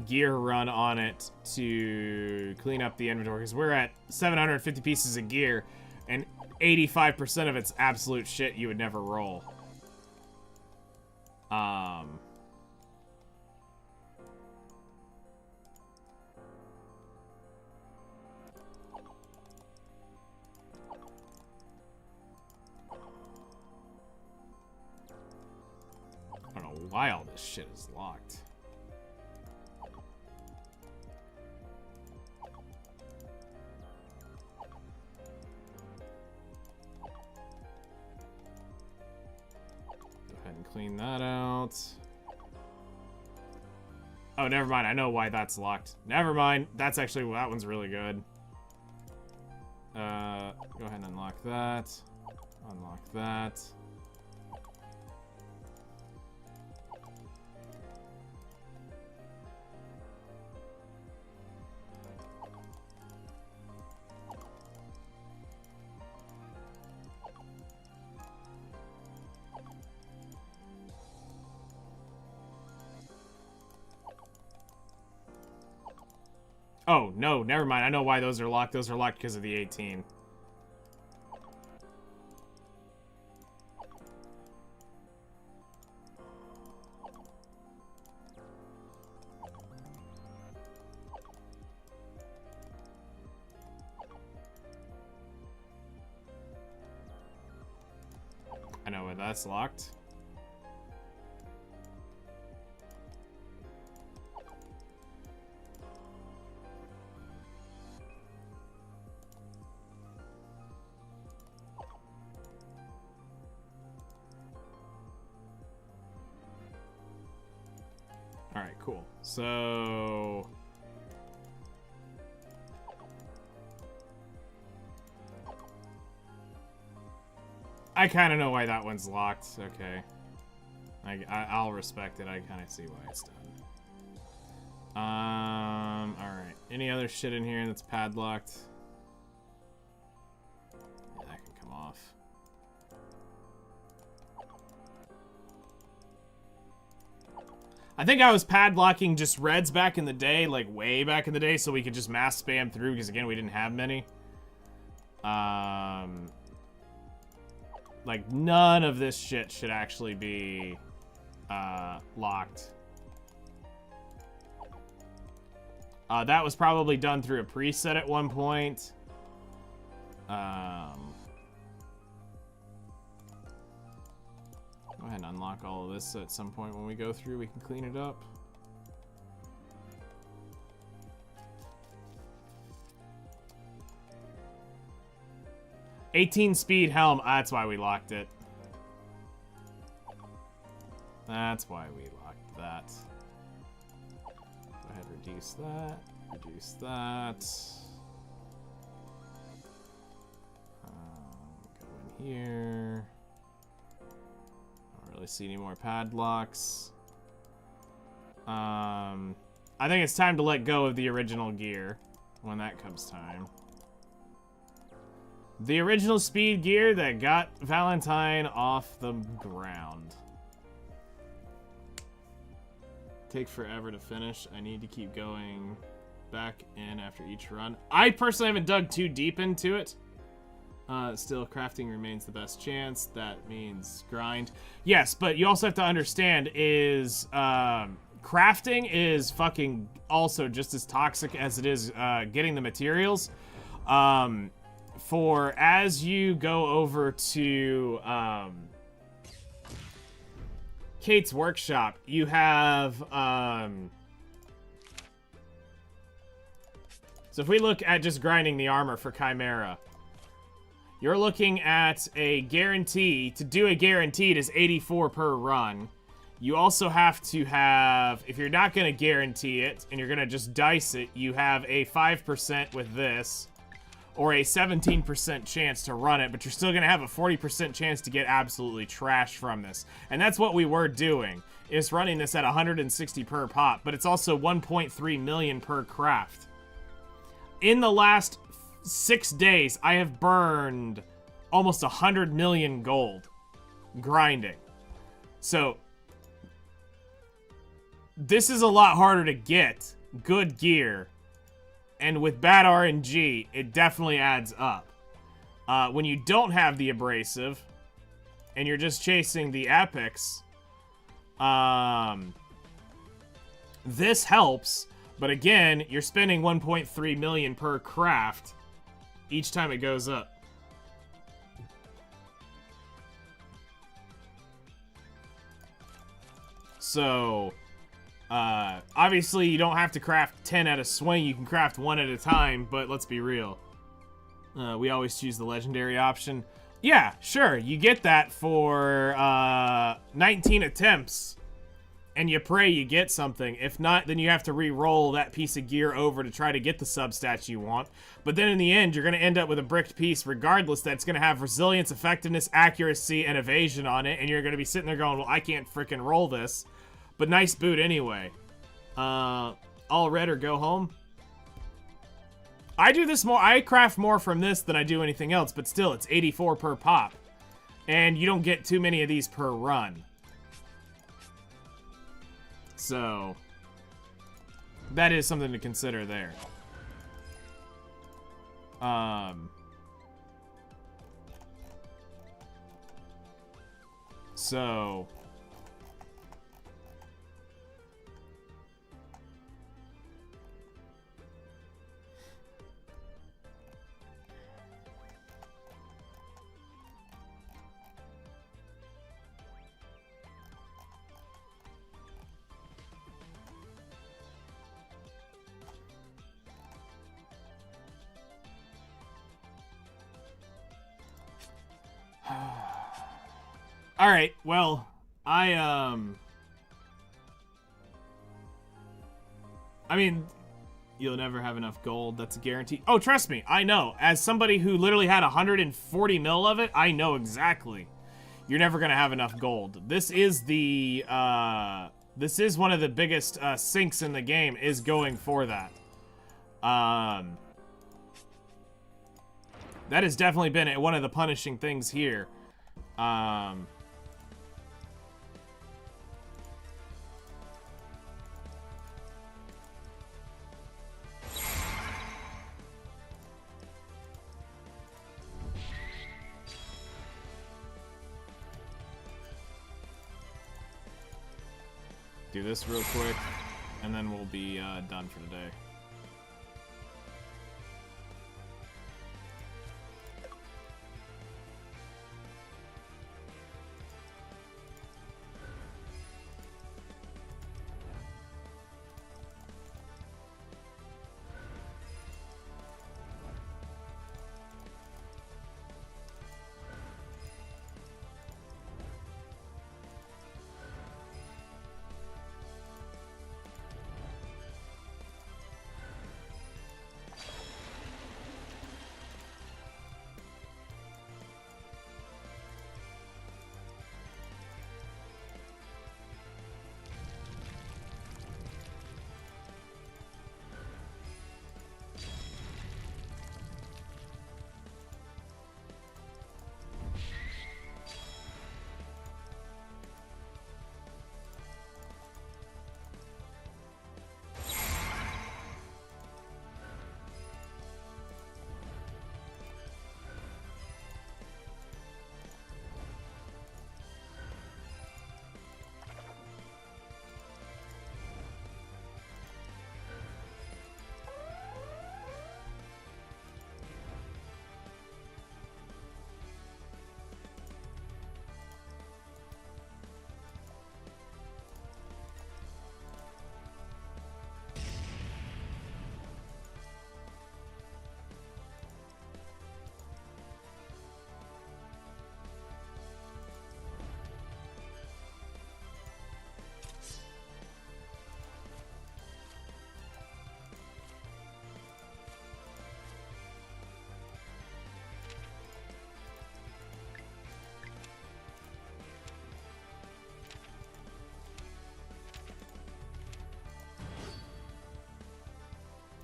gear run on it to clean up the inventory, because we're at 750 pieces of gear and 85% of it's absolute shit you would never roll. I don't know why all this shit is locked. Clean that out. Oh, never mind. I know why that's locked. Never mind. That's actually, that one's really good. Go ahead and unlock that. Unlock that. Oh, no, never mind. I know why those are locked. Those are locked because of the 18. I know why that's locked. cool. So... I kind of know why that one's locked. Okay. I'll respect it. I kind of see why it's done. Alright. Any other shit in here that's padlocked? Yeah, that can come off. I think I was padlocking just reds back in the day, like way back in the day, so we could just mass spam through, because again, we didn't have many. Like, none of this shit should actually be, locked. That was probably done through a preset at one point. Go ahead and unlock all of this so at some point when we go through we can clean it up. $18 speed helm. That's why we locked it. That's why we locked that. Go ahead, reduce that. Reduce that. Go in here. Don't really see any more padlocks. I think it's time to let go of the original gear when that comes time. The original speed gear that got Valentine off the ground. Take forever to finish. I need to keep going back in after each run. I personally haven't dug too deep into it. Still, crafting remains the best chance. That means grind. Yes, but you also have to understand is crafting is fucking also just as toxic as it is getting the materials. For as you go over to Kate's workshop, you have so if we look at just grinding the armor for Chimera, you're looking at a guarantee. To do a guaranteed is 84 per run. You also have to have, if you're not going to guarantee it and you're going to just dice it, you have a 5% with this, or a 17% chance to run it, but you're still going to have a 40% chance to get absolutely trashed from this. And that's what we were doing, is running this at 160 per pop, but it's also 1.3 million per craft. In the last 6 days, I have burned almost 100 million gold grinding. So, this is a lot harder to get good gear. And with bad RNG, it definitely adds up. When you don't have the abrasive, and you're just chasing the epics, this helps. But again, you're spending 1.3 million per craft each time it goes up. So... obviously you don't have to craft 10 at a swing, you can craft 1 at a time, but let's be real. We always choose the legendary option. Yeah, sure, you get that for 19 attempts, and you pray you get something. If not, then you have to re-roll that piece of gear over to try to get the substats you want. But then in the end, you're going to end up with a bricked piece regardless that's going to have resilience, effectiveness, accuracy, and evasion on it, and you're going to be sitting there going, well, I can't freaking roll this. But nice boot anyway. All red or go home. I do this more. I craft more from this than I do anything else, but still, it's 84 per pop. And you don't get too many of these per run. So, that is something to consider there. So... Alright, well, I mean, you'll never have enough gold. That's a guarantee. Oh, trust me, I know. As somebody who literally had 140 mil of it, I know exactly. You're never gonna have enough gold. This is the, this is one of the biggest sinks in the game, is going for that. That has definitely been one of the punishing things here. Do this real quick, and then we'll be done for the day.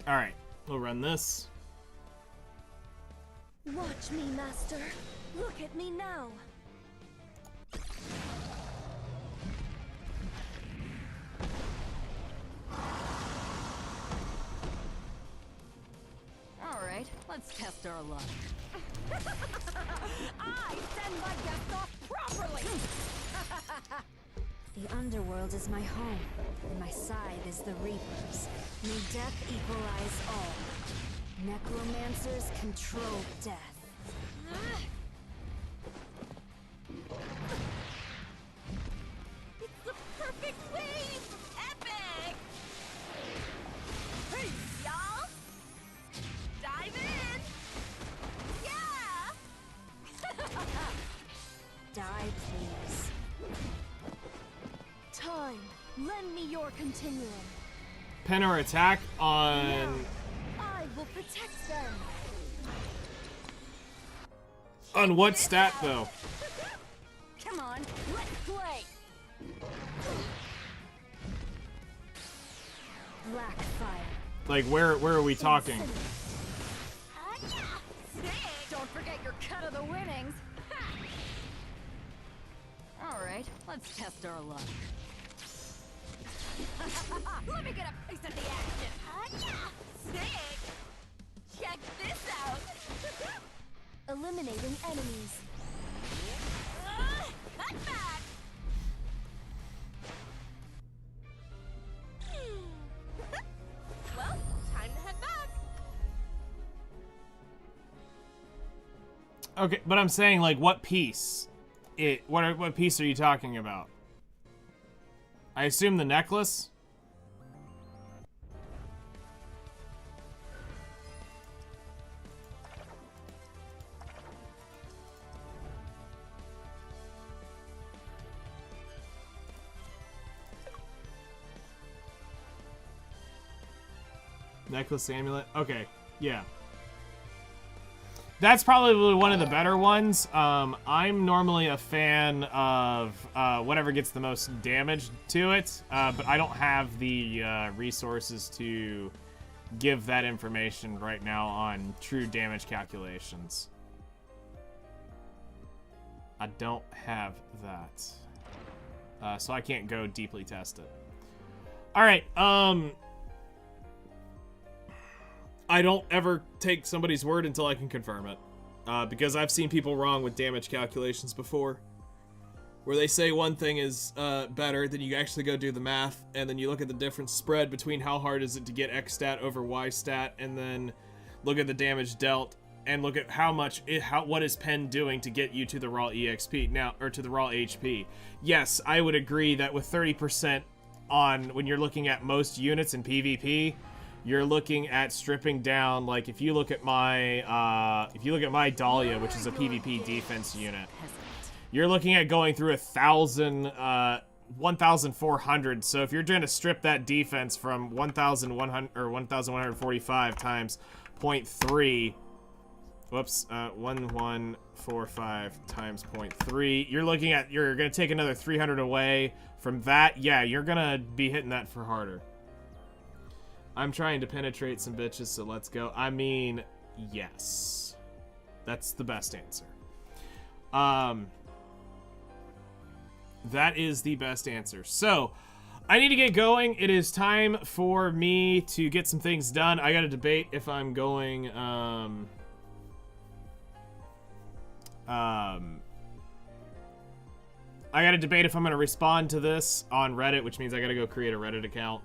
Alright, we'll run this. Watch me, Master. Look at me now. Alright, let's test our luck. I send my guests off properly! The underworld is my home, and my side is the Reapers. May death equalize all. Necromancers control death. It's the perfect wave! Epic! Hey, y'all! Dive in! Yeah! Die, please. Time. Lend me your continuum. Pen or attack on... I will protect them. On what stat, though? Come on, let's play! Black fire. Like, where are we talking? Don't forget your cut of the winnings! Alright, let's test our luck. Let me get a piece of the action! Sick! Check this out! Eliminating enemies. Cut back! Well, time to head back! Okay, but I'm saying, like, what piece? What piece are you talking about? I assume the necklace? Necklace amulet. Okay, yeah. That's probably one of the better ones. I'm normally a fan of whatever gets the most damage to it, but I don't have the resources to give that information right now on true damage calculations. I don't have that. So I can't go deeply test it. Alright, I don't ever take somebody's word until I can confirm it. Because I've seen people wrong with damage calculations before. Where they say one thing is better, then you actually go do the math, and then you look at the difference spread between how hard is it to get X stat over Y stat, and then look at the damage dealt, and look at what is Pen doing to get you to the raw EXP now, or to the raw HP. Yes, I would agree that with 30% on when you're looking at most units in PvP, you're looking at stripping down, like if you look at my Dahlia, which is a PvP defense unit, you're looking at going through 1,400. So if you're trying to strip that defense from 1,100 or 1,145 times 0.3, whoops, 1145 times 0.3, you're gonna take another 300 away from that. Yeah, you're gonna be hitting that for harder. I'm trying to penetrate some bitches, so let's go. I mean, yes. That's the best answer. That is the best answer. So, I need to get going. It is time for me to get some things done. I gotta debate if I'm going, I gotta debate if I'm gonna respond to this on Reddit, which means I gotta go create a Reddit account.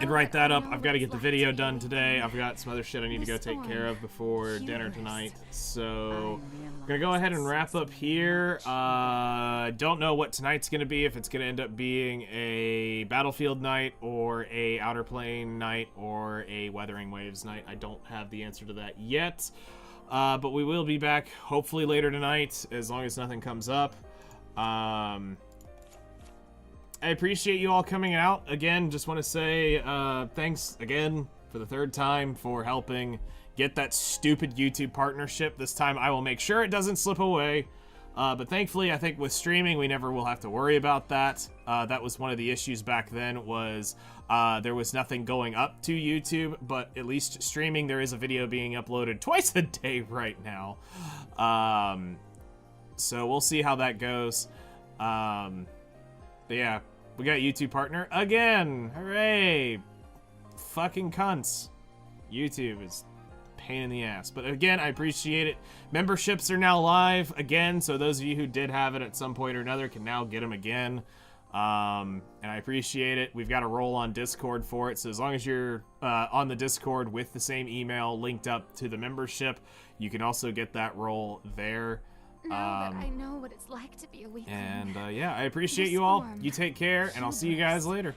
And write that up. I've got to get the video done today. I've got some other shit I need to go take care of before dinner tonight. So, I'm going to go ahead and wrap up here. Don't know what tonight's going to be, if it's going to end up being a Battlefield night or a Outerplane night or a Weathering Waves night. I don't have the answer to that yet. But we will be back hopefully later tonight, as long as nothing comes up. I appreciate you all coming out. Again, just want to say thanks again for the third time for helping get that stupid YouTube partnership. This time I will make sure it doesn't slip away. But thankfully, I think with streaming, we never will have to worry about that. That was one of the issues back then, was there was nothing going up to YouTube, but at least streaming, there is a video being uploaded twice a day right now. So we'll see how that goes. But yeah, we got YouTube partner again. Hooray! Fucking cunts. YouTube is a pain in the ass. But again, I appreciate it. Memberships are now live again, so those of you who did have it at some point or another can now get them again. And I appreciate it. We've got a role on Discord for it, so as long as you're on the Discord with the same email linked up to the membership, you can also get that role there. Now that I know what it's like to be a weakling. And yeah, I appreciate you all. You take care, and I'll see you guys later.